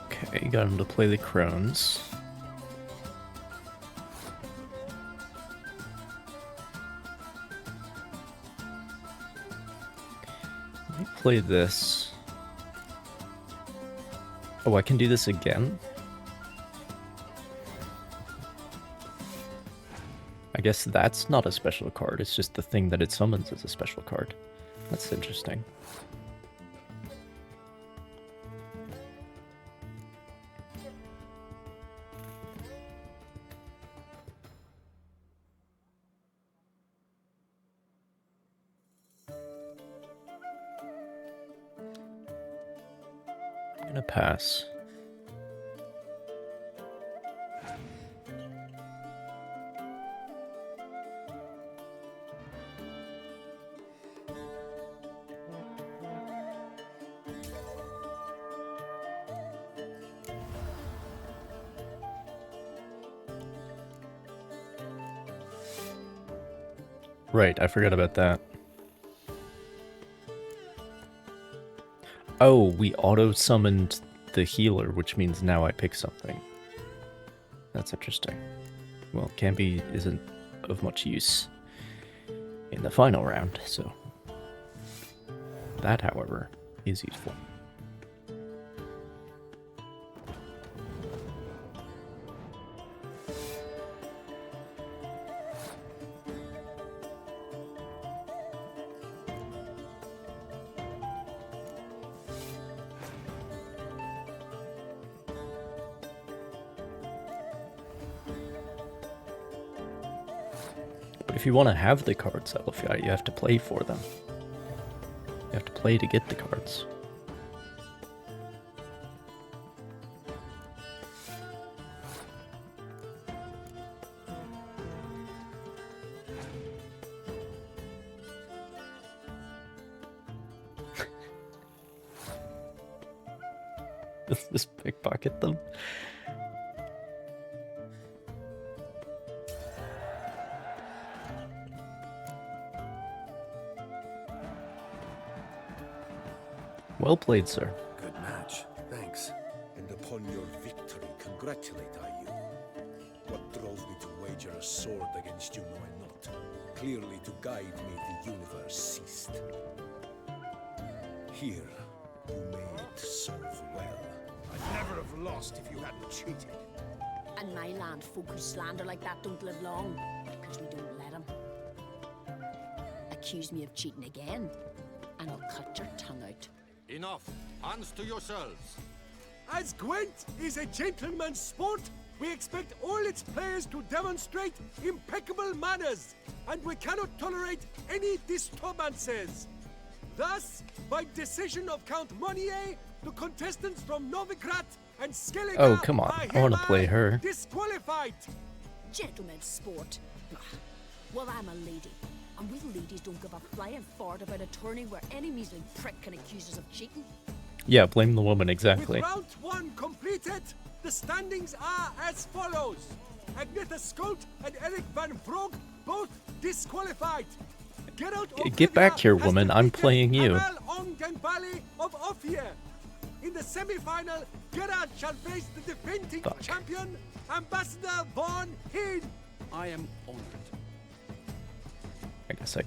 Okay, got him to play the crones. Let me play this. Oh, I can do this again? I guess that's not a special card, it's just the thing that it summons as a special card. That's interesting. I'm gonna pass. Right, I forgot about that. Oh, we auto-summoned the healer, which means now I pick something. That's interesting. Well, Camby isn't of much use in the final round, so... That, however, is useful. If you want to have the cards, Elfia, you have to play for them. You have to play to get the cards. Just pickpocket them. Well played, sir. Good match. Thanks. And upon your victory, congratulate I you. What drove me to wager a sword against you know I not. Clearly to guide me the universe ceased. Here, you made serve well. I'd never have lost if you hadn't cheated. And my land, folk who slander like that don't live long, because we don't let them. Accuse me of cheating again, and I'll cut your tongue out. Enough. Hands to yourselves. As Gwent is a gentleman's sport, we expect all its players to demonstrate impeccable manners, and we cannot tolerate any disturbances. Thus, by decision of Count Monnier, the contestants from Novigrad and Skellige Oh, come on. I want to play her. Disqualified. Gentlemen's sport. Well, I'm a lady, and we ladies don't give a flying fart about a tourney where any measly prick can accuse us of cheating. Yeah, blame the woman, exactly. With round 1 completed, the standings are as follows. Agnetha Skolt and Eric van Brogg both disqualified. Get back here, woman. I'm playing you. Of Ophir. In the semi-final, Gerard shall face the defending champion, Ambassador Von Heed. I am honored. I guess I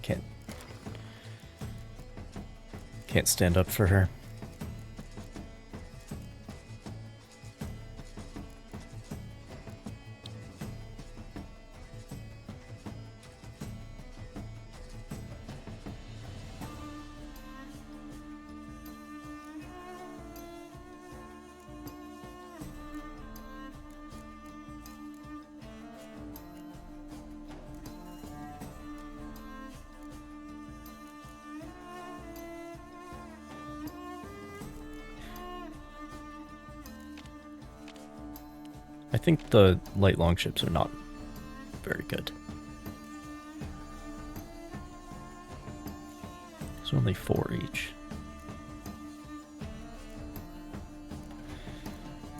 can't stand up for her. I think the light longships are not very good. There's only 4 each.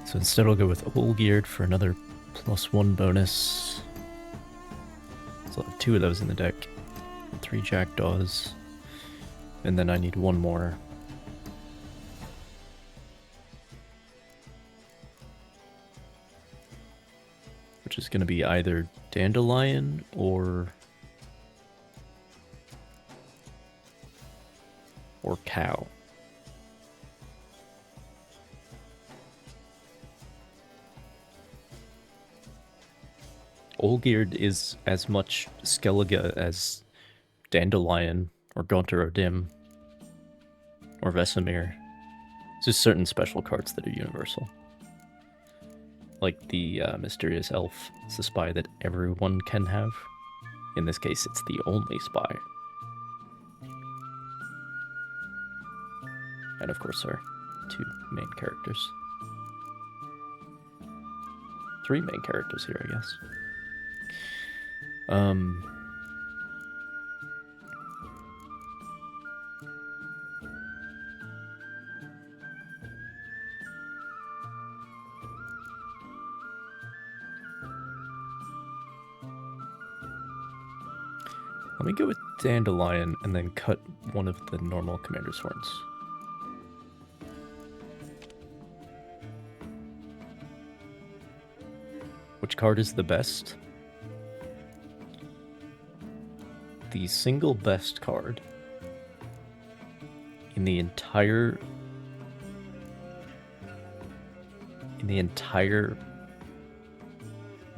So instead I'll go with Olgierd for another +1 bonus. So I'll have 2 of those in the deck. 3 Jackdaws. And then I need 1 more. Which is going to be either Dandelion or Cow. Olgierd is as much Skellige as Dandelion or Gaunter or Dim or Vesemir. It's just certain special cards that are universal. Like the Mysterious Elf. It's a spy that everyone can have. In this case, it's the only spy. And of course our 2 main characters. 3 main characters here, I guess. Let me go with Dandelion and then cut one of the normal Commander's Horns. Which card is the best? The single best card in the entire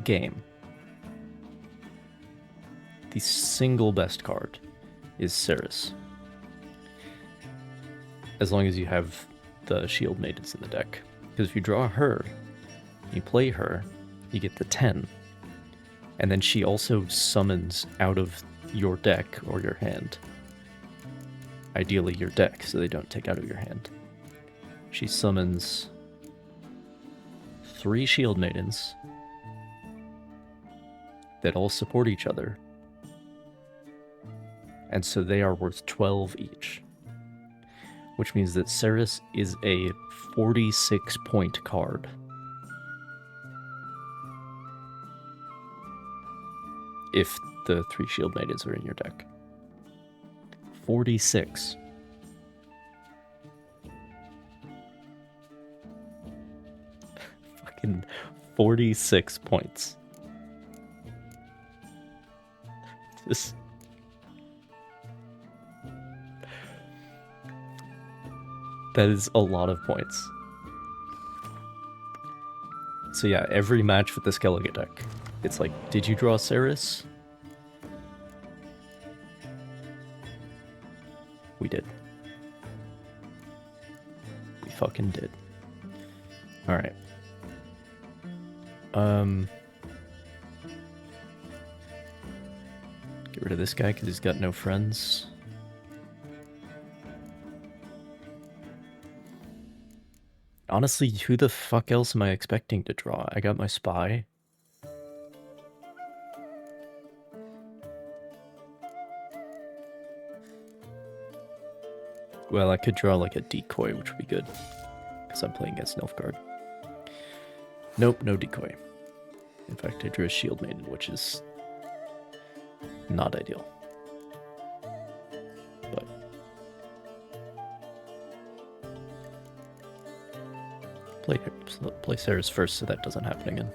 game. The single best card is Ceres. As long as you have the Shield Maidens in the deck. Because if you draw her, you play her, you get the 10. And then she also summons out of your deck or your hand. Ideally your deck, so they don't take out of your hand. She summons 3 Shield Maidens that all support each other. And so they are worth 12 each. Which means that Ceres is a 46-point card. If the 3 Shield Maidens are in your deck. 46. Fucking 46 points. This... That is a lot of points. So yeah, every match with the Skellige deck, it's like, did you draw Ceres? We did. We fucking did. Alright. Get rid of this guy because he's got no friends. Honestly, who the fuck else am I expecting to draw? I got my spy. Well, I could draw like a decoy, which would be good. Because I'm playing against Nilfgaard. Nope, no decoy. In fact, I drew a Shield Maiden, which is not ideal. But play Ceres first so that doesn't happen again.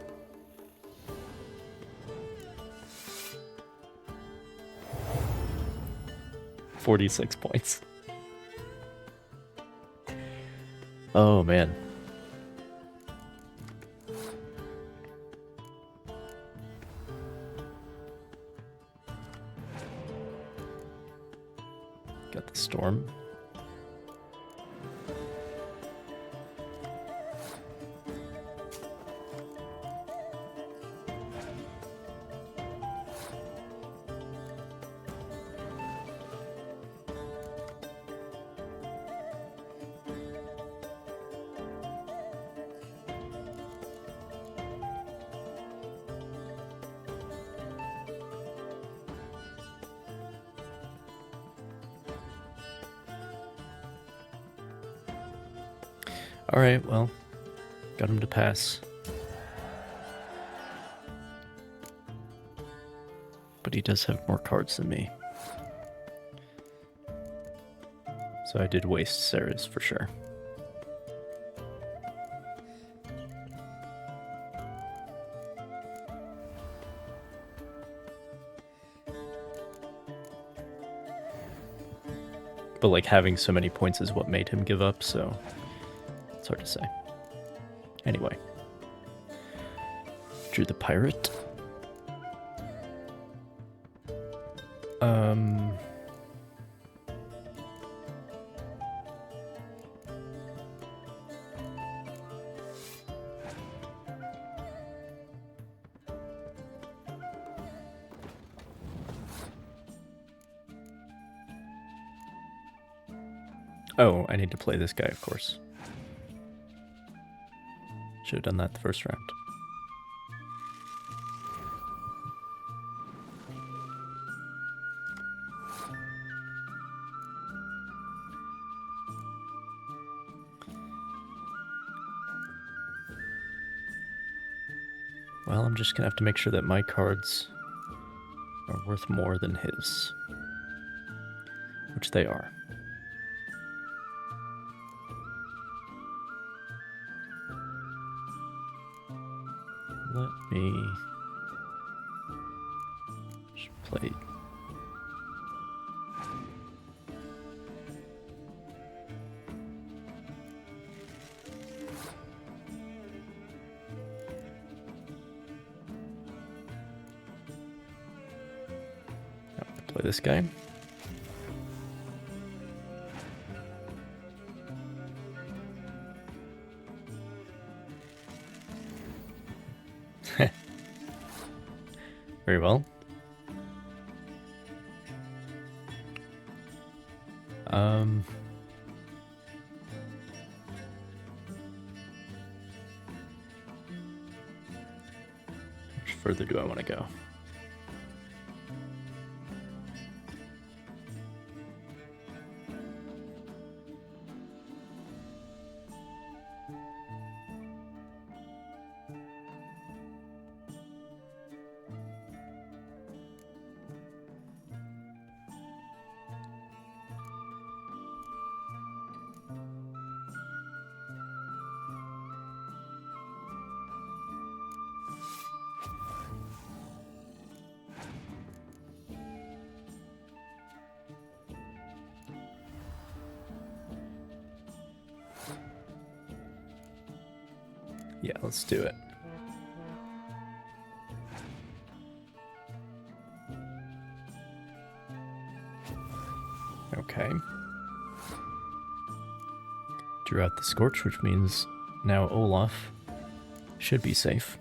$46 points. Oh man. Got the storm. Alright, well, got him to pass. But he does have more cards than me. So I did waste Sarah's for sure. But like having so many points is what made him give up, so it's hard to say. Anyway. Drew the pirate. Oh, I need to play this guy, of course. Should have done that the first round. Well, I'm just gonna have to make sure that my cards are worth more than his. Which they are. Let me just play. Play this guy. Very well. How much further do I want to go? Yeah, let's do it. Okay. Drew out the Scorch, which means now Olaf should be safe.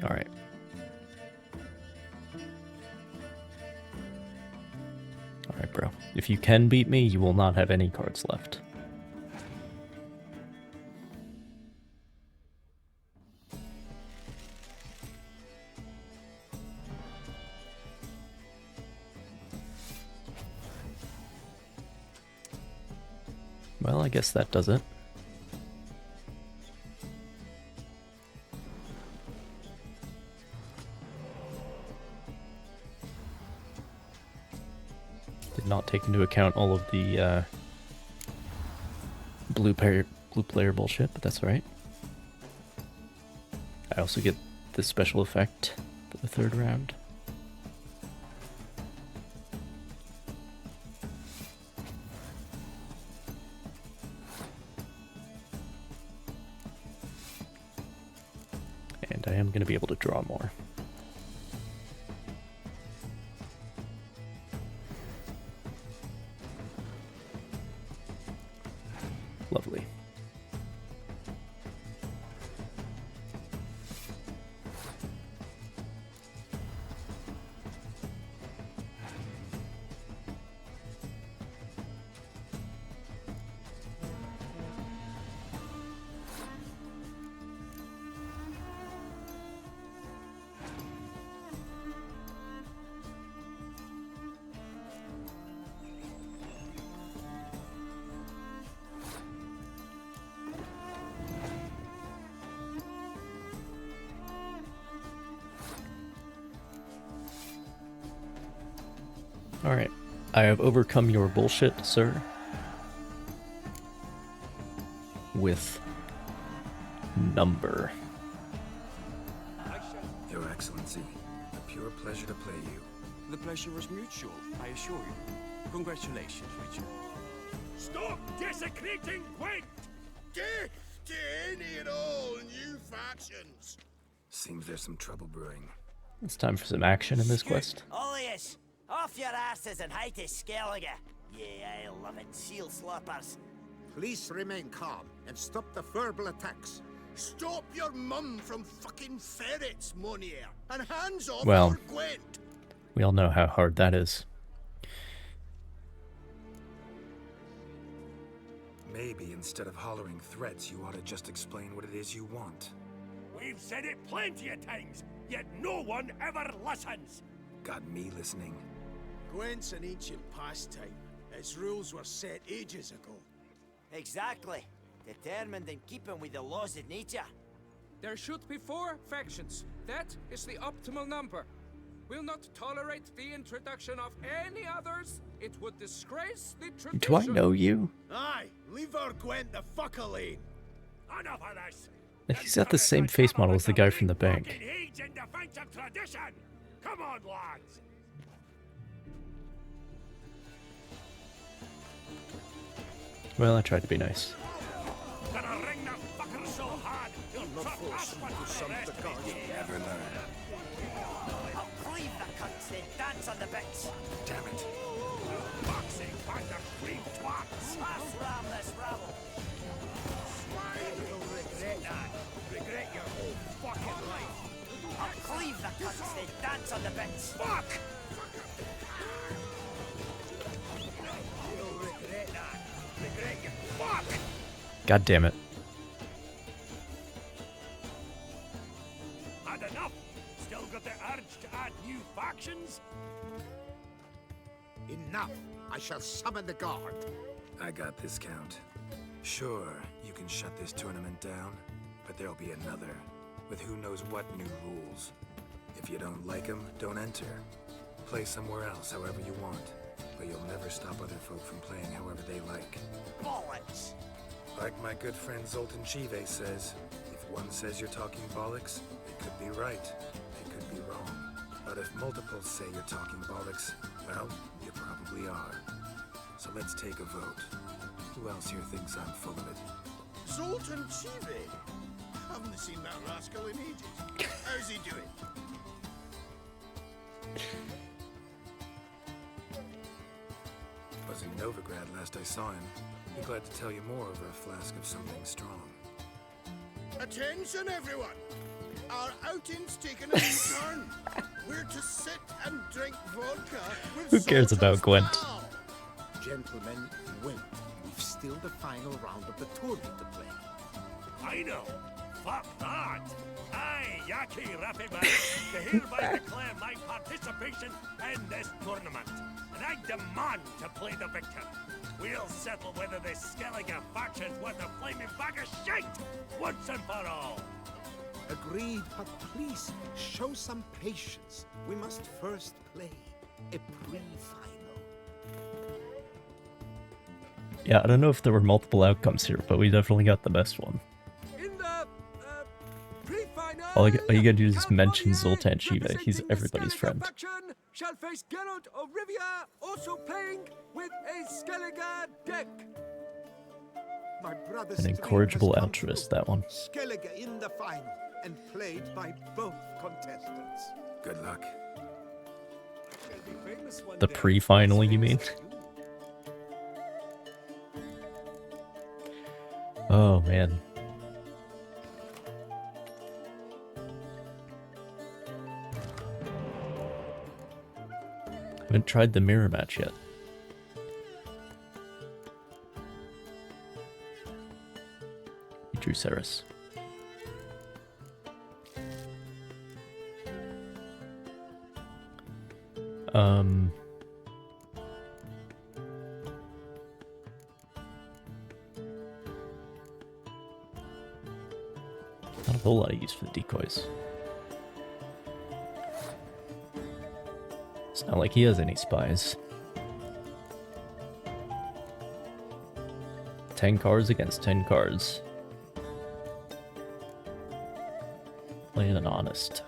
All right. All right, bro. If you can beat me, you will not have any cards left. Well, I guess that does it. Did not take into account all of the blue player bullshit, but that's alright. I also get the special effect for the third round. And I am going to be able to draw more. Lovely. Alright. I have overcome your bullshit, sir. With number. Your Excellency, a pure pleasure to play you. The pleasure was mutual, I assure you. Congratulations, Richard. Stop desecrating Gwent! Death to any and all new factions! Seems there's some trouble brewing. It's time for some action in this quest. Olius, off your asses and hide to Skellige. Yeah, I love it, seal sloppers. Please remain calm and stop the verbal attacks. Stop your mum from fucking ferrets, Monier, and hands off Well, our Gwent! we all know how hard that is. Maybe instead of hollering threats, you ought to just explain what it is you want. We've said it plenty of times, yet no one ever listens! Got me listening. Gwent's an ancient pastime. Its rules were set ages ago. Exactly. Determined in keeping with the laws of nature. There should be 4 factions. That is the optimal number. We'll not tolerate the introduction of any others. It would disgrace the tradition. Do I know you? Aye, leave our Gwent the fuck alone. Enough of this! He's got the same face model as the guy from the bank. Age in defense of tradition! Come on, lads! Well, I tried to be nice. Gonna ring the fucker so hard, you'll trot us one for the rest of his days. Never learn. I'll cleave the cunts, then dance on the bits. Damn it. Boxing band of cream twats! Let's ram this rabble. You'll regret that. Regret your whole fucking life. I'll cleave the cunts, then dance on the bits. Fuck! You'll regret that. Regret your fuck! God damn it. Had enough? Still got the urge to add new factions? Enough! I shall summon the guard. I got this, Count. Sure, you can shut this tournament down, but there'll be another, with who knows what new rules. If you don't like them, don't enter. Play somewhere else however you want, but you'll never stop other folk from playing however they like. Bollocks! Like my good friend Zoltan Chive says, if one says you're talking bollocks, it could be right, it could be wrong. But if multiples say you're talking bollocks, well, you probably are. So let's take a vote. Who else here thinks I'm full of it? Zoltan Chive? Haven't seen that rascal in ages. How's he doing? Was in Novigrad last I saw him. Be glad to tell you more over a flask of something strong. Attention, everyone! Our outing's taken a new turn. We're to sit and drink vodka with Who cares Zoltan's about Gwent? pal. Gentlemen, wait. We've still the final round of the tournament to play. I know. Fuck that. I, Yaki Rapiman, hereby declare my participation in this tournament. And I demand to play the victor. We'll settle whether this Skellige faction's worth a flaming bag of shite once and for all. Agreed, but please, show some patience. We must first play a pre-final. Yeah, I don't know if there were multiple outcomes here, but we definitely got the best one. In the pre-final, All you gotta do is just mention Zoltan Chive. He's everybody's friend. faction shall face Geralt of Rivia, also playing with a Skellige Deck. My brother's An dream incorrigible has come altruist, true. that one. Skellige in the final and played by both contestants. Good luck. The pre-final, you mean? Oh, man. Haven't tried the mirror match yet. Drew Saris. Not a whole lot of use for the decoys. It's not like he has any spies. 10 cards against 10 cards. Playing an honest.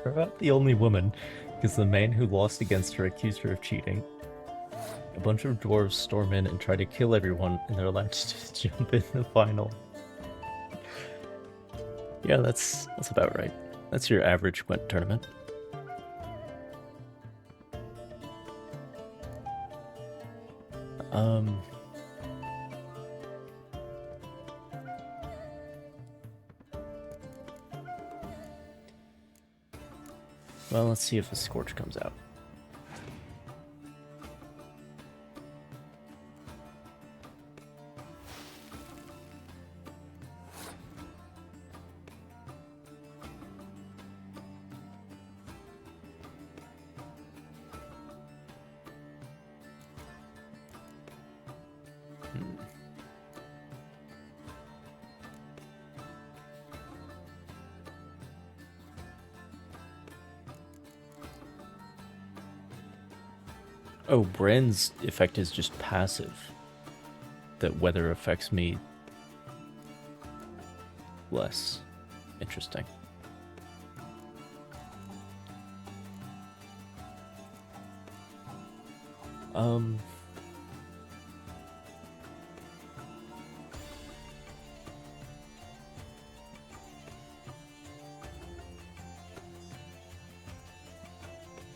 We're about the only woman, because the man who lost against her accused her of cheating. A bunch of dwarves storm in and try to kill everyone, and they're allowed to just jump in the final. Yeah, that's about right. That's your average Gwent tournament. Well, let's see if a Scorch comes out. Oh, Brand's effect is just passive. That weather affects me less. Interesting.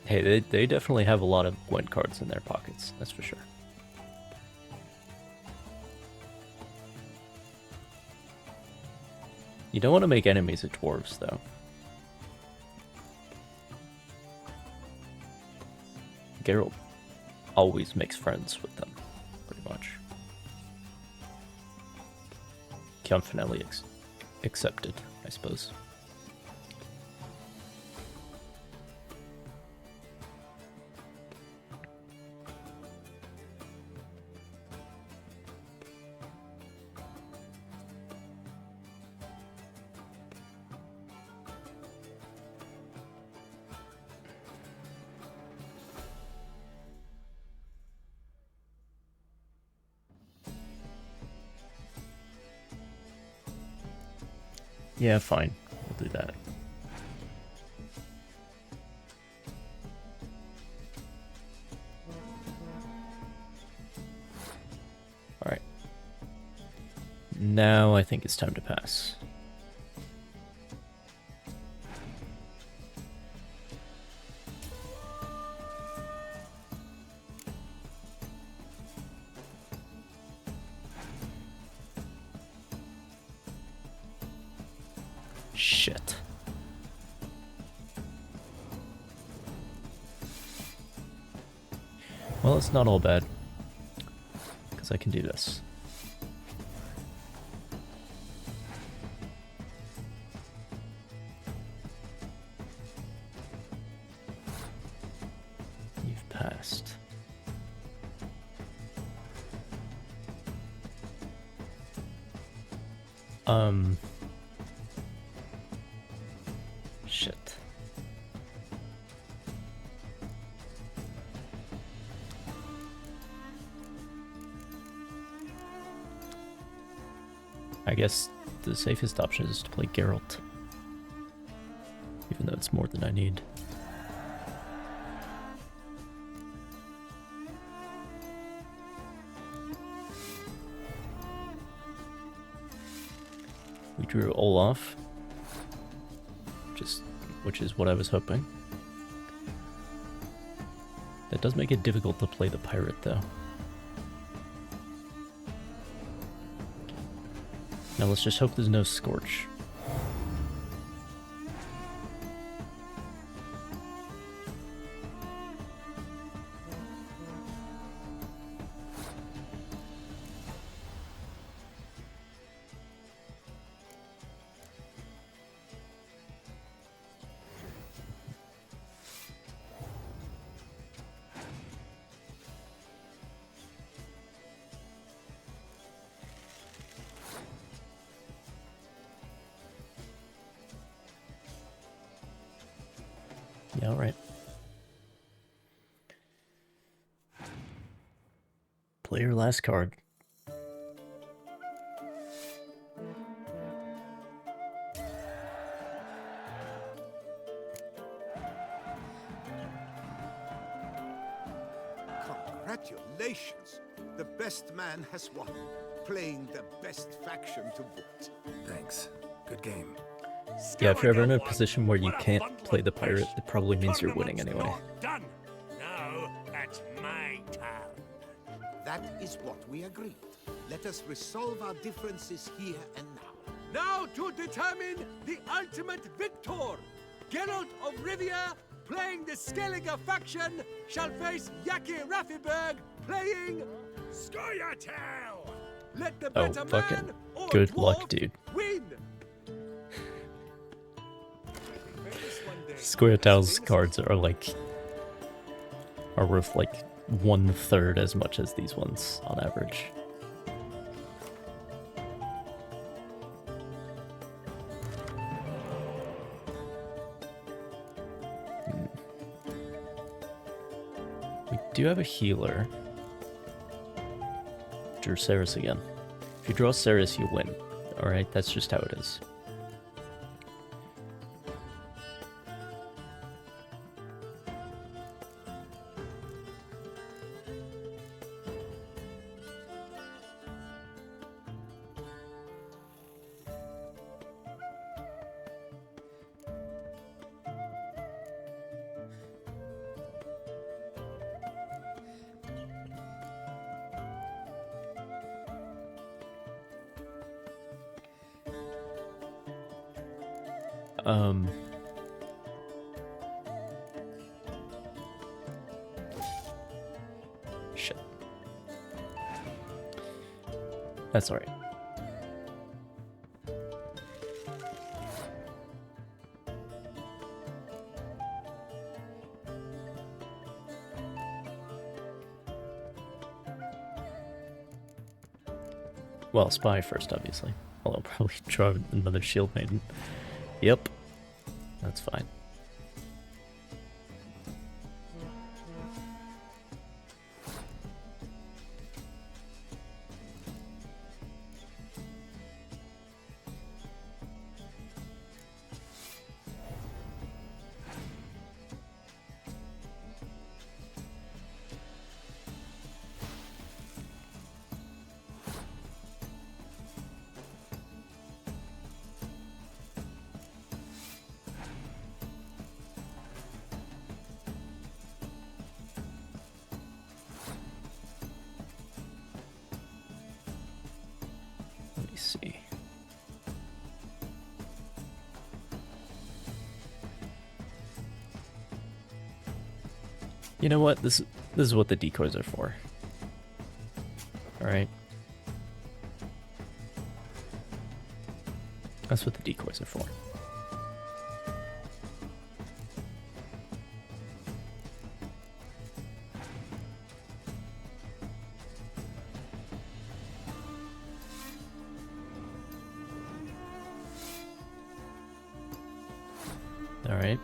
Hey, they definitely have a lot of Gwent cards in their pockets, that's for sure. You don't want to make enemies of dwarves, though. Geralt always makes friends with them, pretty much. Confinelli accepted, I suppose. Yeah, fine. We'll do that. Alright. Now I think it's time to pass. Shit. Well, it's not all bad, because I can do this. You've passed. Shit. I guess the safest option is to play Geralt, even though it's more than I need. We drew Olaf, which is what I was hoping. That does make it difficult to play the pirate, though. Now let's just hope there's no Scorch. Yeah, all right. Play your last card. Congratulations! The best man has won, playing the best faction to boot. Thanks. Good game. Yeah, if you're ever in a position where you can't play the pirate, it probably means you're winning anyway. Done. Now it's my turn. That is what we agreed. Let us resolve our differences here and now. Now to determine the ultimate victor! Geralt of Rivia, playing the Skellige faction, shall face Yaki Raffiberg, playing Scoia'tael! Let the Oh, better fucking man or good dwarf luck, dude. win! Scoia'tael's cards are worth like 1/3 as much as these ones on average. We do have a healer. Drew Ceres again. If you draw Ceres, you win. Alright, that's just how it is. Shit. That's alright. Well, spy first, obviously. Although I'll probably draw another shield maiden. Yep. That's fine. Let me see. You know what? This is what the decoys are for. All right. That's what the decoys are for. All right.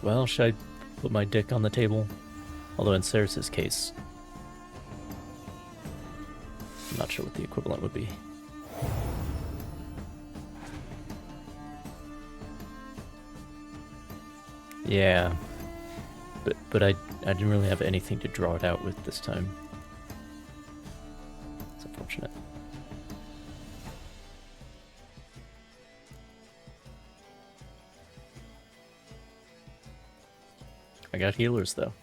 Well, should I put my dick on the table? Although in Ceres' case, I'm not sure what the equivalent would be. Yeah, but I didn't really have anything to draw it out with this time. It's unfortunate. I got healers though.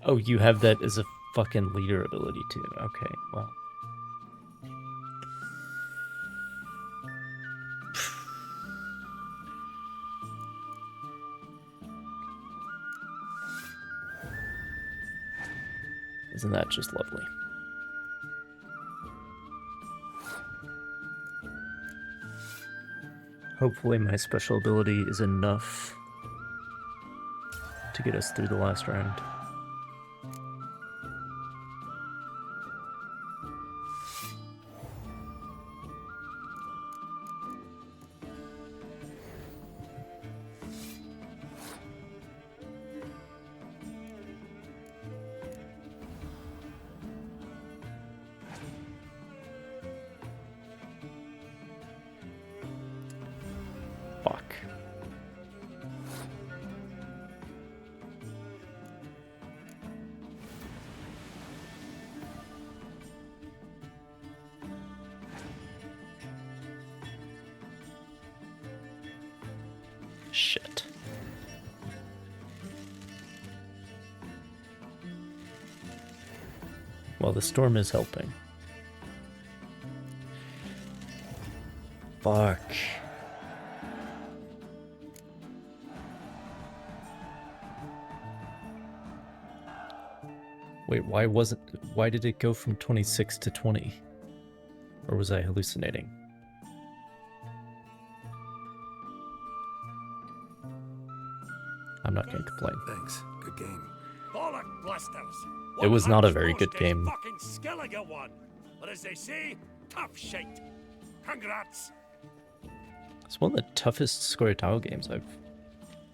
Oh, you have that as a fucking leader ability too. Okay, well. Isn't that just lovely? Hopefully my special ability is enough to get us through the last round. Fuck. Shit. Well, the storm is helping. Fuck. Wait, why did it go from 26 to 20? Or was I hallucinating? I'm not gonna complain. Thanks. Good game. Bollock blusters! It was not a What very hap's good most game. is fucking Skellige one. But as they say, tough shite. Congrats. It's one of the toughest Square Tile games I've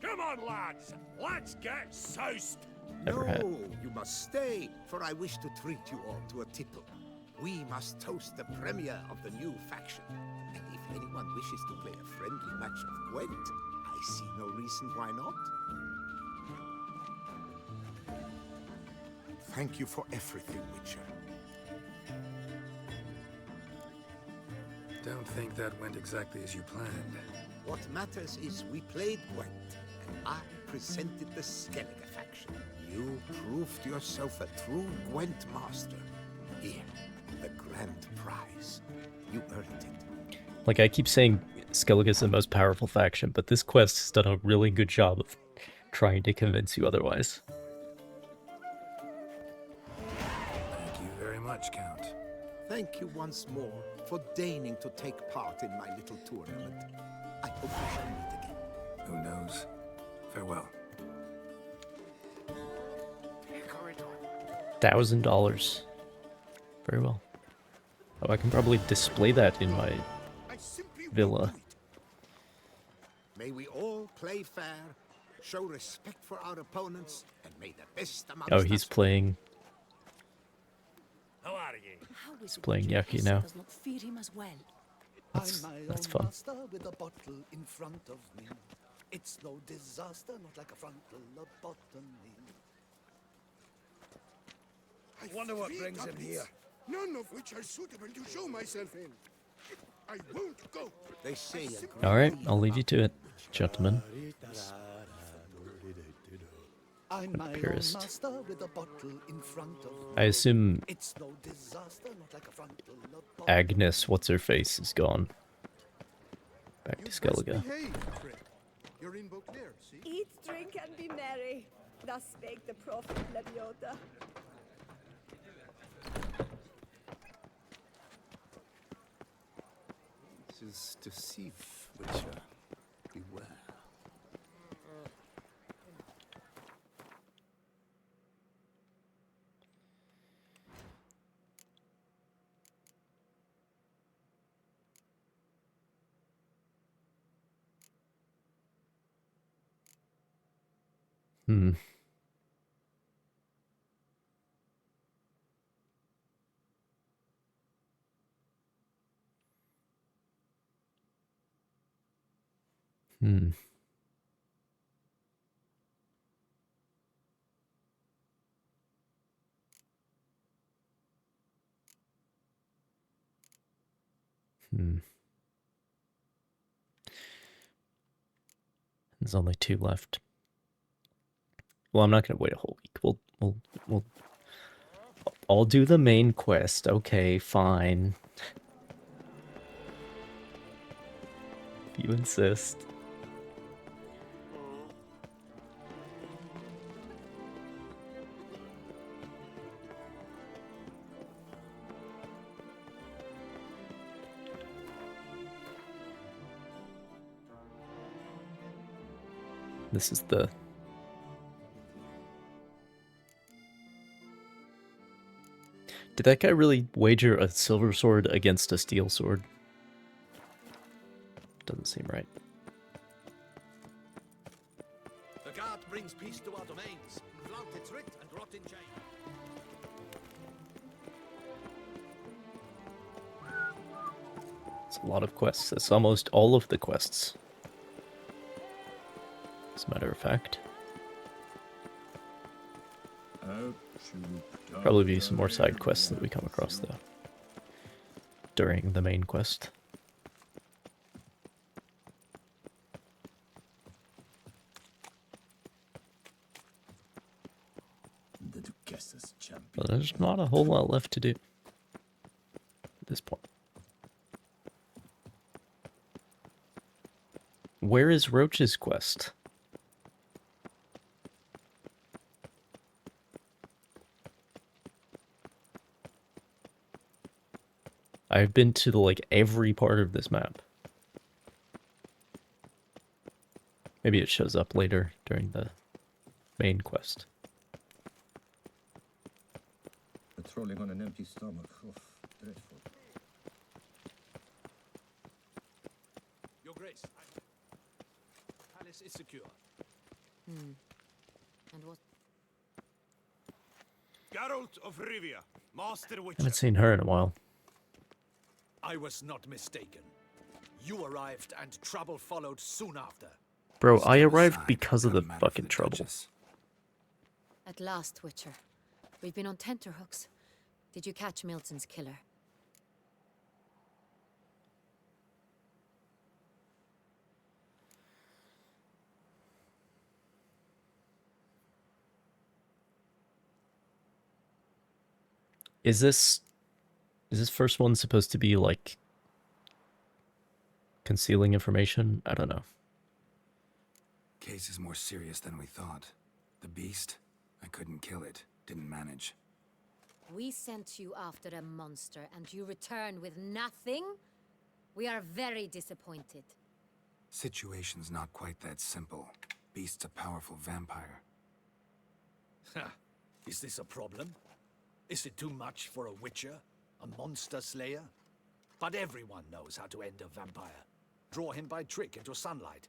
Come on, lads. Let's get soused. ever had. No, you must stay, for I wish to treat you all to a tipple. We must toast the premiere of the new faction. And if anyone wishes to play a friendly match of Gwent, I see no reason why not. Thank you for everything, Witcher. Don't think that went exactly as you planned. What matters is we played Gwent, and I presented the Skellige faction. You proved yourself a true Gwent master. Here, the grand prize. You earned it. Like, I keep saying Skellige is the most powerful faction, but this quest has done a really good job of trying to convince you otherwise. Thank you very much, Count. Thank you once more for deigning to take part in my little tournament. I hope we shall meet again. Who knows? Farewell. $1,000. Very well. Oh, I can probably display that in my villa. May we all play fair, show respect for our opponents, and may the best amongst Oh, he's us playing. How are you? He's playing Yaki now. Does not fear him as well. That's fun. With a bottle in front of me. It's no disaster, not like a frontal lobotomy. I wonder what brings him here. None of which are suitable to show myself in. I won't go. They say All right, I'll leave you to it, gentlemen. I'm A my own purist. master with a bottle in front of me. I assume It's no disaster, not like a frontal lobotomy. Agnes, what's her face, is gone. Back to Skellige. You're in Beauclair, see? Eat, drink, and be merry. Thus spake the prophet Leviota. This is deceive, Witcher. Beware. Hmm. Hmm. Hmm. There's only 2 left. Well, I'm not going to wait a whole week. We'll We'll I'll do the main quest. Okay, fine. If you insist. This is the... Did that guy really wager a silver sword against a steel sword? Doesn't seem right. The guard brings peace to our domains. Flout its writ and rot in jail. It's a lot of quests. It's almost all of the quests. As a matter of fact. Probably be some more side quests that we come across, though. During the main quest. But there's not a whole lot left to do at this point. Where is Roach's quest? I've been to like every part of this map. Maybe it shows up later during the main quest. Patrolling on an empty stomach. Oof, dreadful. Your Grace, palace is secure. And what? Geralt of Rivia, Master Witcher. Haven't seen her in a while. I was not mistaken. You arrived and trouble followed soon after. Bro, I arrived because of the fucking trouble. At last, Witcher. We've been on tenterhooks. Did you catch Milton's killer? Is this first one supposed to be like concealing information? I don't know. Case is more serious than we thought. The beast, I couldn't kill it. Didn't manage. We sent you after a monster and you return with nothing? We are very disappointed. Situation's not quite that simple. Beast's a powerful vampire. Ha! Is this a problem? Is it too much for a witcher? A monster slayer? But everyone knows how to end a vampire. Draw him by trick into sunlight.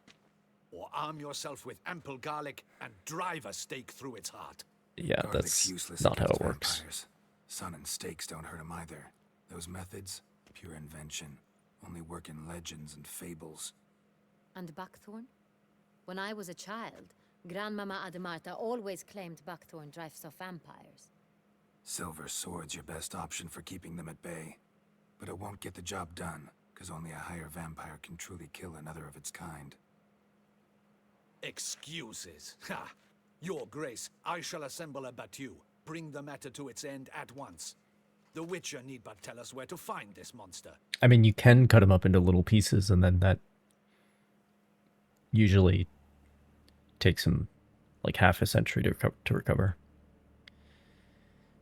Or arm yourself with ample garlic and drive a stake through its heart. Yeah, Garlic's that's not how it works. Vampires. Sun and stakes don't hurt him either. Those methods, pure invention. Only work in legends and fables. And Buckthorn? When I was a child, Grandmama Ademarta always claimed Buckthorn drives off vampires. Silver sword's your best option for keeping them at bay. But it won't get the job done, because only a higher vampire can truly kill another of its kind. Excuses. Ha! Your Grace, I shall assemble a battue. Bring the matter to its end at once. The Witcher need but tell us where to find this monster. I mean, you can cut them up into little pieces, and then that usually takes him like half a century to recover.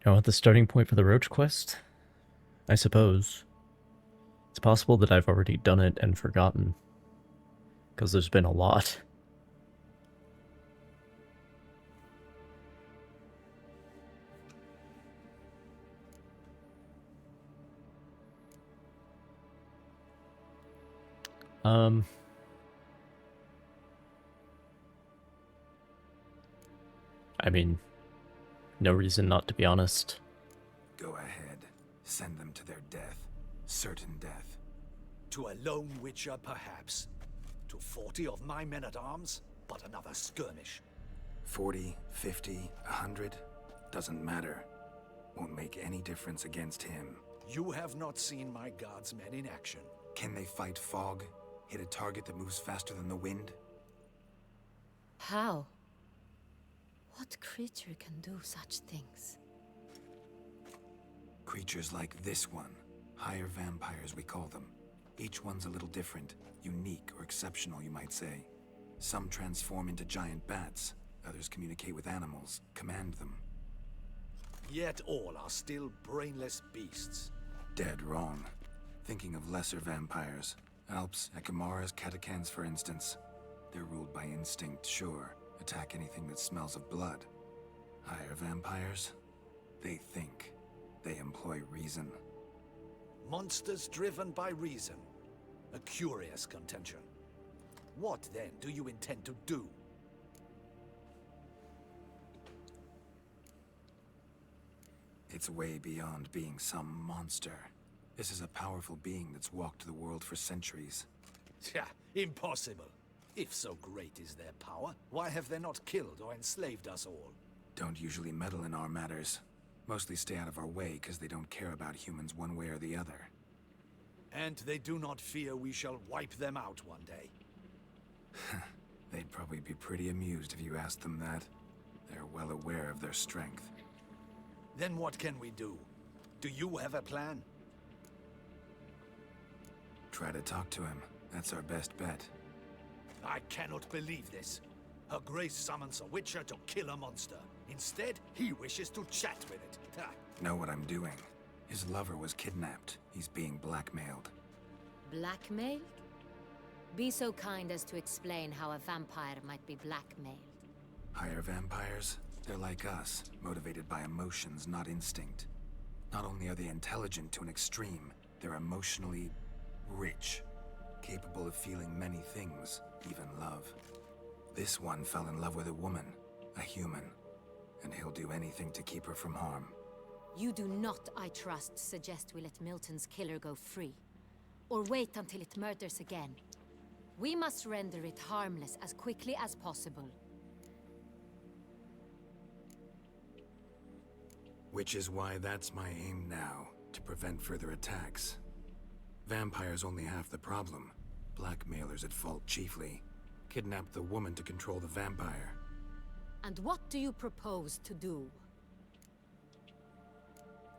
Now, at the starting point for the Roach quest, I suppose. It's possible that I've already done it and forgotten, because there's been a lot. I mean, no reason not to be honest. Go ahead. Send them to their death. Certain death. To a lone Witcher, perhaps. To 40 of my men-at-arms, but another skirmish. 40, 50, 100, doesn't matter. Won't make any difference against him. You have not seen my guardsmen in action. Can they fight fog? Hit a target that moves faster than the wind? How? What creature can do such things? Creatures like this one. Higher vampires, we call them. Each one's a little different, unique or exceptional, you might say. Some transform into giant bats. Others communicate with animals, command them. Yet all are still brainless beasts. Dead wrong. Thinking of lesser vampires. Alps, Ekamaras, Catacans, for instance. They're ruled by instinct, sure. Attack anything that smells of blood. Higher vampires? They think. They employ reason. Monsters driven by reason. A curious contention. What, then, do you intend to do? It's way beyond being some monster. This is a powerful being that's walked the world for centuries. Tja, impossible. If so great is their power, why have they not killed or enslaved us all? Don't usually meddle in our matters. Mostly stay out of our way because they don't care about humans one way or the other. And they do not fear we shall wipe them out one day. They'd probably be pretty amused if you asked them that. They're well aware of their strength. Then what can we do? Do you have a plan? Try to talk to him. That's our best bet. I cannot believe this. Her Grace summons a witcher to kill a monster. Instead, he wishes to chat with it. Ha. Know what I'm doing. His lover was kidnapped. He's being blackmailed. Blackmailed? Be so kind as to explain how a vampire might be blackmailed. Higher vampires? They're like us, motivated by emotions, not instinct. Not only are they intelligent to an extreme, they're emotionally rich, capable of feeling many things, even love. This one fell in love with a woman, a human, and he'll do anything to keep her from harm. You do not, I trust, suggest we let Milton's killer go free. Or wait until it murders again. We must render it harmless as quickly as possible. Which is why that's my aim now, to prevent further attacks. Vampires only half the problem. Blackmailers at fault chiefly. Kidnap the woman to control the vampire. And what do you propose to do?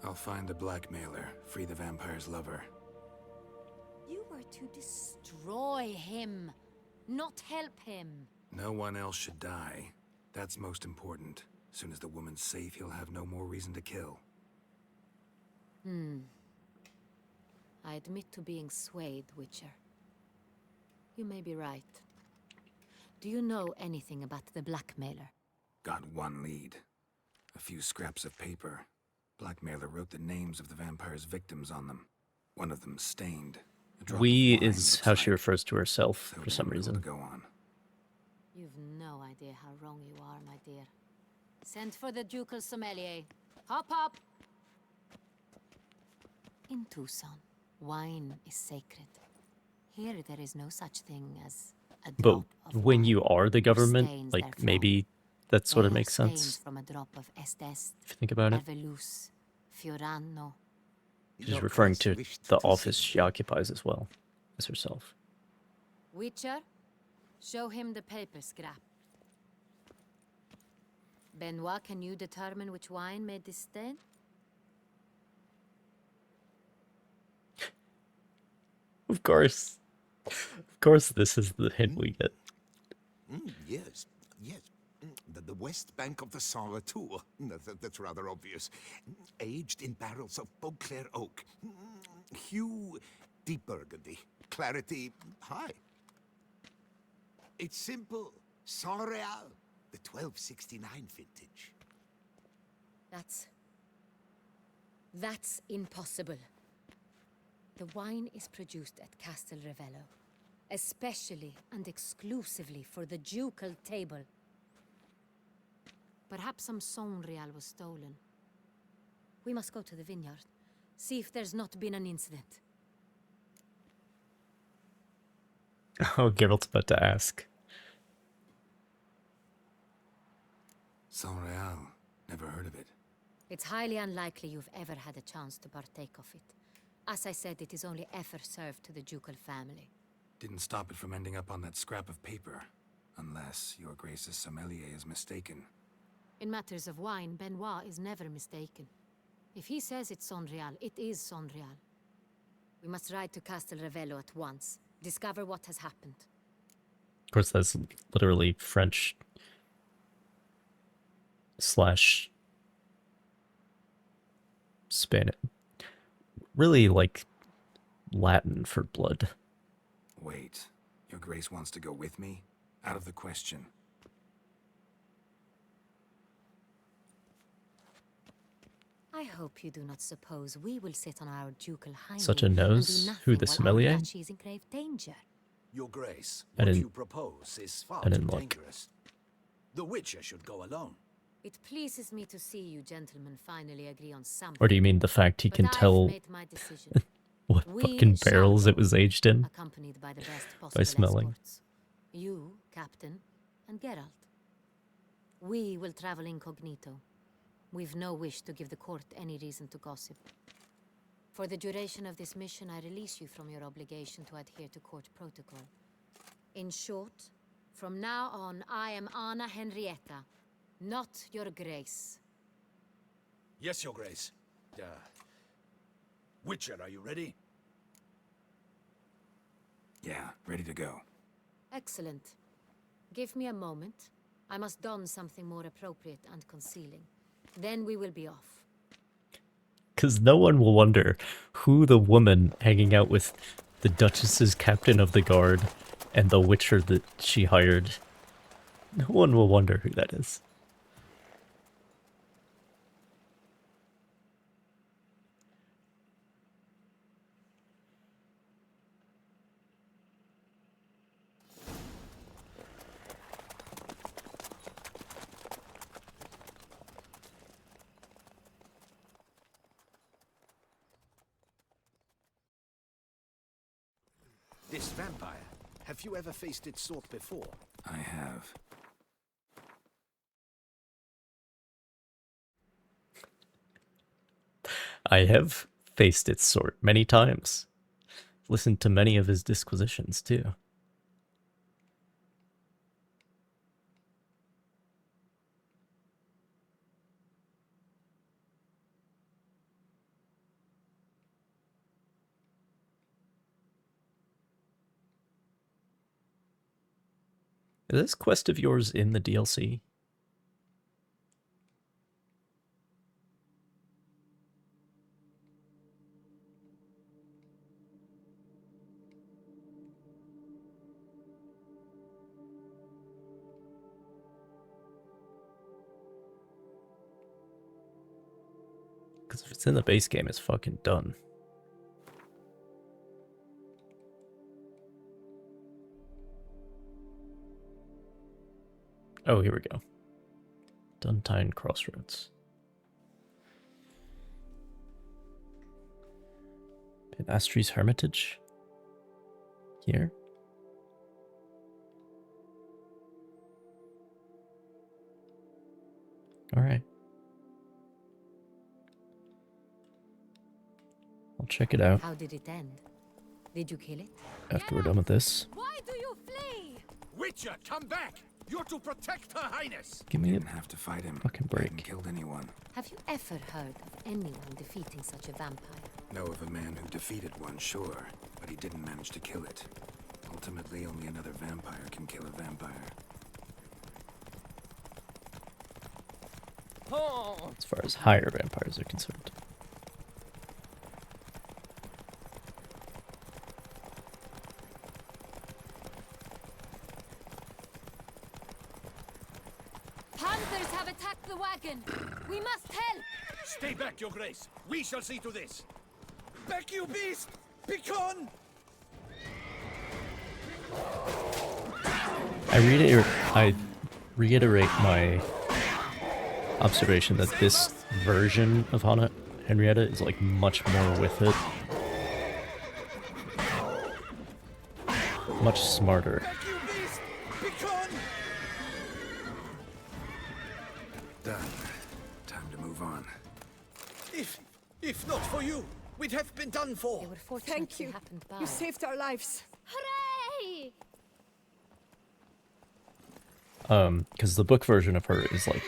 I'll find the blackmailer, free the vampire's lover. You were to destroy him, not help him. No one else should die. That's most important. As soon as the woman's safe, he'll have no more reason to kill. I admit to being swayed, Witcher. You may be right. Do you know anything about the blackmailer? Got one lead. A few scraps of paper. Blackmailer wrote the names of the vampire's victims on them. One of them stained. We is how she refers to herself for some reason. Go on. You've no idea how wrong you are, my dear. Send for the ducal sommelier. Hop, hop! In Tucson, wine is sacred. Here there is no such thing as a But drop of when wine. you are the government, Stains like therefrom. maybe that sort of They are makes sense. stains from a drop of Estes, If you think about it. Ervelus, Fiorano. She's referring to the office she occupies as well as herself. Witcher, show him the paper scrap. Benoit, can you determine which wine made this stain? Of course. Of course, this is the hint we get. Yes, yes. The west bank of the Saar too. That's rather obvious. Aged in barrels of Beauclair oak. Hue, deep burgundy. Clarity, high. It's simple. Saint Real, the 1269 vintage. That's impossible. The wine is produced at Castel Ravello, especially and exclusively for the ducal table. Perhaps some Saint Real was stolen. We must go to the vineyard, see if there's not been an incident. Oh, Geralt's about to ask. Saint Real. Never heard of it. It's highly unlikely you've ever had a chance to partake of it. As I said, it is only ever served to the ducal family. Didn't stop it from ending up on that scrap of paper. Unless your Grace's sommelier is mistaken. In matters of wine, Benoit is never mistaken. If he says it's Sonreal, it is Sonreal. We must ride to Castel Revello at once. Discover what has happened. Of course, that's literally French slash Spanish. Really like Latin for blood. Wait, your grace wants to go with me? Out of the question. I hope you do not suppose we will sit on our ducal hind Such a and do nose? nothing Who, the while sommelier? our duchy is in grave danger. Your Grace, I what didn't- you propose is far I too didn't look. dangerous. The Witcher should go alone. It pleases me to see you gentlemen finally agree on something. Or do you mean the fact he But can I've tell made my decision. what We fucking shall barrels it go, was aged in? accompanied by the best By possible smelling. escorts. You, Captain, and Geralt. We will travel incognito. We've no wish to give the court any reason to gossip. For the duration of this mission, I release you from your obligation to adhere to court protocol. In short, from now on, I am Anna Henrietta, not your grace. Yes, Your Grace. Witcher, are you ready? Yeah, ready to go. Excellent. Give me a moment. I must don something more appropriate and concealing. Then we will be off. Because no one will wonder who the woman hanging out with the Duchess's captain of the guard and the Witcher that she hired. No one will wonder who that is. This vampire, have you ever faced its sort before? I have. I have faced its sort many times. Listened to many of his disquisitions, too. Is this quest of yours in the DLC? Because if it's in the base game, it's fucking done. Oh, here we go. Duntine Crossroads. Pinastry's Hermitage? Here? Alright. I'll check it out How did it end? Did you kill it? after we're done with this. Why do you flee? Witcher, come back! You're to protect Her Highness! Give me a Didn't have to fight him. fucking break. Hadn't killed anyone. Have you ever heard of anyone defeating such a vampire? Know of a man who defeated one, sure, but he didn't manage to kill it. Ultimately, only another vampire can kill a vampire. As far as higher vampires are concerned. Panthers have attacked the wagon. We must help. Stay back, Your Grace. We shall see to this. Back, you beast! Begone! I reiterate my observation that this version of Hannah Henrietta is like much more with it. Much smarter. Done. Time to move on. If not for you, we'd have been done for. Thank you. You saved our lives. Hooray! Because the book version of her is like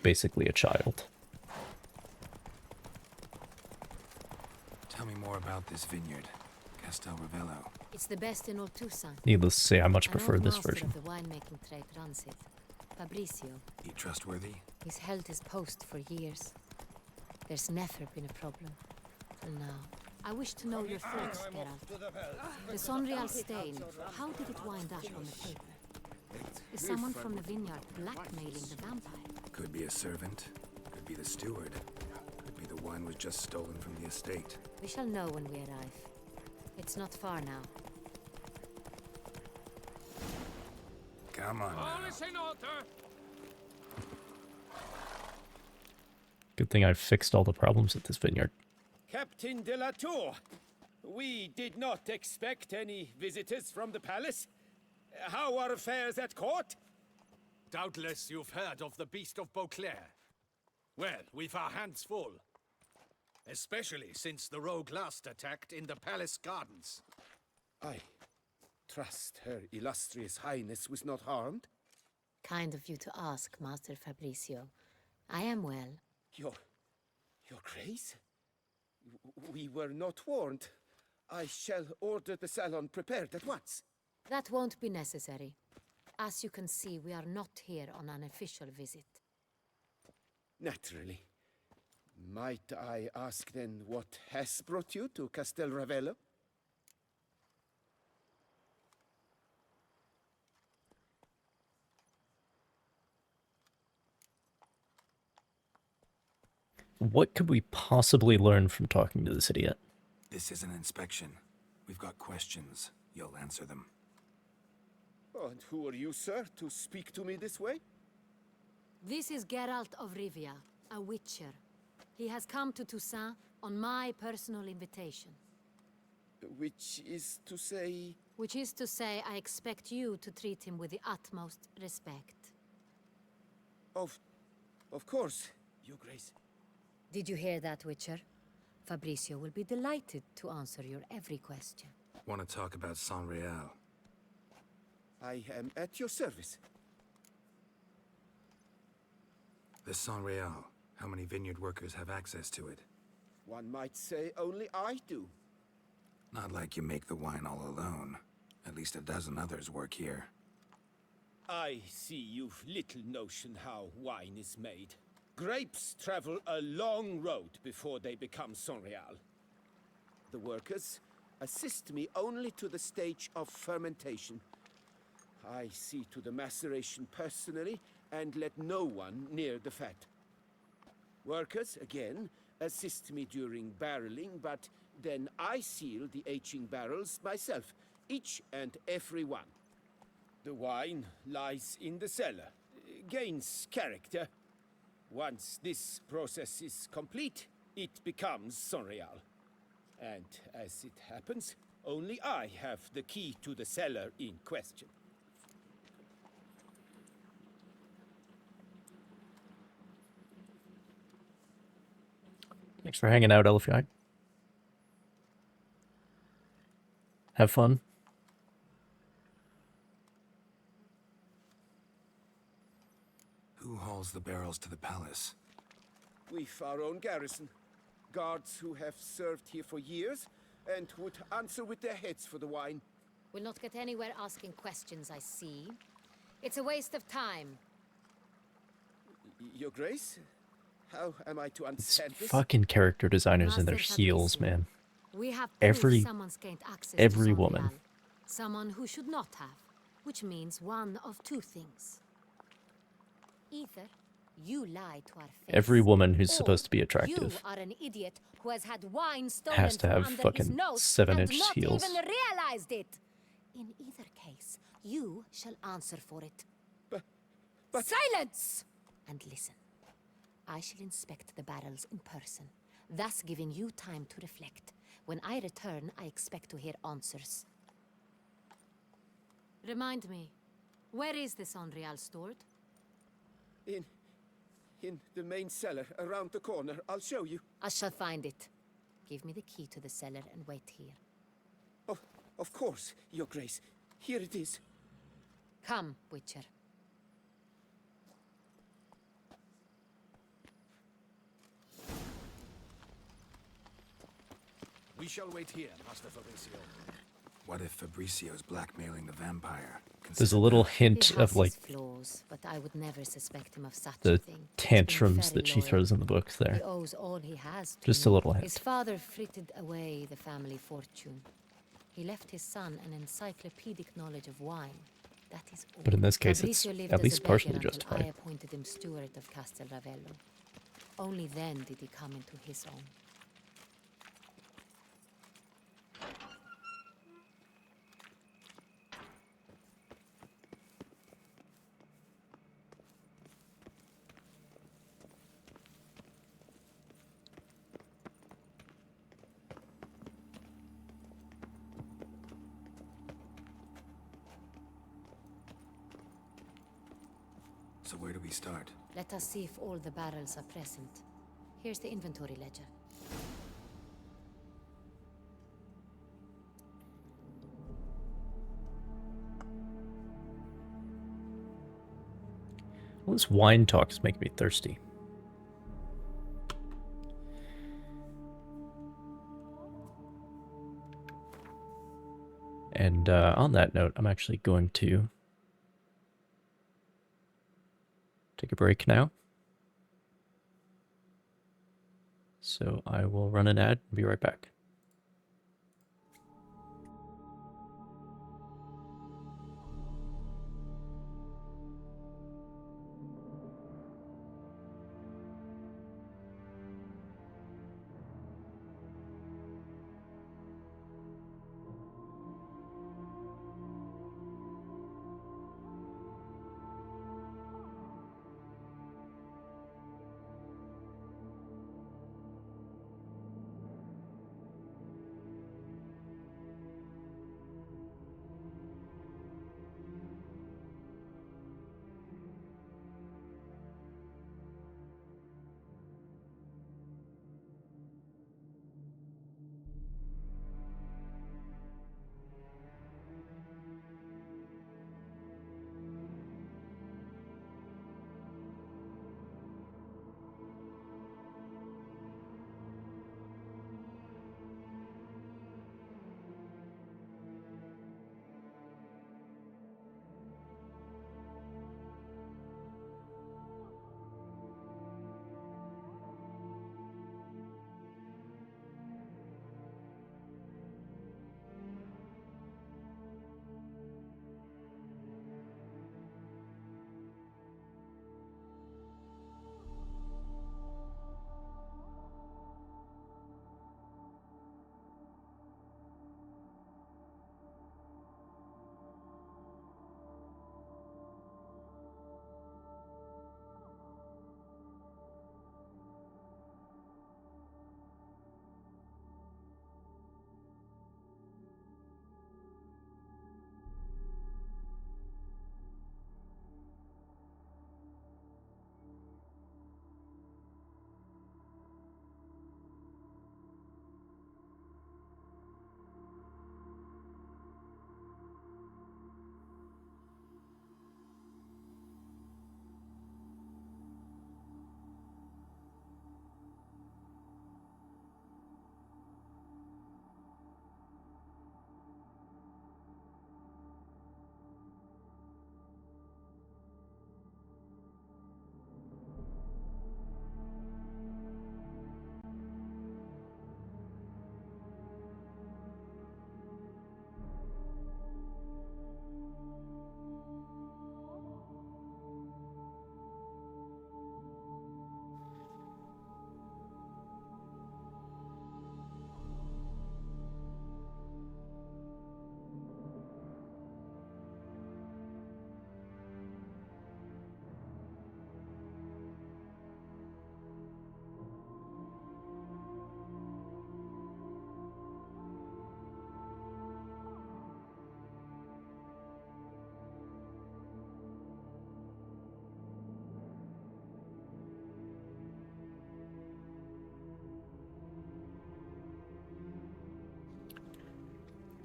basically a child. Tell me more about this vineyard, Castel Ravello. It's the best in all Toussaint. Needless to say, I much An prefer old this master version. of the winemaking trade runs it. Fabricio. He trustworthy? He's held his post for years. There's never been a problem. Till now. I wish to know your thoughts, Geralt. The Sonreal stain, how did it wind up on the paper? Is someone from the vineyard blackmailing the vampire? Could be a servant, could be the steward, could be the wine was just stolen from the estate. We shall know when we arrive. It's not far now. Come on now. All is in order. Good thing I've fixed all the problems at this vineyard. Captain de la Tour, we did not expect any visitors from the palace. How are affairs at court? Doubtless you've heard of the Beast of Beauclair. Well, we've our hands full. Especially since the rogue last attacked in the palace gardens. I trust Her Illustrious Highness was not harmed? Kind of you to ask, Master Fabricio. I am well. Your Grace? We were not warned. I shall order the salon prepared at once. That won't be necessary. As you can see, we are not here on an official visit. Naturally. Might I ask then what has brought you to Castel Ravello? What could we possibly learn from talking to this idiot? This is an inspection. We've got questions. You'll answer them. Oh, and who are you, sir, to speak to me this way? This is Geralt of Rivia, a witcher. He has come to Toussaint on my personal invitation. Which is to say... Which is to say, I expect you to treat him with the utmost respect. Of course, Your Grace. Did you hear that, Witcher? Fabricio will be delighted to answer your every question. Want to talk about Sonreal? I am at your service. The Sonreal. How many vineyard workers have access to it? One might say only I do. Not like you make the wine all alone. At least a dozen others work here. I see you've little notion how wine is made. Grapes travel a long road before they become Sonreal. The workers assist me only to the stage of fermentation. I see to the maceration personally and let no one near the fat. Workers, again, assist me during barreling, but then I seal the aging barrels myself, each and every one. The wine lies in the cellar, gains character. Once this process is complete, it becomes Sonreal. And as it happens, only I have the key to the cellar in question. Thanks for hanging out, Elfie. Have fun. Who hauls the barrels to the palace? We've our own garrison. Guards who have served here for years and would answer with their heads for the wine. We'll not get anywhere asking questions, I see. It's a waste of time. Your Grace? How am I to understand this? Fucking character designers in their Master heels, Fabricio, man. We have Every someone's gained access to every woman. Sonreal. Someone who should not have, which means one of two things. Either you lie to our face, Every woman who's or supposed to be you attractive are an idiot who has had wine stolen has to from have under his fucking nose 7-inch and not heels. even realized it. In either case, you shall answer for it. But silence! And listen. I shall inspect the barrels in person, thus giving you time to reflect. When I return, I expect to hear answers. Remind me, where is this Sonreal stored? In the main cellar, around the corner. I'll show you. I shall find it. Give me the key to the cellar and wait here. Oh, of course, Your Grace. Here it is. Come, Witcher. We shall wait here, Master Fabricio. What if Fabricio's blackmailing the vampire? There's a little hint He has of like his flaws, but I would never suspect him of such a the thing. He's been tantrums very that she loyal. throws in the books He there. owes all he has to Just a me. little hint. His father frittered away the family fortune. He left his son an encyclopedic knowledge of wine. That is all. But in this case, it's Fabricio lived at as least a beggar partially until justified. I appointed him steward of Castel Ravello. Only then did he come into his own. So where do we start? Let us see if all the barrels are present. Here's the inventory ledger. All this wine talk is making me thirsty. And on that note, I'm actually going to take a break now. So I will run an ad and be right back.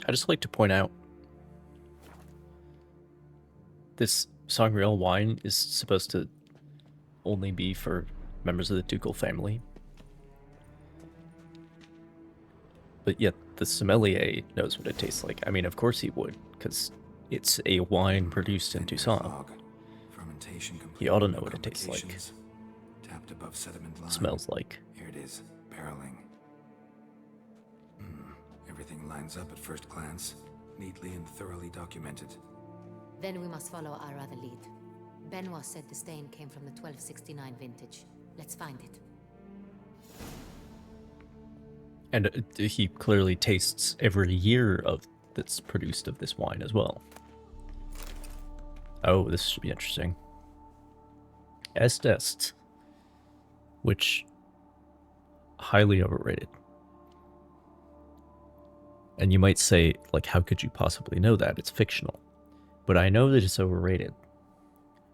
I just like to point out this Sangreal wine is supposed to only be for members of the ducal family. But yet the sommelier knows what it tastes like. I mean, of course he would, because it's a wine produced in Tucson. Fermentation He ought to know what it tastes like. Tapped above sediment line. Smells like. Here it is, barreling. Everything lines up at first glance, neatly and thoroughly documented. Then we must follow our other lead. Benoit said the stain came from the 1269 vintage. Let's find it. And he clearly tastes every year that's produced of this wine as well. Oh, this should be interesting. Est, which highly overrated. And you might say, like, how could you possibly know that? It's fictional. But I know that it's overrated.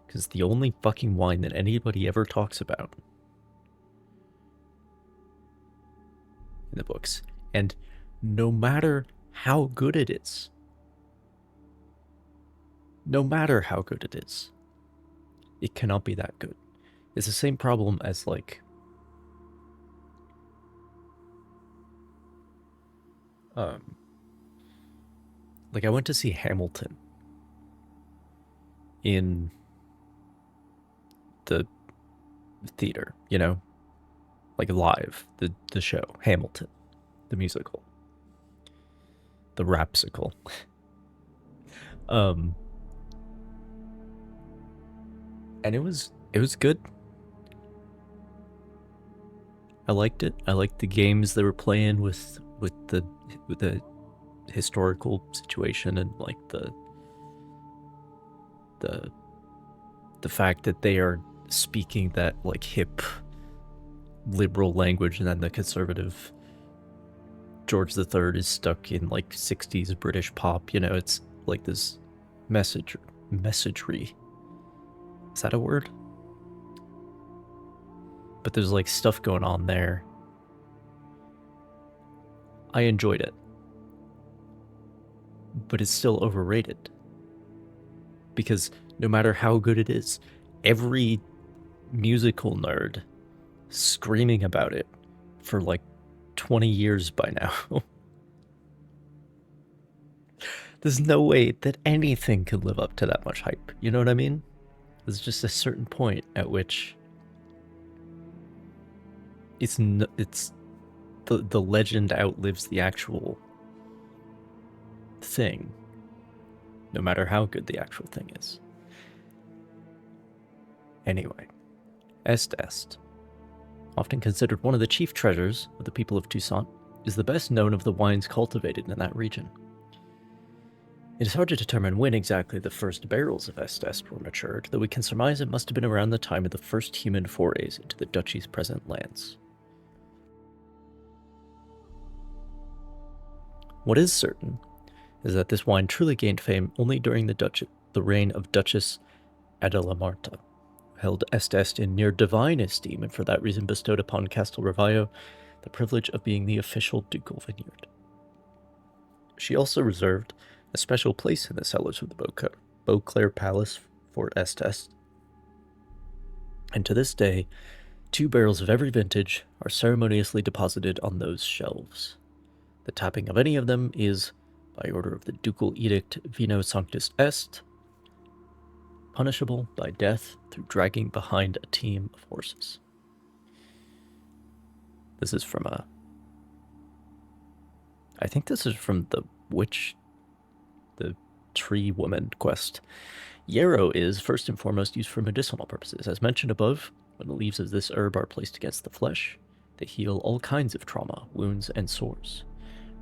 Because the only fucking wine that anybody ever talks about in the books. And no matter how good it is, it cannot be that good. It's the same problem as, like, I went to see Hamilton in the theater, you know? Like live, the show, Hamilton, the musical. The rapsicle. And it was good. I liked it. I liked the games they were playing with the historical situation and like the fact that they are speaking that like hip liberal language and then the conservative George III is stuck in like 60s British pop, you know, it's like this messagery. Is that a word? But there's like stuff going on there. I enjoyed it. But it's still overrated. Because no matter how good it is, every musical nerd screaming about it for like 20 years by now. There's no way that anything could live up to that much hype. You know what I mean? There's just a certain point at which the legend outlives the actual thing, no matter how good the actual thing is. Anyway, Est, often considered one of the chief treasures of the people of Toussaint, is the best known of the wines cultivated in that region. It is hard to determine when exactly the first barrels of Est were matured, though we can surmise it must have been around the time of the first human forays into the duchy's present lands. What is certain is that this wine truly gained fame only during the reign of Duchess Adela Marta, who held Est in near divine esteem and for that reason bestowed upon Castelravallo the privilege of being the official ducal vineyard. She also reserved a special place in the cellars of the Beauclair Palace for Est, and to this day, 2 barrels of every vintage are ceremoniously deposited on those shelves. The tapping of any of them is, by order of the ducal edict Vino Sanctus Est, punishable by death through dragging behind a team of horses. This is from I think this is from the Tree Woman quest. Yarrow is, first and foremost, used for medicinal purposes. As mentioned above, when the leaves of this herb are placed against the flesh, they heal all kinds of trauma, wounds, and sores.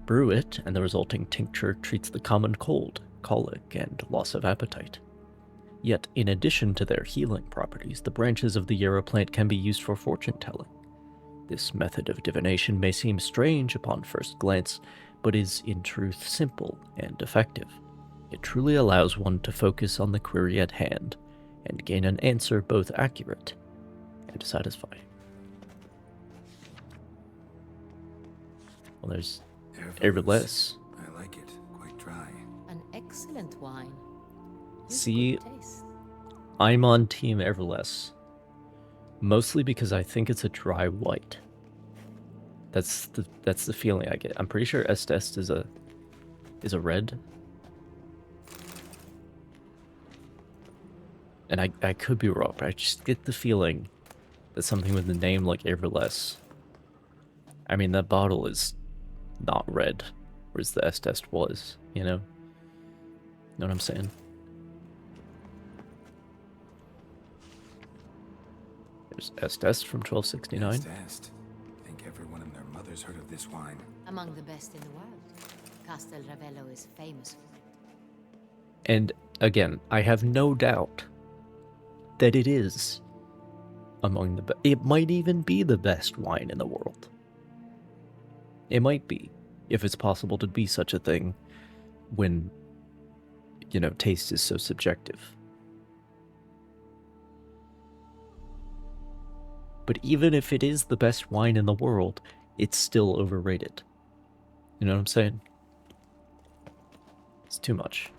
Brew it, and the resulting tincture treats the common cold, colic, and loss of appetite. Yet, in addition to their healing properties, the branches of the yarrow plant can be used for fortune-telling. This method of divination may seem strange upon first glance, but is in truth simple and effective. It truly allows one to focus on the query at hand and gain an answer both accurate and satisfying. Well, there's Erveless. I like it. Quite dry. An excellent wine. See, I'm on Team Everless. Mostly because I think it's a dry white. That's the feeling I get. I'm pretty sure Est is a red. And I could be wrong, but I just get the feeling that something with the name like Everless. I mean, that bottle is not red, whereas the Est was, you know? Know what I'm saying? There's Est from 1269. Est. I think everyone and their mother's heard of this wine. Among the best in the world. Castel Ravello is famous for it. And again, I have no doubt that it is among the best. It might even be the best wine in the world. It might be, if it's possible to be such a thing when, you know, taste is so subjective. But even if it is the best wine in the world, it's still overrated. You know what I'm saying? It's too much.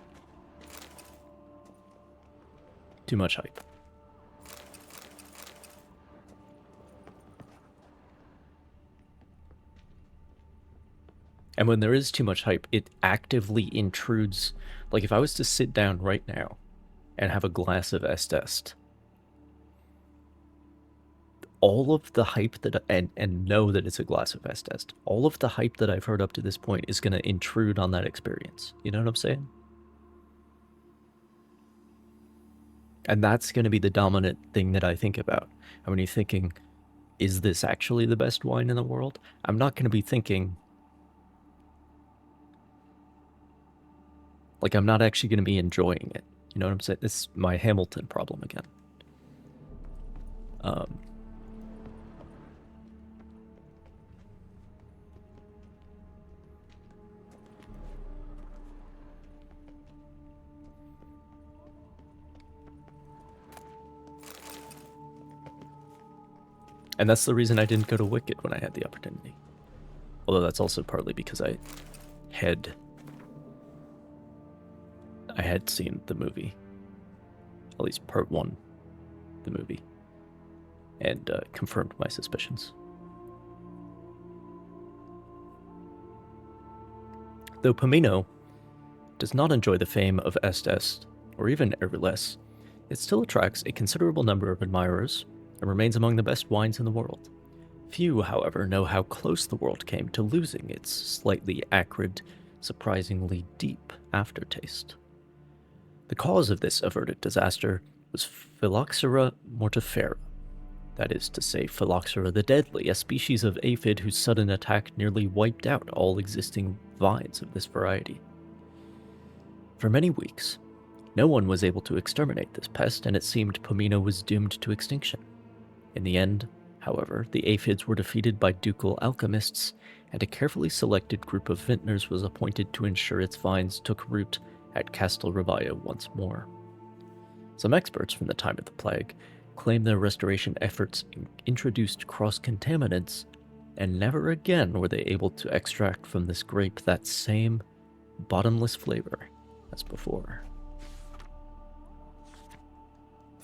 Too much hype. And when there is too much hype, it actively intrudes. Like if I was to sit down right now and have a glass of Est, all of the hype that and know that it's a glass of Est, all of the hype that I've heard up to this point is going to intrude on that experience. You know what I'm saying? And that's going to be the dominant thing that I think about. And when you're thinking, is this actually the best wine in the world? I'm not going to be thinking, like, I'm not actually going to be enjoying it. You know what I'm saying? It's my Hamilton problem again. And that's the reason I didn't go to Wicked when I had the opportunity. Although that's also partly because I had seen the movie. At least part one, the movie. And confirmed my suspicions. Though Pomino does not enjoy the fame of Est, or even Everless, it still attracts a considerable number of admirers and remains among the best wines in the world. Few, however, know how close the world came to losing its slightly acrid, surprisingly deep aftertaste. The cause of this averted disaster was Phylloxera mortifera, that is to say, Phylloxera the Deadly, a species of aphid whose sudden attack nearly wiped out all existing vines of this variety. For many weeks, no one was able to exterminate this pest, and it seemed Pomino was doomed to extinction. In the end, however, the aphids were defeated by ducal alchemists, and a carefully selected group of vintners was appointed to ensure its vines took root at Castel Ravello once more. Some experts from the time of the plague claim their restoration efforts introduced cross-contaminants, and never again were they able to extract from this grape that same bottomless flavor as before.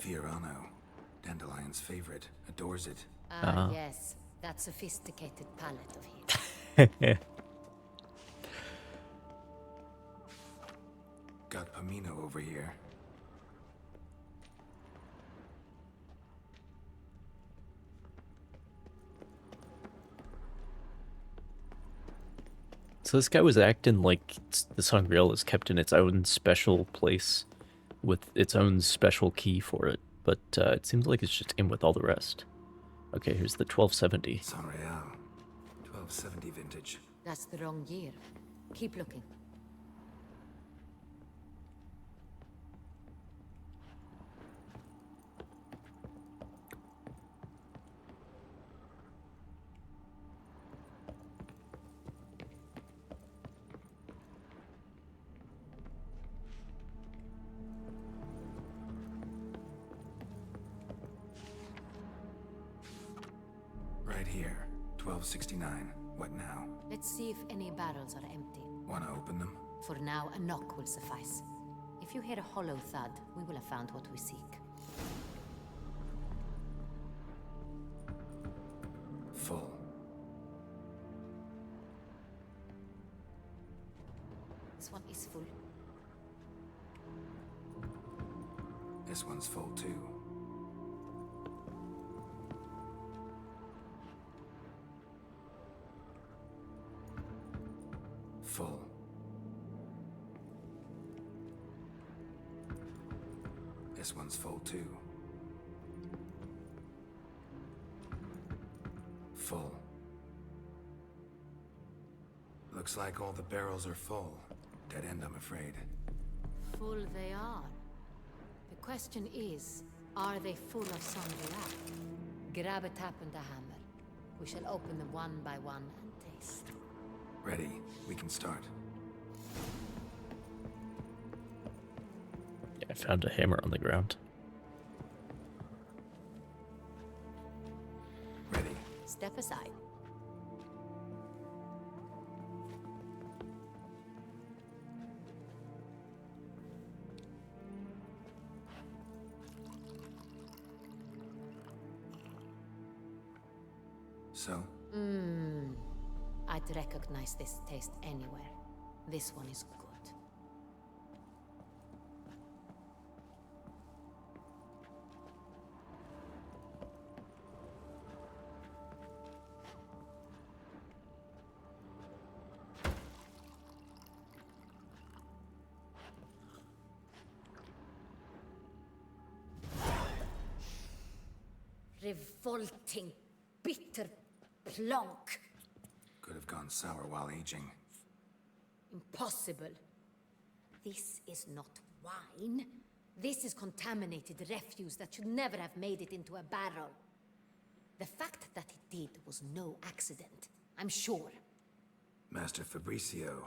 Fiorano, Dandelion's favorite, adores it. Yes, that sophisticated palate of his. Got Pomino over here. So this guy was acting like the Sangreal is kept in its own special place with its own special key for it, but it seems like it's just in with all the rest. Okay, here's the 1270. Sangreal, 1270 vintage. That's the wrong year. Keep looking. Right here, 1269. What now? Let's see if any barrels are empty. Wanna open them? For now, a knock will suffice. If you hear a hollow thud, we will have found what we seek. Full. this one is full. This one's full too. Full. This one's full too. Full. Looks like all the barrels are full. Dead end, I'm afraid. Full they are. The question is, are they full of Sangria? Grab a tap and a hammer. We shall open them one by one and taste. Ready. We can start. Yeah, I found a hammer on the ground. Ready. Step aside. So? I'd recognize this taste anywhere. This one is good. Revolting, bitter plonk. Could have gone sour while aging. Impossible. This is not wine. This is contaminated refuse that should never have made it into a barrel. The fact that it did was no accident, I'm sure. Master Fabricio.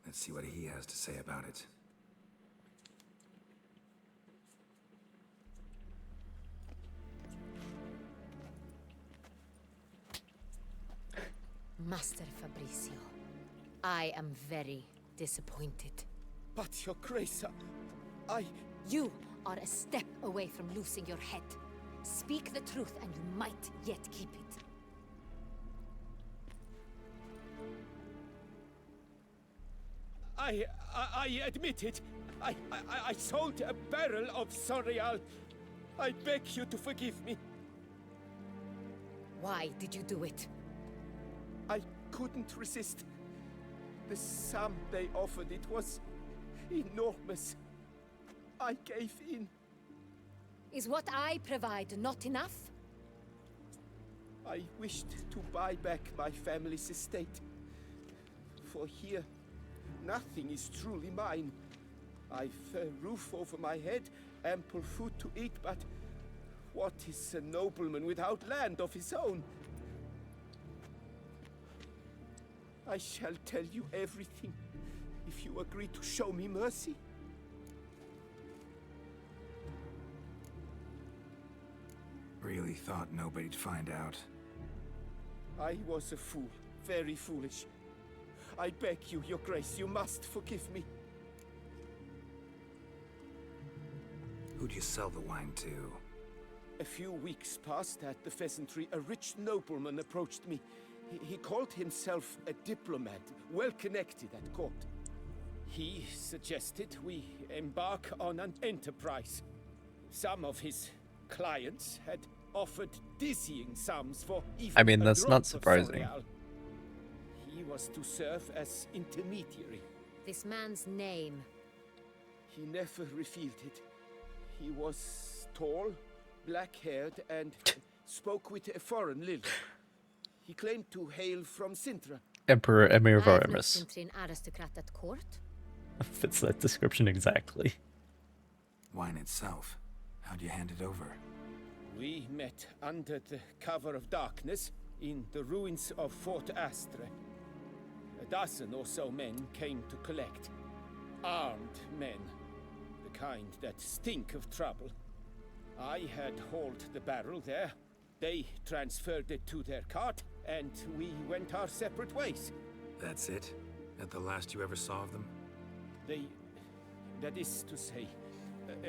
Let's see what he has to say about it. Master Fabricio, I am very disappointed. But, Your Grace, I... You are a step away from losing your head. Speak the truth and you might yet keep it. I admit it. I sold a barrel of Sorial. I beg you to forgive me. Why did you do it? I couldn't resist. The sum they offered, it was enormous. I gave in. Is what I provide not enough? I wished to buy back my family's estate. For here, nothing is truly mine. I've a roof over my head, ample food to eat, but what is a nobleman without land of his own? I shall tell you everything, if you agree to show me mercy. Really thought nobody'd find out. I was a fool, very foolish. I beg you, Your Grace, you must forgive me. Who'd you sell the wine to? A few weeks past at the pheasantry, a rich nobleman approached me. He called himself a diplomat, well connected at court. He suggested we embark on an enterprise. Some of his clients had offered dizzying sums for even I mean, a that's drop not of surprising. Sorial. He was to serve as intermediary. This man's name. He never revealed it. He was tall, black-haired, and spoke with a foreign lilt. He claimed to hail from Sintra. Emperor Emir I've met Varimus. Sintri an aristocrat at court. Fits that description exactly. Wine itself. How'd you hand it over? We met under the cover of darkness in the ruins of Fort Astre. A dozen or so men came to collect. Armed men. The kind that stink of trouble. I had hauled the barrel there. They transferred it to their cart, and we went our separate ways. That's it? That the last you ever saw of them? That is to say,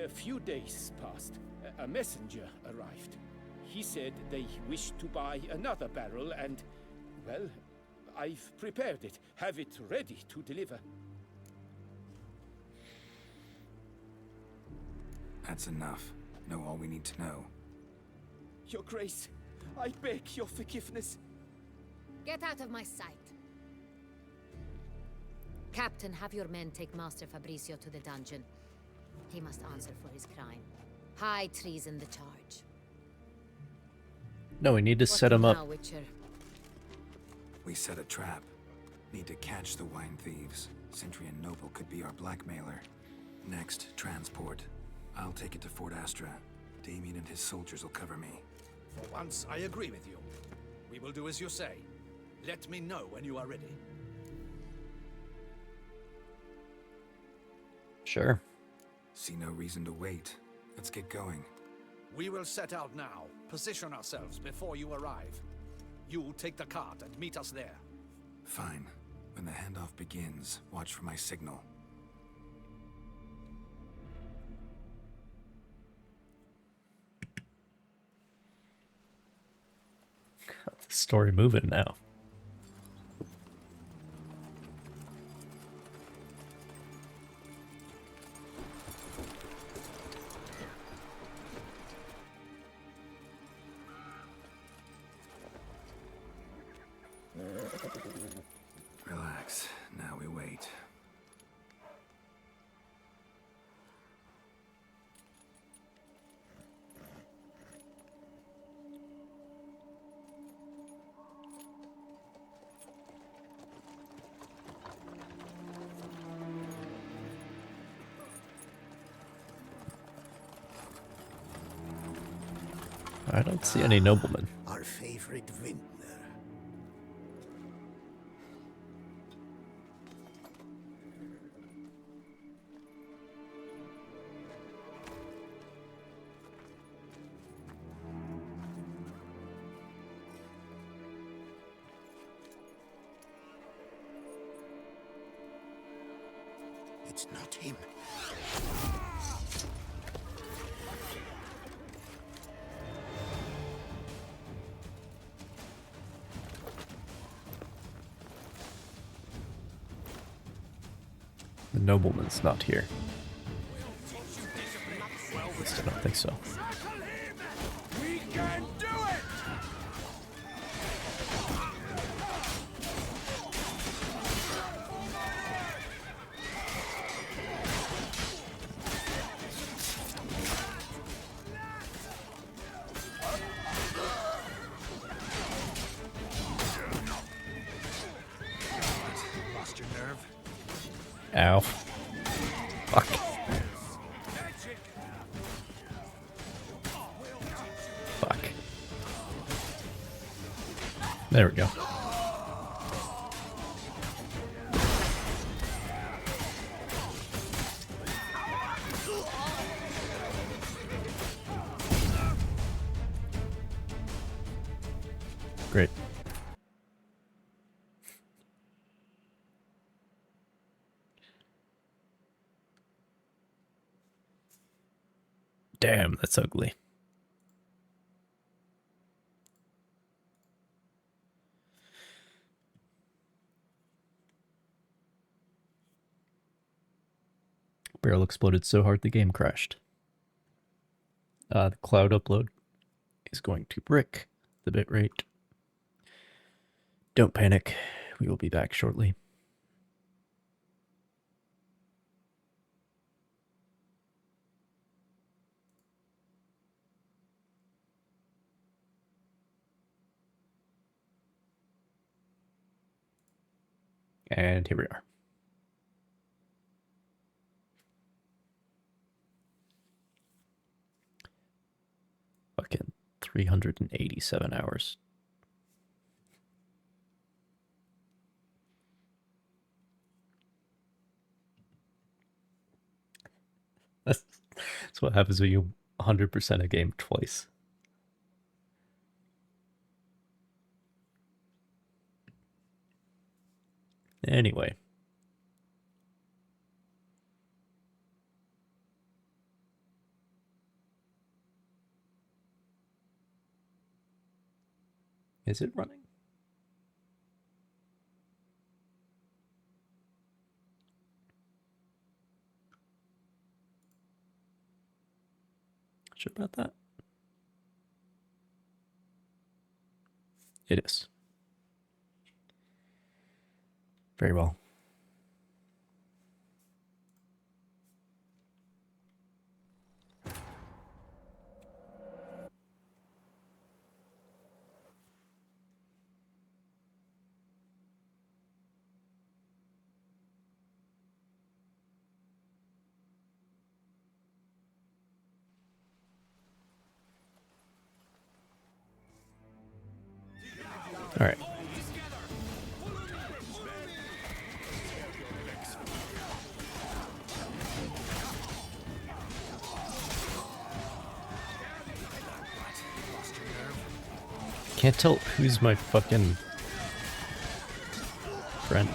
a few days passed. A messenger arrived. He said they wished to buy another barrel and, well, I've prepared it. Have it ready to deliver. That's enough. Know all we need to know. Your Grace, I beg your forgiveness. Get out of my sight. Captain, have your men take Master Fabrizio to the dungeon. He must answer for his crime. High treason the charge. No, we need to set him Now, up. Witcher. We set a trap. Need to catch the wine thieves. Sentry and Noble could be our blackmailer. Next, transport. I'll take it to Fort Astra. Damien and his soldiers will cover me. For once, I agree with you. We will do as you say. Let me know when you are ready. Sure. See no reason to wait. Let's get going. We will set out now. Position ourselves before you arrive. You'll take the cart and meet us there. Fine. When the handoff begins, watch for my signal. Got the story moving now. Relax. Now we wait. I don't see any noblemen. Our favorite vintner. It's not him. The nobleman's not here. At least I don't think so. We can do it! Lost your nerve? Ow. Fuck. Fuck. There we go. Great. Damn, that's ugly. Barrel exploded so hard the game crashed. The cloud upload is going to brick the bitrate. Don't panic. We will be back shortly. And here we are. Fucking 387 hours. That's what happens when you 100% a game twice. Anyway. Is it running? about that? It is. Very well. All right. Can't tell who's my fucking friend.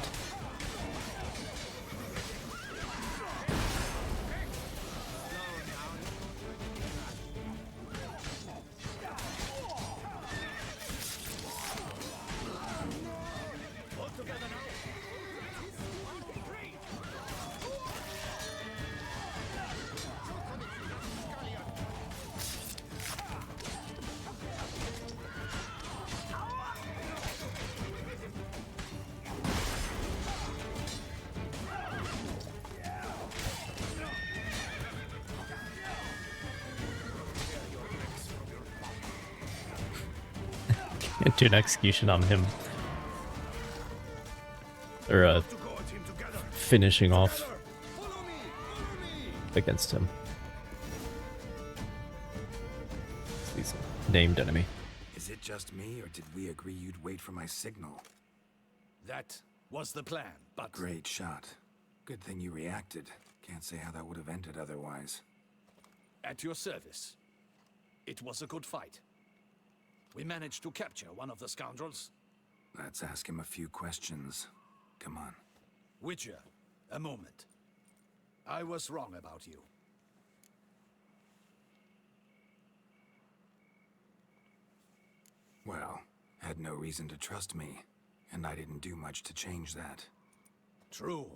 Do an execution on him. Or finishing off against him. He's a named enemy. Is it just me, or did we agree you'd wait for my signal? That was the plan, but... Great shot. Good thing you reacted. Can't say how that would have ended otherwise. At your service. It was a good fight. We managed to capture one of the scoundrels. Let's ask him a few questions. Come on. Witcher, a moment. I was wrong about you. Well, had no reason to trust me, and I didn't do much to change that. True.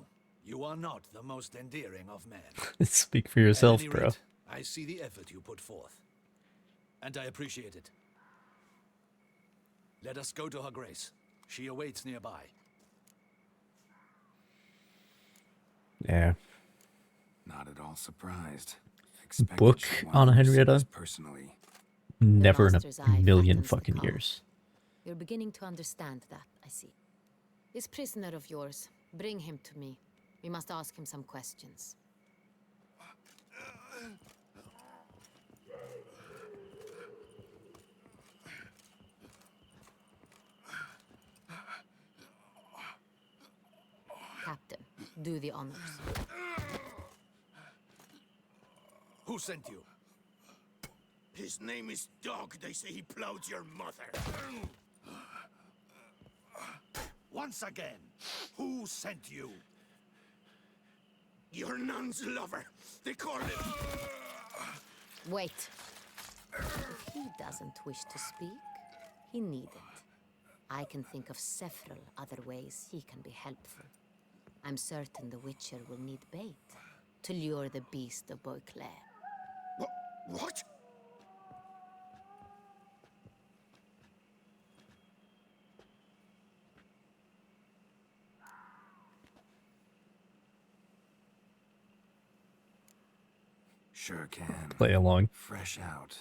You are not the most endearing of men. Speak for yourself, At any bro. rate, I see the effort you put forth. And I appreciate it. Let us go to her grace. She awaits nearby. Yeah. Not at all surprised. Book on Henrietta? Personally. Never in master's a eye million fattens the fucking cow. years. You're beginning to understand that, I see. This prisoner of yours, bring him to me. We must ask him some questions. Captain, do the honors. Who sent you? His name is Dog. They say he plowed your mother. Once again, who sent you? Your nun's lover. They call him... Wait. If he doesn't wish to speak, he needn't. I can think of several other ways he can be helpful. I'm certain the Witcher will need bait to lure the beast of Beauclair. What? Sure can. Play along. Fresh out.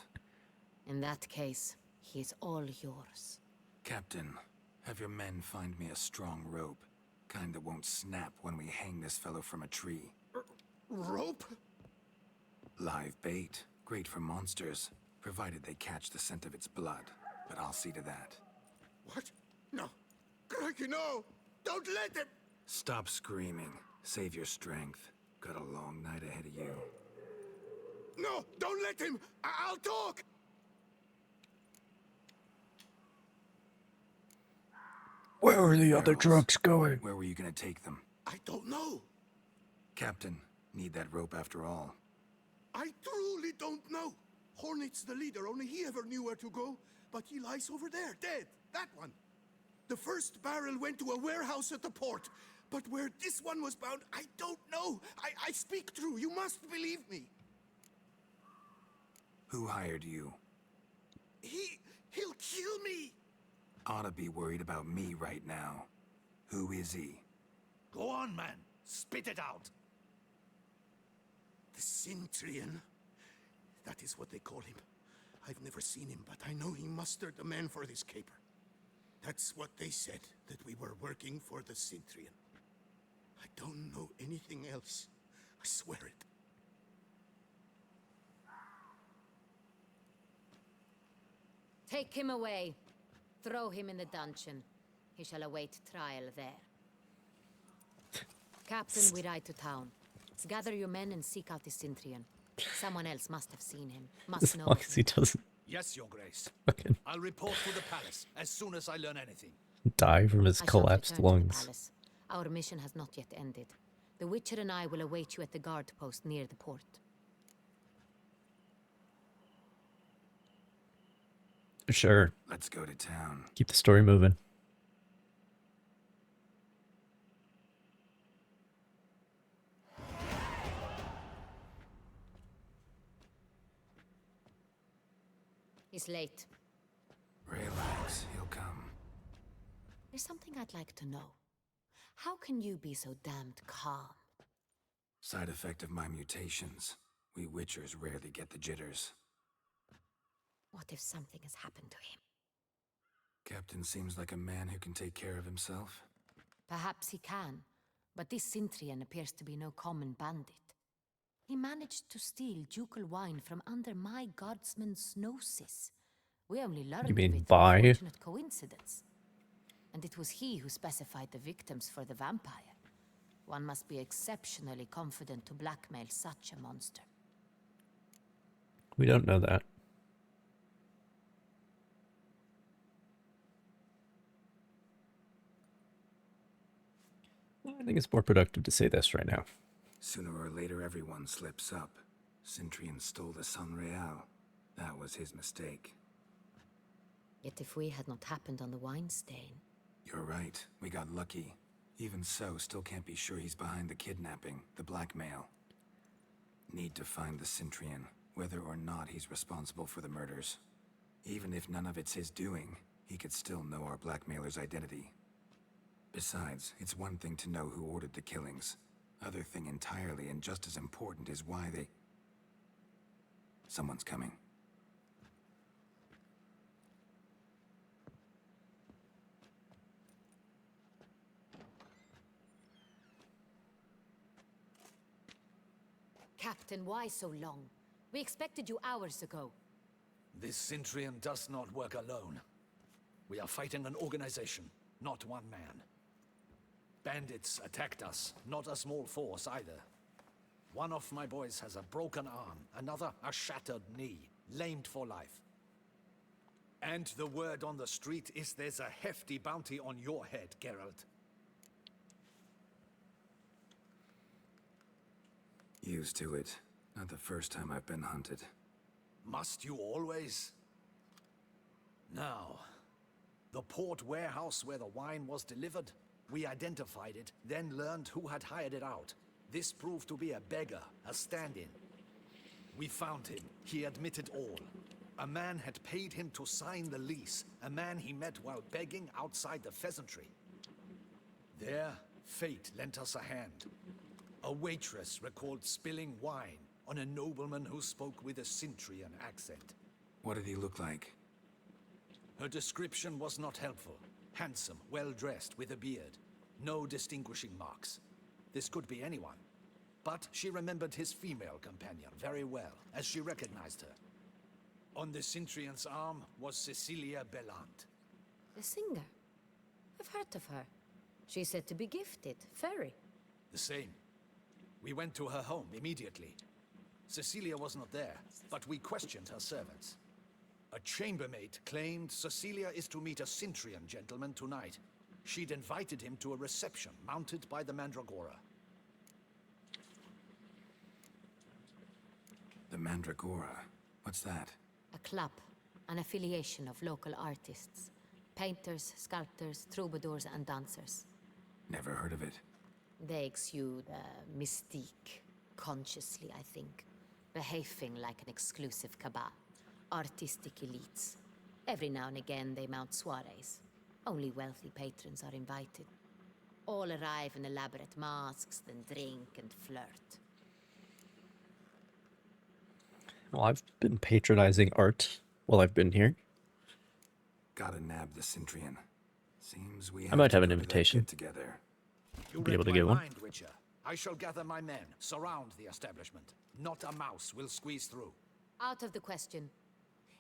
In that case, he is all yours. Captain, have your men find me a strong rope. Kind that won't snap when we hang this fellow from a tree. Rope? Live bait. Great for monsters, provided they catch the scent of its blood. But I'll see to that. What? No. Crikey, no! Don't let him! Stop screaming. Save your strength. Got a long night ahead of you. No! Don't let him! I'll talk! Where are the other drunks going? Where were you gonna take them? I don't know. Captain, need that rope after all. I truly don't know. Hornet's the leader, only he ever knew where to go. But he lies over there, dead. That one. The first barrel went to a warehouse at the port. But where this one was bound, I don't know. I speak true. You must believe me. Who hired you? He'll kill me! Ought to be worried about me right now. Who is he? Go on, man. Spit it out. The Cintrian. That is what they call him. I've never seen him, but I know he mustered the men for this caper. That's what they said, that we were working for the Cintrian. I don't know anything else. I swear it. Take him away. Throw him in the dungeon. He shall await trial there. Captain, we ride to town. Gather your men and seek out the Cintrian. Someone else must have seen him. As Must know. long as he doesn't Yes, Your Grace. fucking I'll report to the palace as soon as I learn anything. die from his I shall collapsed return to the lungs. palace. Our mission has not yet ended. The Witcher and I will await you at the guard post near the port. Sure. Let's go to town. Keep the story moving. He's late. Relax, he'll come. There's something I'd like to know. How can you be so damned calm? Side effect of my mutations. We Witchers rarely get the jitters. What if something has happened to him? Captain seems like a man who can take care of himself. Perhaps he can, but this Cintrian appears to be no common bandit. He managed to steal ducal wine from under my guardsman's noses. We only learned You mean of it by? through fortunate coincidence. And it was he who specified the victims for the vampire. One must be exceptionally confident to blackmail such a monster. We don't know that. I think it's more productive to say this right now. Sooner or later, everyone slips up. Cintrian stole the Sun Real. That was his mistake. Yet if we had not happened on the wine stain... You're right. We got lucky. Even so, still can't be sure he's behind the kidnapping, the blackmail. Need to find the Cintrian, whether or not he's responsible for the murders. Even if none of it's his doing, he could still know our blackmailer's identity. Besides, it's one thing to know who ordered the killings. Other thing entirely, and just as important, is why they... Someone's coming. Captain, why so long? We expected you hours ago. This Cintrian does not work alone. We are fighting an organization, not one man. Bandits attacked us, not a small force either. One of my boys has a broken arm, another a shattered knee, lamed for life. And the word on the street is there's a hefty bounty on your head, Geralt. Used to it. Not the first time I've been hunted. Must you always? Now, the port warehouse where the wine was delivered, we identified it, then learned who had hired it out. This proved to be a beggar, a stand-in. We found him. He admitted all. A man had paid him to sign the lease, a man he met while begging outside the pheasantry. There, fate lent us a hand. A waitress recalled spilling wine on a nobleman who spoke with a Cintrian accent. What did he look like? Her description was not helpful. Handsome, well-dressed, with a beard. No distinguishing marks. This could be anyone. But she remembered his female companion very well, as she recognized her. On the Cintrian's arm was Cecilia Bellant. The singer? I've heard of her. She's said to be gifted, fairy. The same. We went to her home immediately. Cecilia was not there, but we questioned her servants. A chambermaid claimed Cecilia is to meet a Cintrian gentleman tonight. She'd invited him to a reception mounted by the Mandragora. The Mandragora? What's that? A club, an affiliation of local artists. Painters, sculptors, troubadours and dancers. Never heard of it. They exude mystique, consciously, I think. behaving like an exclusive cabal. Artistic elites. Every now and again they mount soirees. Only wealthy patrons are invited. All arrive in elaborate masks, then drink and flirt. Well, I've been patronizing art while I've been here. Gotta nab the Centrian. Seems we I might have to an go to that invitation. get-together. You Be able read to my get one. mind, Witcher. I shall gather my men, surround the establishment. Not a mouse will squeeze through. Out of the question.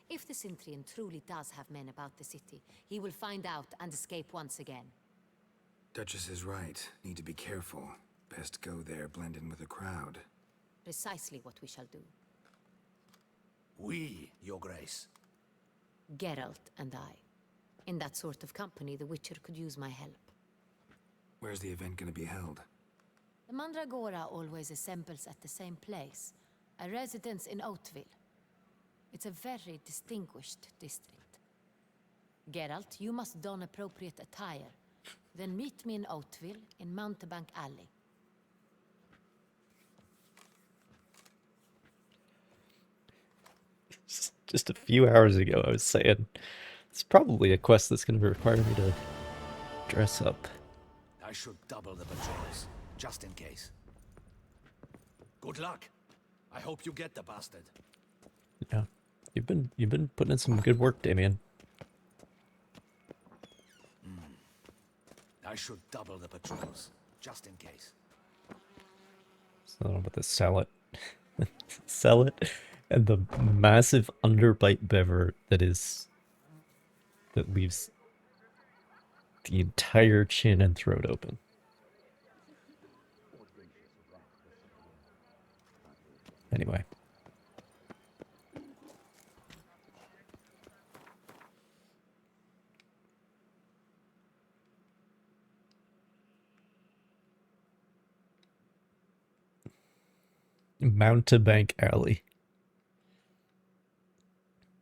If the Centrian truly does have men about the city, he will find out and escape once again. Duchess is right. Need to be careful. Best go there, blend in with the crowd. Precisely what we shall do. We, Your Grace. Geralt and I. In that sort of company, the Witcher could use my help. Where's the event gonna be held? The Mandragora always assembles at the same place, a residence in Oatville. It's a very distinguished district. Geralt, you must don appropriate attire. Then meet me in Oatville in Mountebank Alley. Just a few hours ago, I was saying it's probably a quest that's going to require me to dress up. I should double the patrols, just in case. Good luck. I hope you get the bastard. Yeah, you've been putting in some good work, Damien. I should double the patrols, just in case. So I don't know about the sell it, sell it, and the massive underbite bever that leaves the entire chin and throat open. Anyway. Mountebank Alley.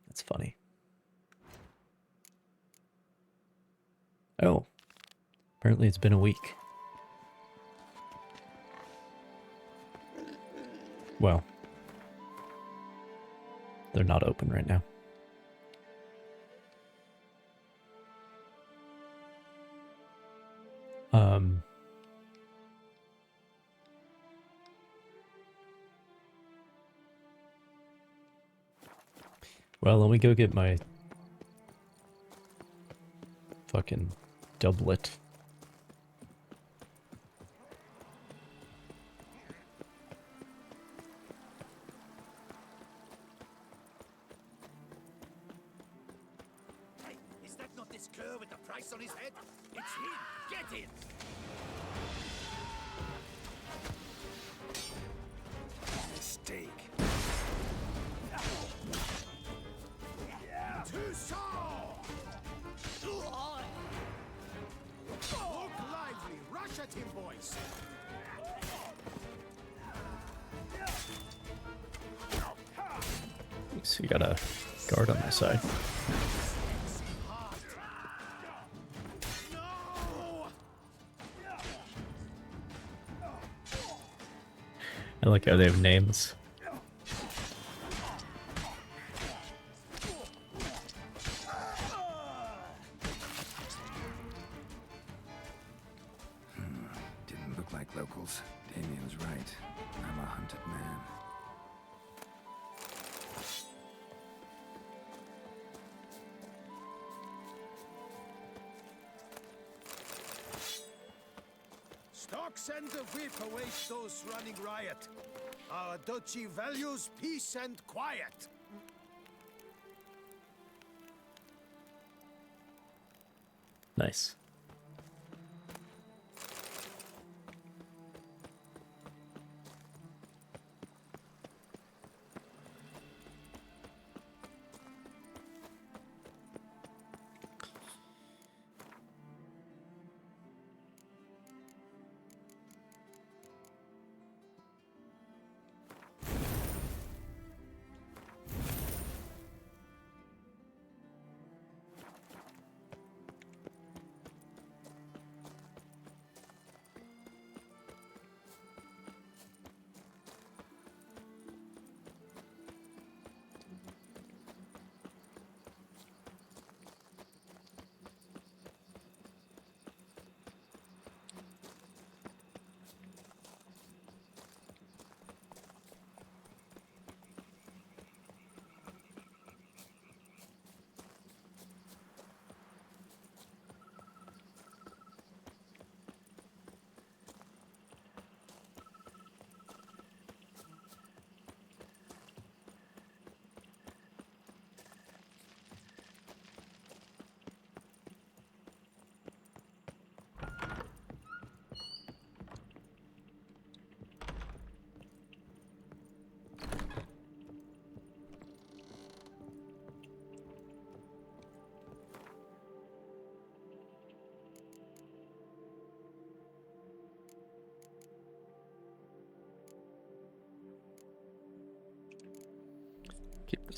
That's funny. Oh. Apparently it's been a week. Well. They're not open right now. Well, let me go get my fucking doublet. Hey, is that not this cur with the price on his head? It's him! Get him! Mistake. Look lively! Rush at him, boys! So you got a guard on my side. I like how they have names. Didn't look like locals. Damien's right. I'm a hunted man. Stocks and the whip await those running riot. Our duchy values peace and quiet. Nice.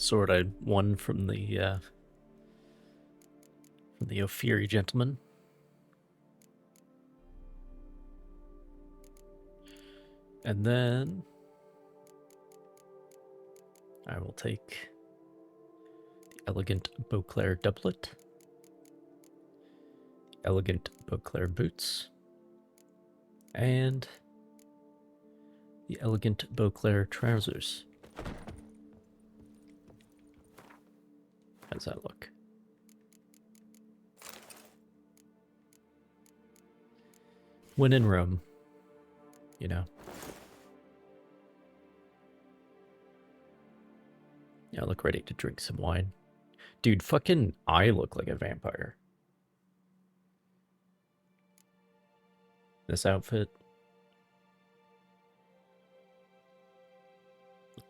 sword I won from the Ophiri gentleman. And then I will take the elegant Beauclair doublet, elegant Beauclair boots, and the elegant Beauclair trousers. How does that look? When in Rome, you know. Yeah, I look ready to drink some wine. Dude, fucking I look like a vampire. This outfit.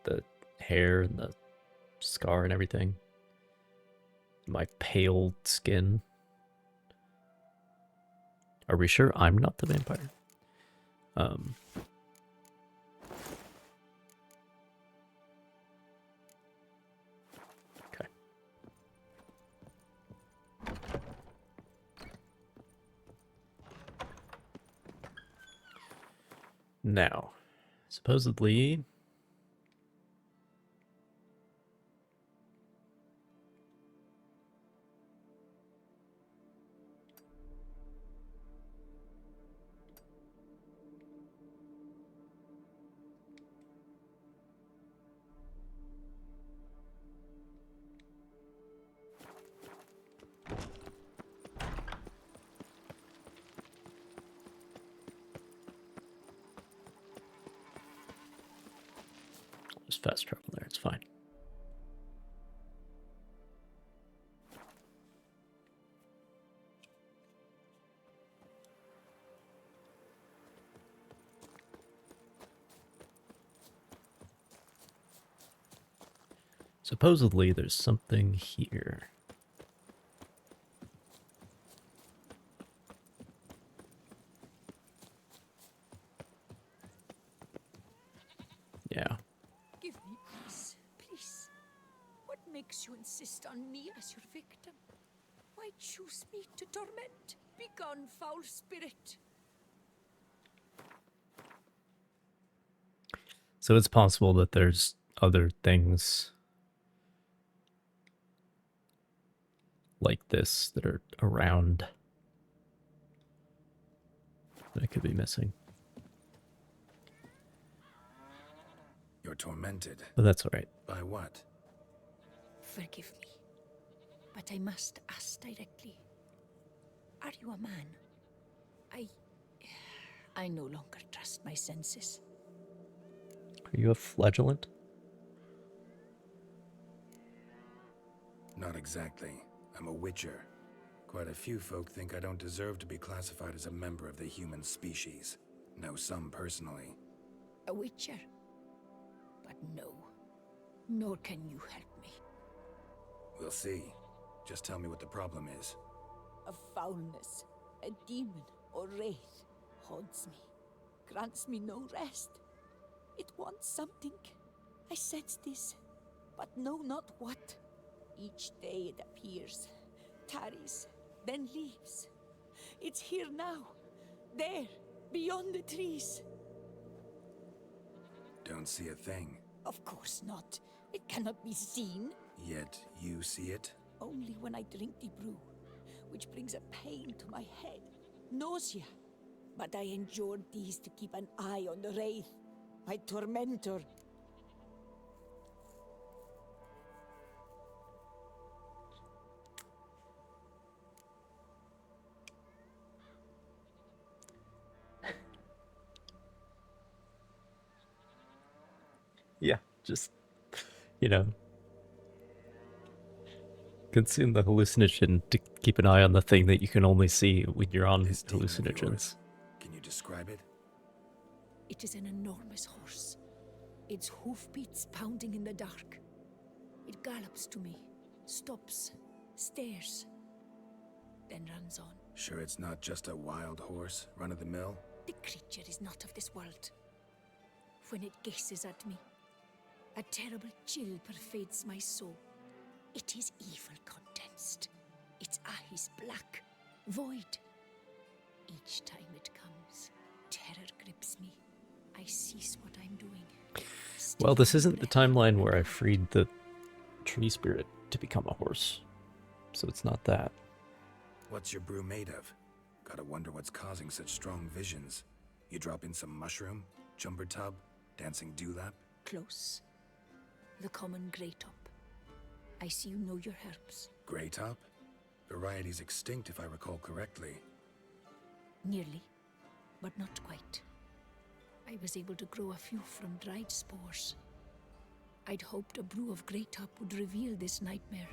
The hair and the scar and everything. My pale skin. Are we sure I'm not the vampire? Okay. Now, supposedly there's fast travel there, it's fine. Supposedly there's something here. Yeah. Give me peace, please. What makes you insist on me as your victim? Why choose me to torment? Begone, foul spirit. So it's possible that there's other things like this that are around that I could be missing. You're tormented. But that's alright. By what? Forgive me, but I must ask directly. Are you a man? I no longer trust my senses. Are you a flagellant? Not exactly. I'm a witcher. Quite a few folk think I don't deserve to be classified as a member of the human species. Know some personally. A witcher? But no, nor can you help me. We'll see. Just tell me what the problem is. A foulness, a demon or wraith haunts me, grants me no rest. It wants something. I sense this, but know not what. Each day it appears, tarries, then leaves. It's here now, there, beyond the trees. Don't see a thing. Of course not. It cannot be seen. Yet you see it? Only when I drink the brew, which brings a pain to my head, nausea. But I endured these to keep an eye on the wraith, my tormentor. Yeah, just, you know, consume the hallucinogen to keep an eye on the thing that you can only see when you're on hallucinogens. Can you describe it? It is an enormous horse, its hoofbeats pounding in the dark. It gallops to me, stops, stares, then runs on. Sure it's not just a wild horse, run-of-the-mill? The creature is not of this world. When it gazes at me, A terrible chill pervades my soul. It is evil condensed. Its eyes black, void. Each time it comes, terror grips me. I cease what I'm doing. Well, this isn't the timeline where I freed the tree spirit to become a horse. So it's not that. What's your brew made of? Gotta wonder what's causing such strong visions. You drop in some mushroom, jumper tub, dancing dewlap? Close. The common grey top. I see you know your herbs. Grey top? Variety's extinct if I recall correctly. Nearly, but not quite. I was able to grow a few from dried spores. I'd hoped a brew of grey top would reveal this nightmare.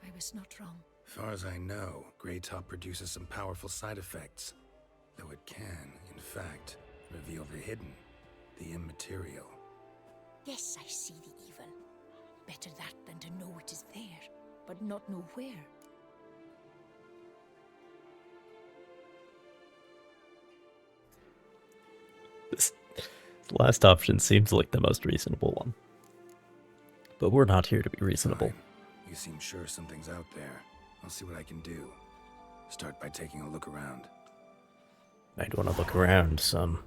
I was not wrong. Far as I know, grey top produces some powerful side effects. Though it can, in fact, reveal the hidden, the immaterial. Yes, I see the evil. Better that than to know it is there, but not know where. This last option seems like the most reasonable one. But we're not here to be reasonable. Fine. You seem sure something's out there. I'll see what I can do. Start by taking a look around. I'd want to look around some.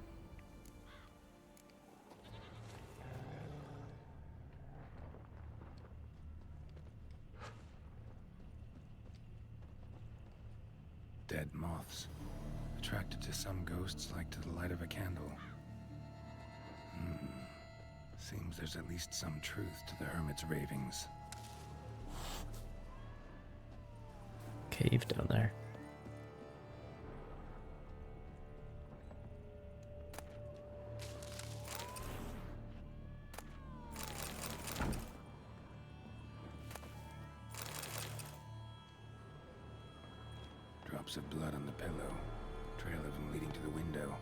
Dead moths. Attracted to some ghosts like to the light of a candle. Seems there's at least some truth to the hermit's ravings. Cave down there. Drops of blood on the pillow. Trail of them leading to the window.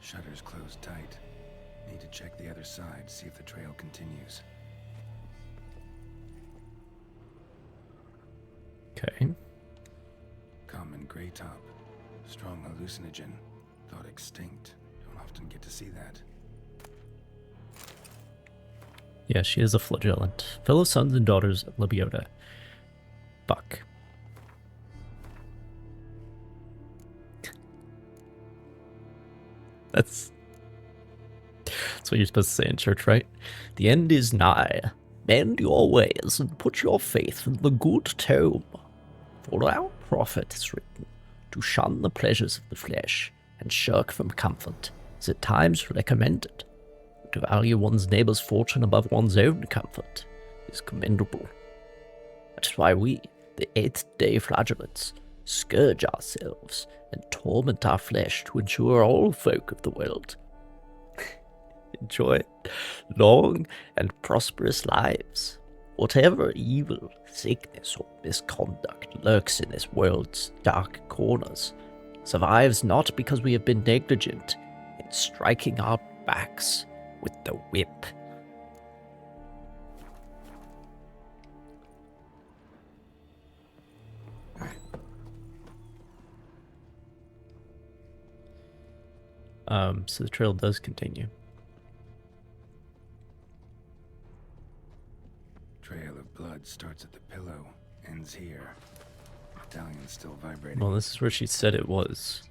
Shutters closed tight. Need to check the other side, see if the trail continues. Okay. Common gray top. Strong hallucinogen. Thought extinct. Don't often get to see that. Yeah, she is a flagellant. Fellow sons and daughters of Lebiota. Buck. That's what you're supposed to say in church, right? The end is nigh. Bend your ways and put your faith in the good tome. For our prophet is written, to shun the pleasures of the flesh and shirk from comfort is at times recommended. To value one's neighbor's fortune above one's own comfort is commendable. That is why we, the 8th-day flagellants, scourge ourselves and torment our flesh to ensure all folk of the world enjoy long and prosperous lives. Whatever evil, sickness, or misconduct lurks in this world's dark corners survives not because we have been negligent in striking our backs with the whip. So the trail does continue. Trail of blood starts at the pillow, ends here. Medallion's still vibrating. Well, this is where she said it was.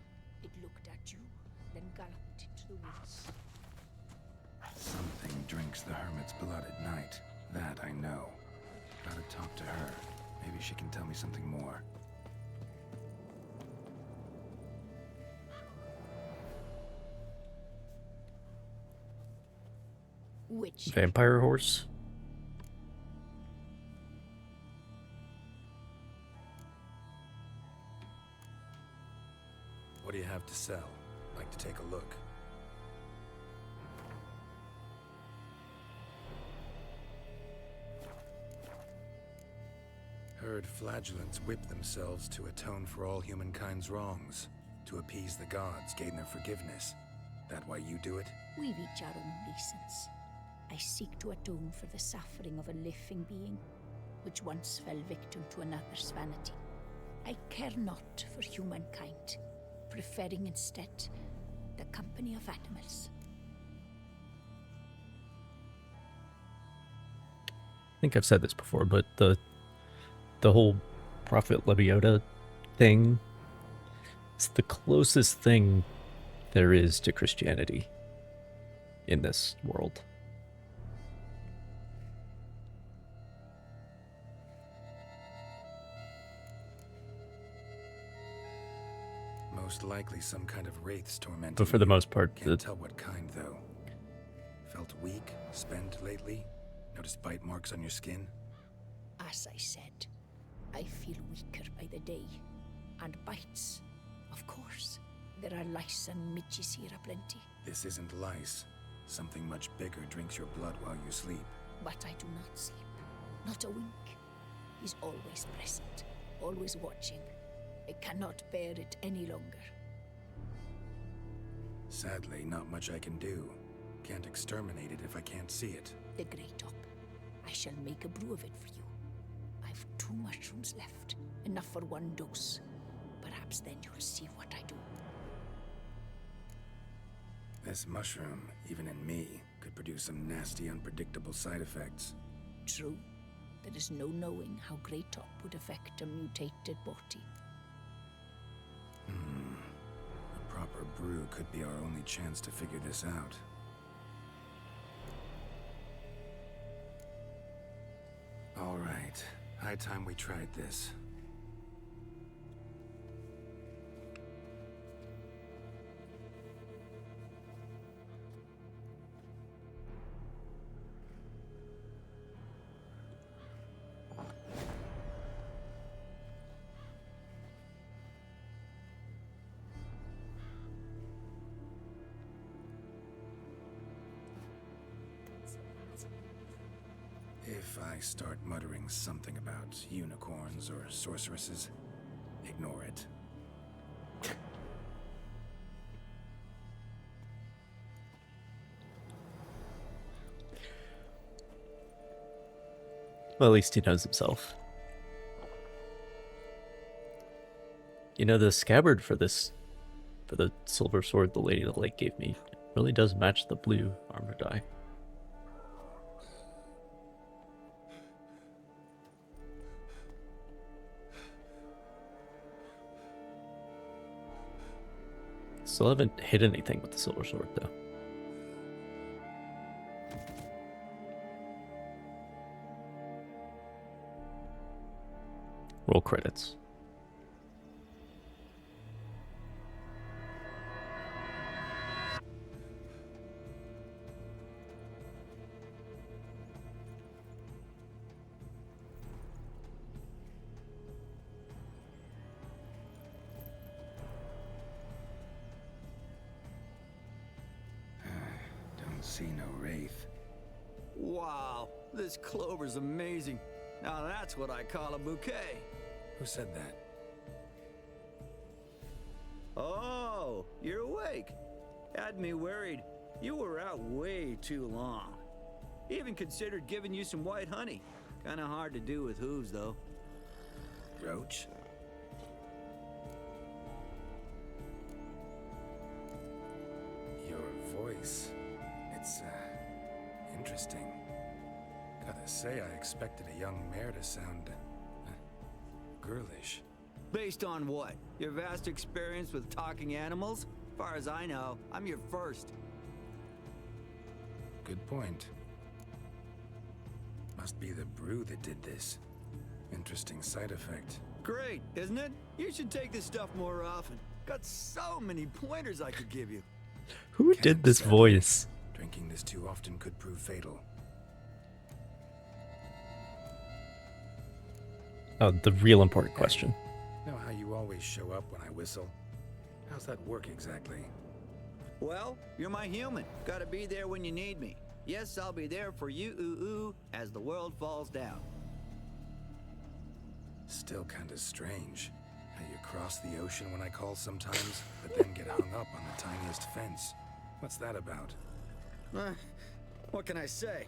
It looked at you, then galloped into the woods. Something drinks the hermit's blood at night. That I know. Gotta talk to her. Maybe she can tell me something more. Which? Vampire horse? What do you have to sell? Like to take a look. Heard flagellants whip themselves to atone for all humankind's wrongs. To appease the gods, gain their forgiveness. That why you do it? We've each our own reasons. I seek to atone for the suffering of a living being, which once fell victim to another's vanity. I care not for humankind, preferring instead the company of animals. think I've said this before, but the whole Prophet Lebiota thing is the closest thing there is to Christianity in this world. Most likely some kind of wraiths tormenting. But for the most part, can't tell what kind though. Felt weak, spent lately? Noticed bite marks on your skin? As I said, I feel weaker by the day. And bites, of course. There are lice and midges here aplenty. This isn't lice. Something much bigger drinks your blood while you sleep. But I do not sleep. Not a wink. He's always present, always watching. I cannot bear it any longer. Sadly, not much I can do. Can't exterminate it if I can't see it. The Great Up. I shall make a brew of it for you. I've 2 mushrooms left. Enough for 1 dose. Perhaps then you'll see what I do. This mushroom, even in me, could produce some nasty, unpredictable side effects. True. There is no knowing how Great Up would affect a mutated body. A proper brew could be our only chance to figure this out. All right. High time we tried this. If I start muttering something about unicorns or sorceresses, ignore it. Well, at least he knows himself. You know, the scabbard for the silver sword the Lady of the Lake gave me really does match the blue armor die. Still haven't hit anything with the silver sword, though. Roll credits. See no wraith. Wow, this clover's amazing. Now that's what I call a bouquet. Who said that? Oh, you're awake. Had me worried. You were out way too long. Even considered giving you some white honey. Kinda hard to do with hooves, though. Roach? Your voice. It's, interesting. Gotta say, I expected a young mare to sound, girlish. Based on what? Your vast experience with talking animals? Far as I know, I'm your first. Good point. Must be the brew that did this. Interesting side effect. Great, isn't it? You should take this stuff more often. Got so many pointers I could give you. Who did this voice? Drinking this too often could prove fatal. Oh, the real important question. Know how you always show up when I whistle? How's that work exactly? Well, you're my human. Gotta be there when you need me. Yes, I'll be there for you as the world falls down. Still kinda strange. How you cross the ocean when I call sometimes, but then get hung up on the tiniest fence. What's that about? What can I say?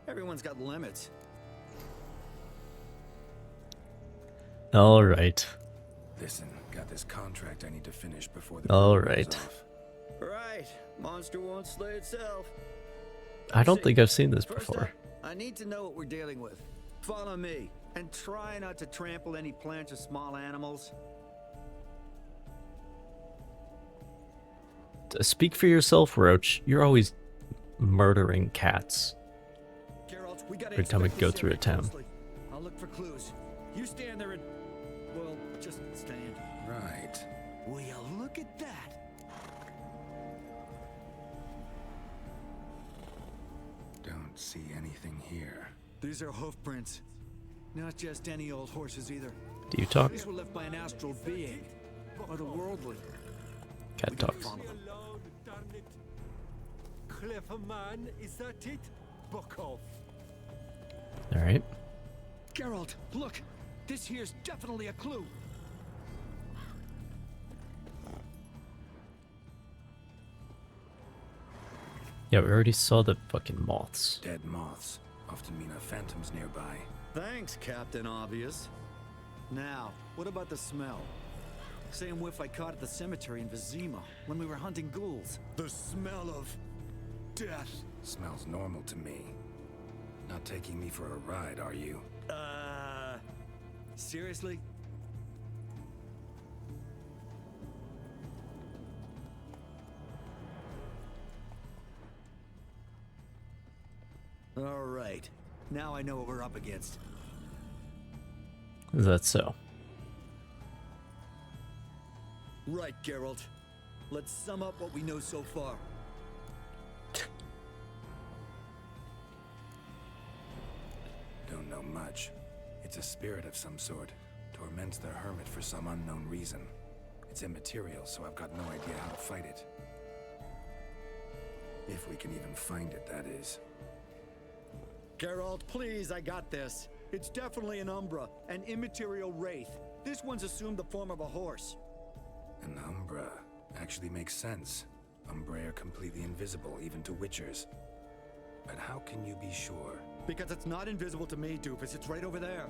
Everyone's got limits. All right. Listen, got this contract I need to finish before the All brew right. goes off. Right. Monster won't slay itself. I don't think I've seen this First before. up, I need to know what we're dealing with. Follow me, and try not to trample any plants or small animals. Speak for yourself, Roach. You're always murdering cats Geralt, we gotta every time we inspect go this through a area town. closely. I'll look for clues. You stand there and... well, just stand. Right. Will you look at that? Don't see anything here. These are hoof prints. Not just any old horses either. Do you talk? These were left by an astral being. Otherworldly. Cat talks. Alone, darn it. Clever man, is that it? Buck off. All right. Geralt, look! This here's definitely a clue. Yeah, we already saw the fucking moths. Dead moths often mean a phantom's nearby. Thanks, Captain Obvious. Now, what about the smell? Same whiff I caught at the cemetery in Vizima when we were hunting ghouls. The smell of... death. Smells normal to me. Not taking me for a ride, are you? Seriously? All right. Now I know what we're up against. Is that so? Right, Geralt. Let's sum up what we know so far. Don't know much. It's a spirit of some sort. Torments the hermit for some unknown reason. It's immaterial, so I've got no idea how to fight it. If we can even find it, that is. Geralt, please, I got this. It's definitely an Umbra, an immaterial wraith. This one's assumed the form of a horse. An Umbra actually makes sense. Umbrae are completely invisible, even to Witchers. But how can you be sure? Because it's not invisible to me, Doofus. It's right over there.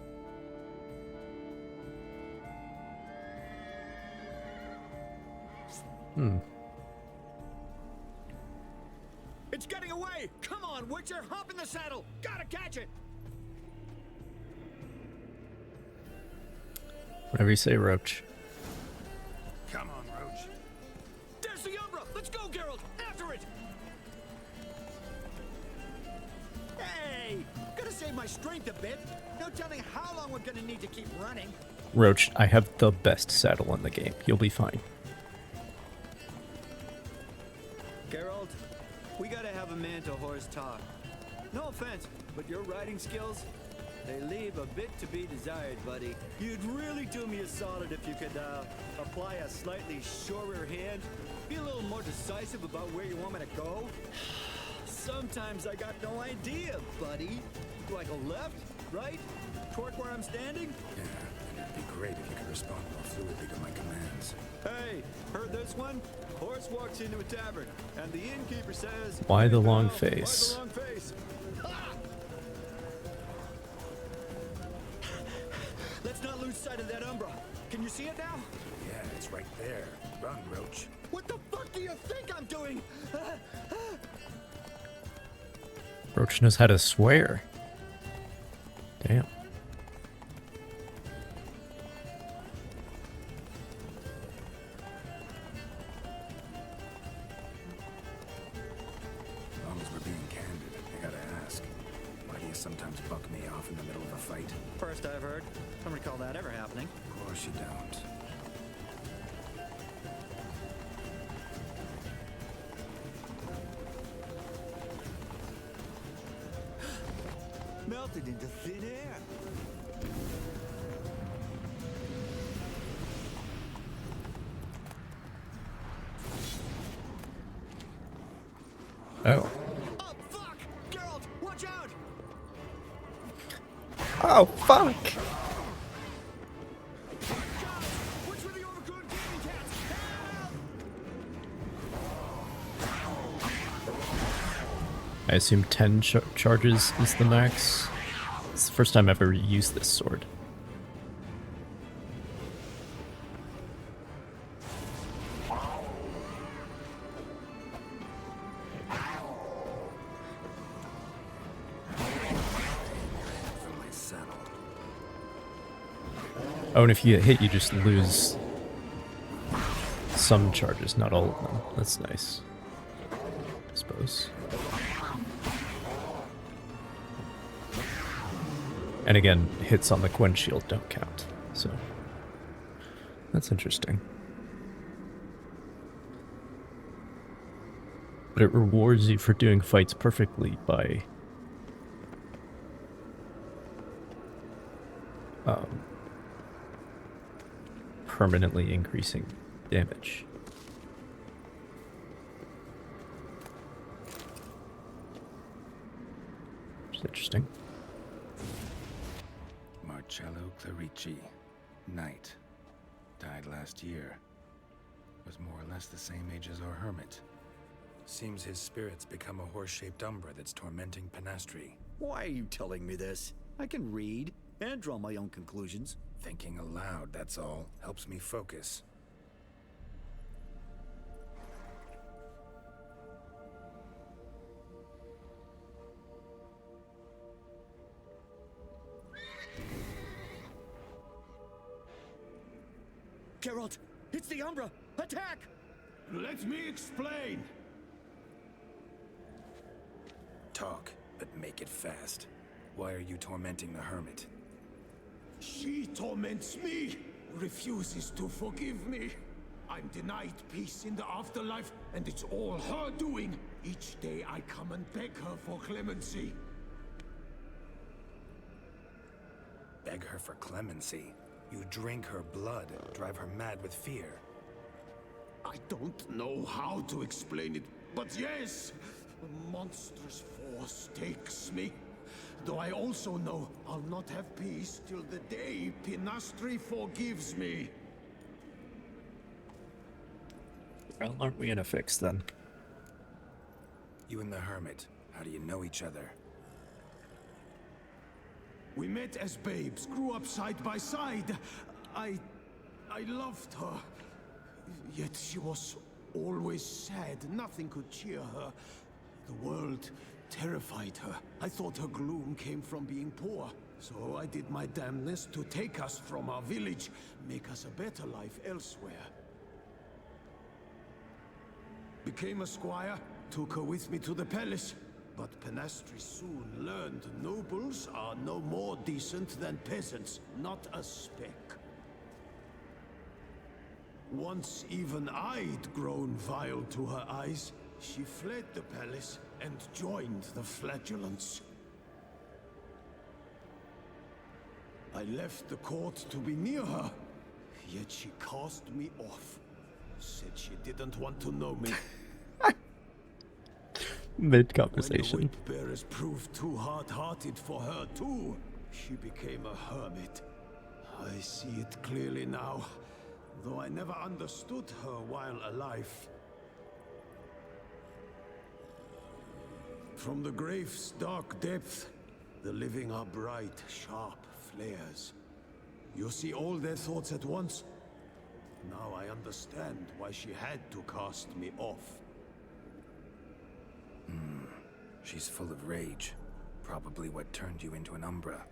It's getting away! Come on, Witcher! Hop in the saddle! Gotta catch it! Whatever you say, Roach. Come on, Roach. There's the Umbra! Let's go, Geralt! After it! Hey! Gotta save my strength a bit. No telling how long we're gonna need to keep running. Roach, I have the best saddle in the game. You'll be fine. Geralt, we gotta have a man-to-horse talk. No offense, but your riding skills, they leave a bit to be desired, buddy. You'd really do me a solid if you could, apply a slightly surer hand. Be a little more decisive about where you want me to go. Sometimes I got no idea, buddy. Do I go left, right, toward where I'm standing? Yeah, and it'd be great if you could respond more fluidly to my commands. Hey, heard this one? Horse walks into a tavern, and the innkeeper says... Why the "Hey, long pal, face?" Why the long face? Ha! Let's not lose sight of that Umbra. Can you see it now? Yeah, it's right there. Run, Roach. What the fuck do you think I'm doing? Roach knows how to swear. Damn. As long as we're being candid, I gotta ask. Why do you sometimes buck me off in the middle of a fight? First I've heard. Don't recall that ever happening. Of course you don't. Melted into thin air. Oh. Oh, fuck! Geralt, watch out! Oh, fuck! Which were the overgrown gaming cats? I assume 10 charges is the max. It's the first time I've ever used this sword. Oh, and if you get hit, you just lose some charges, not all of them. That's nice, I suppose. And again, hits on the Gwen shield don't count, so that's interesting. But it rewards you for doing fights perfectly by permanently increasing damage. Which is interesting. Marcello Clarici, knight. Died last year. Was more or less the same age as our hermit. Seems his spirit's become a horse-shaped umbra that's tormenting Penastri. Why are you telling me this? I can read and draw my own conclusions. Thinking aloud, that's all. Helps me focus. Geralt, it's the Umbra! Attack! Let me explain. Talk, but make it fast. Why are you tormenting the hermit? She torments me, refuses to forgive me. I'm denied peace in the afterlife, and it's all her doing. Each day I come and beg her for clemency. Beg her for clemency? You drink her blood, drive her mad with fear. I don't know how to explain it, but yes, a monstrous force takes me. Though I also know I'll not have peace till the day Penastri forgives me. Well, aren't we in a fix then? You and the hermit, how do you know each other? We met as babes, grew up side by side. I loved her. Yet she was always sad. Nothing could cheer her. The world terrified her. I thought her gloom came from being poor. So I did my damnedest to take us from our village, make us a better life elsewhere. Became a squire, took her with me to the palace. But Penastri soon learned nobles are no more decent than peasants, not a speck. Once even I'd grown vile to her eyes, she fled the palace and joined the flagellants. I left the court to be near her, yet she cast me off. Said she didn't want to know me. Mid-conversation. When the whip-bearers proved too hard-hearted for her too, she became a hermit. I see it clearly now, though I never understood her while alive. From the grave's dark depth, the living are bright, sharp flares. You see all their thoughts at once. Now I understand why she had to cast me off. She's full of rage. Probably what turned you into an Umbra.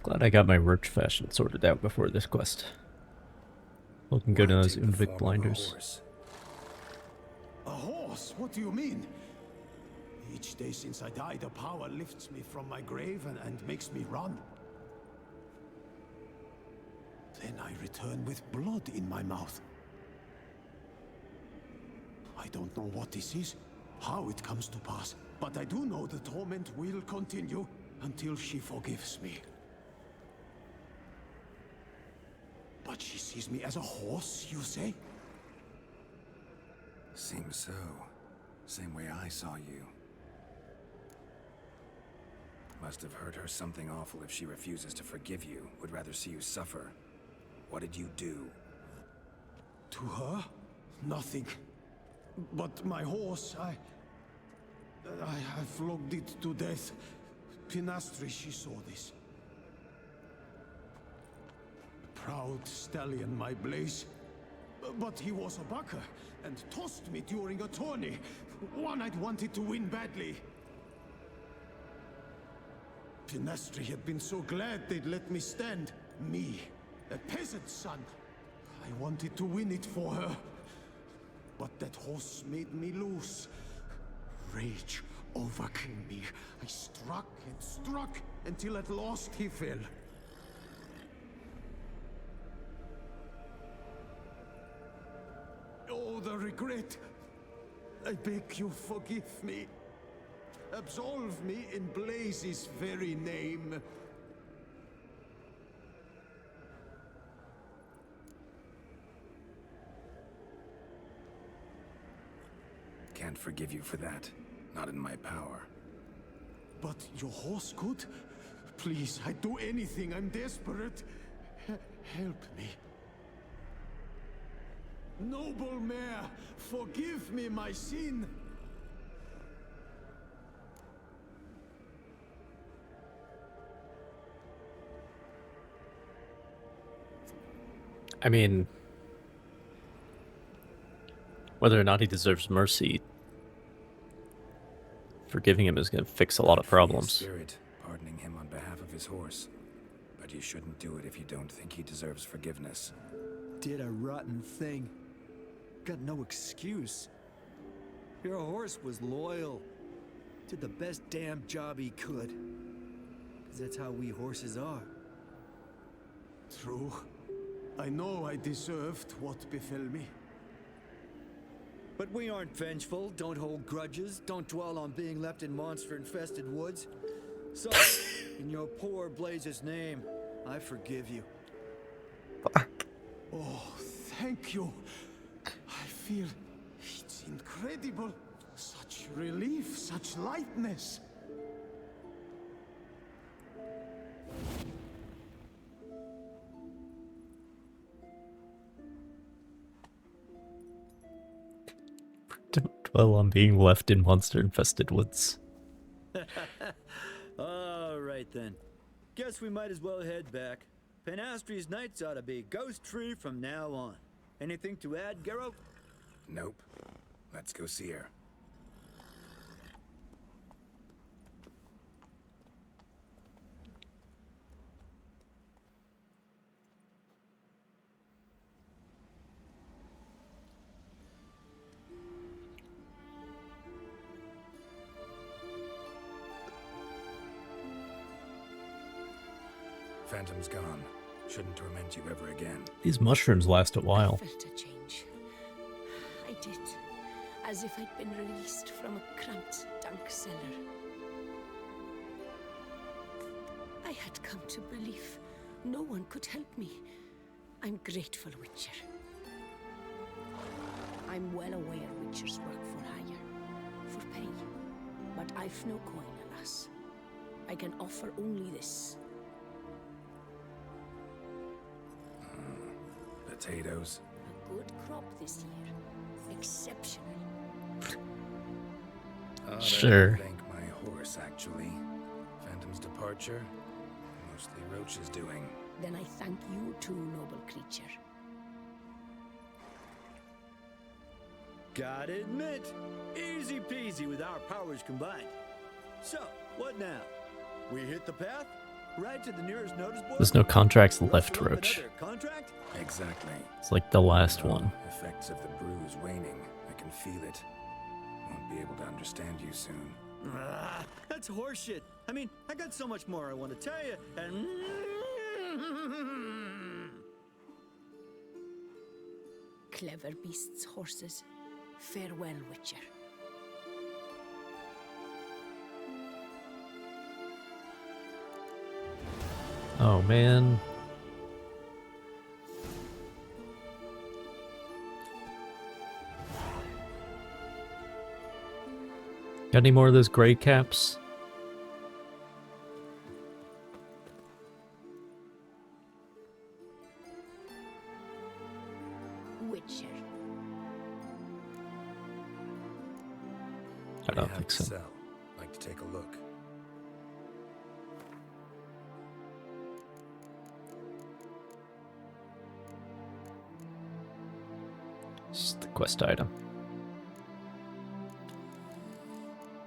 Glad I got my roach fashion sorted out before this quest. Looking good in those Unvik blinders. A horse? What do you mean? Each day since I died, a power lifts me from my grave and makes me run. Then I return with blood in my mouth. I don't know what this is, how it comes to pass, but I do know the torment will continue until she forgives me. But she sees me as a horse, you say? Seems so. Same way I saw you. Must have hurt her something awful if she refuses to forgive you, would rather see you suffer. What did you do? To her? Nothing. But my horse, I flogged it to death. Penastri, she saw this. Proud stallion, my Blaze. But he was a bucker, and tossed me during a tourney. One I'd wanted to win badly. Dynasty had been so glad they'd let me stand. Me, a peasant's son. I wanted to win it for her. But that horse made me lose. Rage overcame me. I struck and struck until at last he fell. Oh, the regret. I beg you forgive me. Absolve me in Blaze's very name. Can't forgive you for that. Not in my power. But your horse could? Please, I'd do anything. I'm desperate. Help me. Noble mare, forgive me my sin. I mean, whether or not he deserves mercy, forgiving him is going to fix a lot of problems. Spirit, pardoning him on behalf of his horse. But you shouldn't do it if you don't think he deserves forgiveness. Did a rotten thing. Got no excuse. Your horse was loyal. Did the best damn job he could. 'Cause that's how we horses are. True. I know I deserved what befell me. But we aren't vengeful, don't hold grudges, don't dwell on being left in monster-infested woods. So, in your poor Blaze's name, I forgive you. Oh, thank you. I feel it's incredible. Such relief, such lightness. Don't dwell on being left in monster-infested woods. All right then. Guess we might as well head back. Penastri's nights ought to be ghost-free from now on. Anything to add, Geralt? Nope. Let's go see her. Phantom's gone. Shouldn't torment you ever again. These mushrooms last a while. I felt a change. I did. As if I'd been released from a cramped, dank cellar. I had come to believe no one could help me. I'm grateful, Witcher. I'm well aware Witchers work for hire, for pay. But I've no coin, alas. I can offer only this. Potatoes. A good crop this year. Exceptional. Sure. Thank my horse, actually. Phantom's departure, mostly Roach's doing. Then I thank you too, noble creature. Gotta admit, easy peasy with our powers combined. So, what now? We hit the path? Right to the nearest notice board? There's no contracts left, Roach. Contract? Exactly. It's like the last one. Effects of the bruise waning. I can feel it. Won't be able to understand you soon. That's horseshit. I mean, I got so much more I want to tell you, and... Clever beasts, horses. Farewell, Witcher. Oh man. Got any more of those gray caps? Witcher. I don't think so. Sell. Like to take a look. It's the quest item.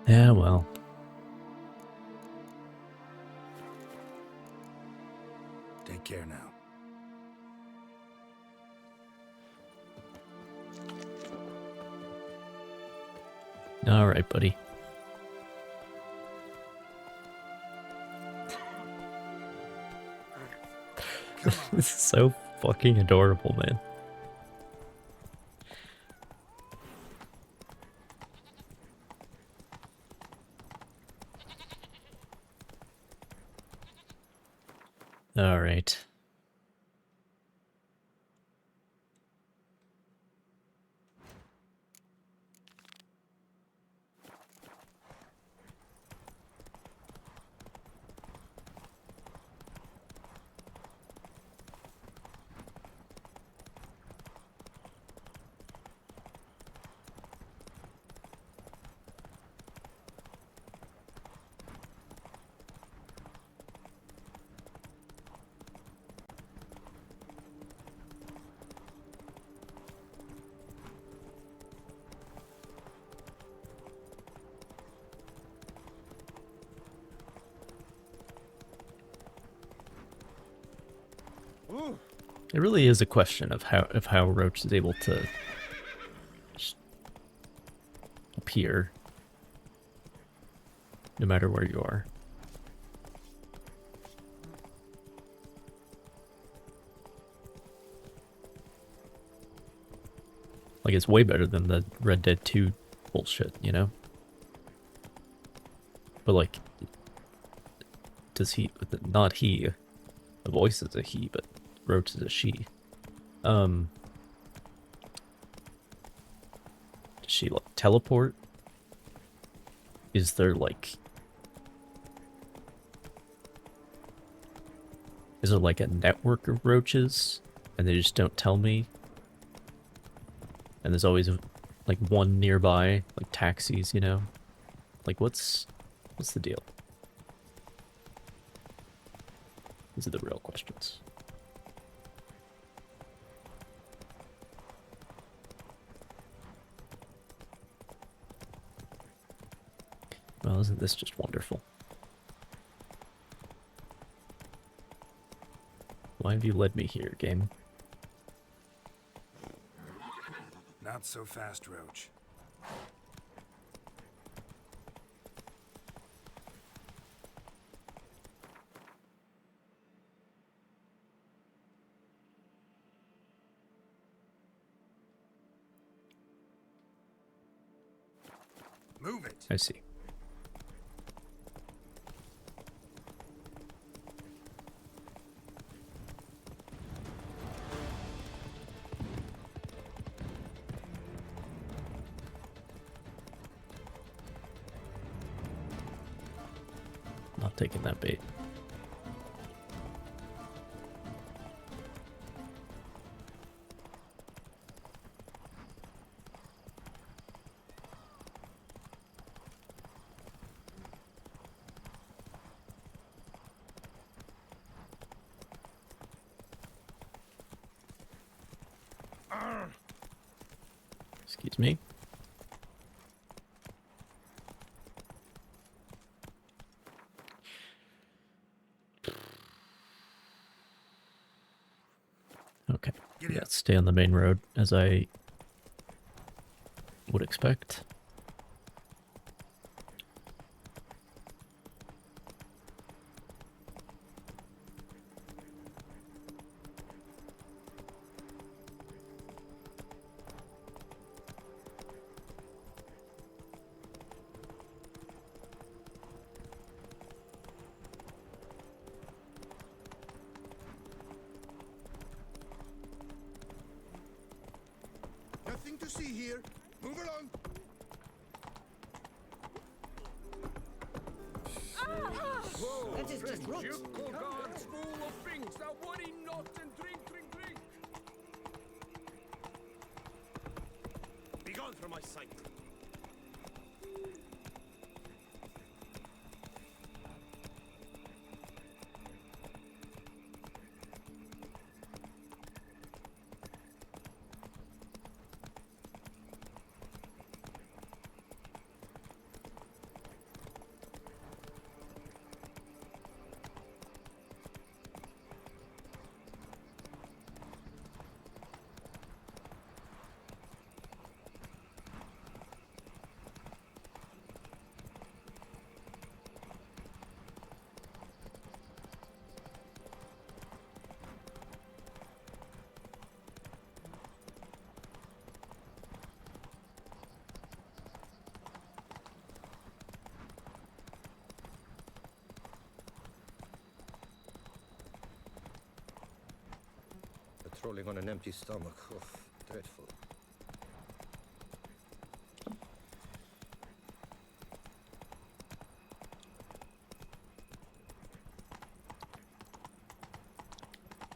Yeah, well. Take care now. All right, buddy. This is so fucking adorable, man. All right. It really is a question of how Roach is able to just appear no matter where you are. Like, it's way better than the Red Dead 2 bullshit, you know? But like, does he, not he, the voice is a he, but Roach is a she. Does she like teleport? Is there like a network of roaches and they just don't tell me? And there's always like one nearby, like taxis, you know? Like what's the deal? These are the real questions. Well, isn't this just wonderful? Why have you led me here, game? Not so fast, Roach. Move it. I see. Not taking that bait. Excuse me. Okay, yeah, stay on the main road as I would expect. Nothing to see here. Move along. That is just rot. Gods full of things. Now worry not and drink, drink, drink. Be gone from my sight. Patrolling on an empty stomach. Oh, dreadful.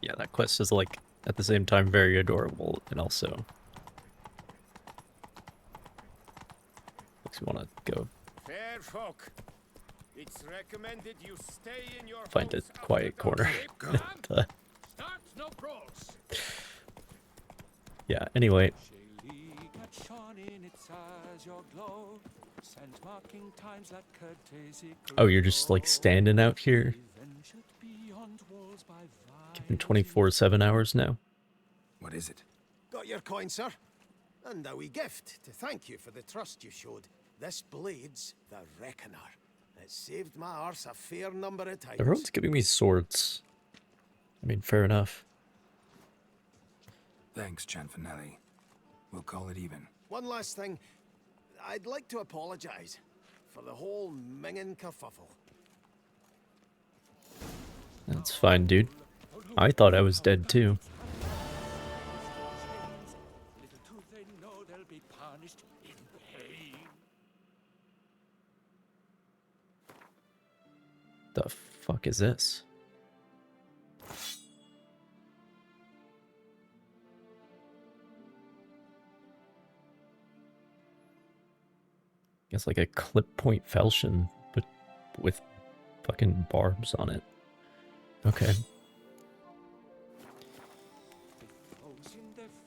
Yeah, that quest is like at the same time very adorable and also makes me want to go Fair folk, it's recommended you stay in your find a homes quiet after corner. dark. And, Start no brawls. yeah, anyway, oh, you're just like standing out here? Given 24/7 hours now? What is it? Got your coin, sir? And a wee gift to thank you for the trust you showed. This blade's the Reckoner. It saved my arse a fair number of times. Everyone's giving me swords. I mean, fair enough. Thanks, Cianfanelli. We'll call it even. One last thing. I'd like to apologize for the whole mingin' kerfuffle. That's fine, dude. I thought I was dead too. Little do they know they'll be punished in pain. The fuck is this? It's like a clip point falchion, but with fucking barbs on it. Okay.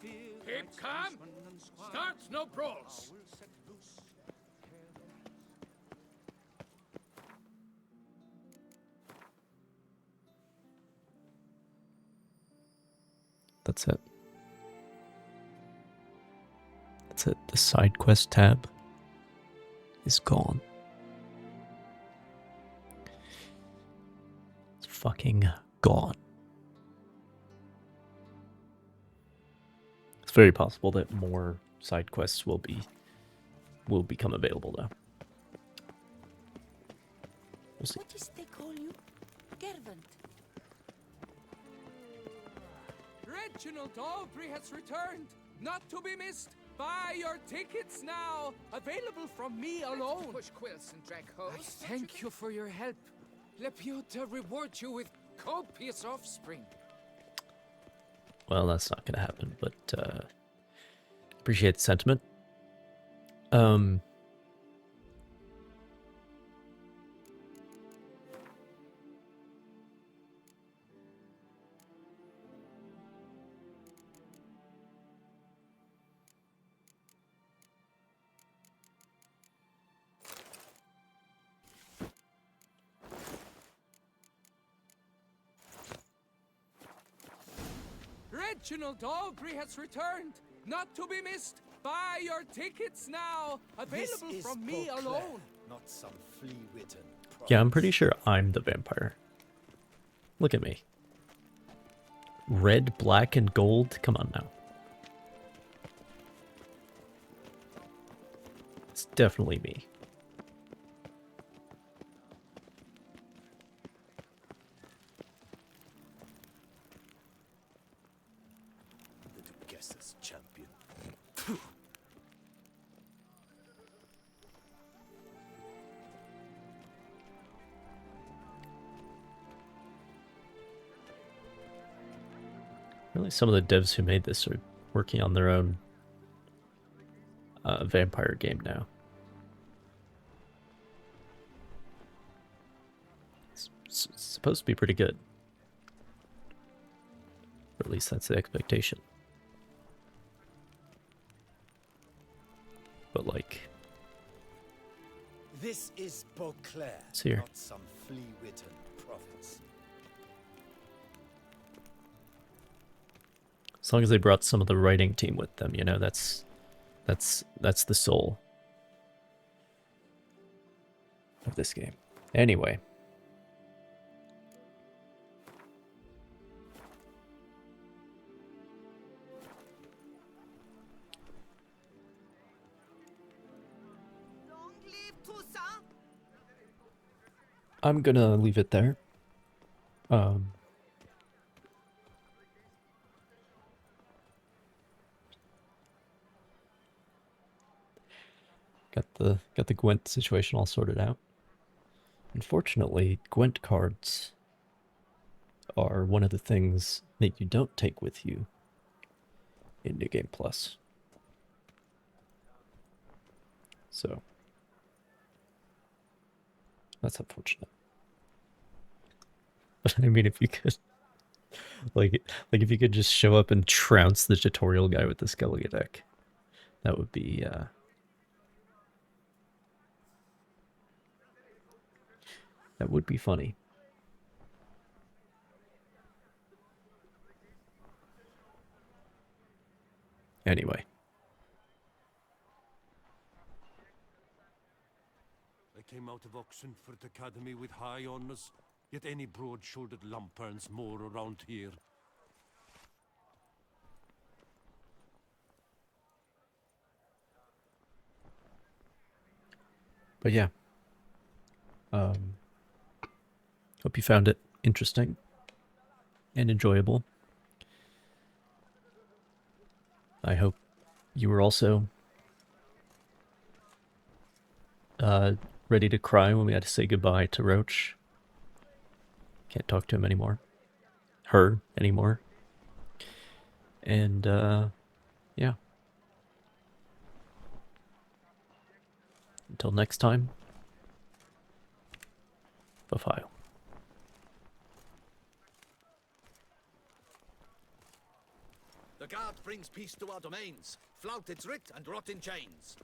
Keep calm. Start no brawls. That's it. That's it. The side quest tab is gone. It's fucking gone. It's very possible that more side quests will become available though. We'll see. What is they call you? Gervant. Reginald Aubrey has returned, not to be missed. Buy your tickets now. Available from me alone. Push quilts and drag hose. I thank you for your help. Lepiota reward you with copious offspring. Well, that's not gonna happen, but appreciate the sentiment. Reginald Aubrey has returned, not to be missed. Buy your tickets now. Available from me alone. Not some flea-written. Yeah, I'm pretty sure I'm the vampire. Look at me. Red, black, and gold? Come on now. It's definitely me. Guesses champion. Really, some of the devs who made this are working on their own vampire game now. It's supposed to be pretty good. Or at least that's the expectation. But like, This is Beauclair, it's here. not some flea-written province. As long as they brought some of the writing team with them, you know, that's the soul of this game. Anyway. I'm gonna leave it there. got the Gwent situation all sorted out. Unfortunately, Gwent cards are one of the things that you don't take with you in New Game Plus. So that's unfortunate. But I mean, if you could, like if you could just show up and trounce the tutorial guy with the Skellige Deck, that would be funny. Anyway. I came out of Oxenford Academy with high honours, yet any broad-shouldered lump earns more around here. But yeah. Hope you found it interesting and enjoyable. I hope you were also ready to cry when we had to say goodbye to Roach. Can't talk to him anymore. Her anymore. And, yeah. Until next time, bye-bye. The guard brings peace to our domains. Flout its writ and rot in chains.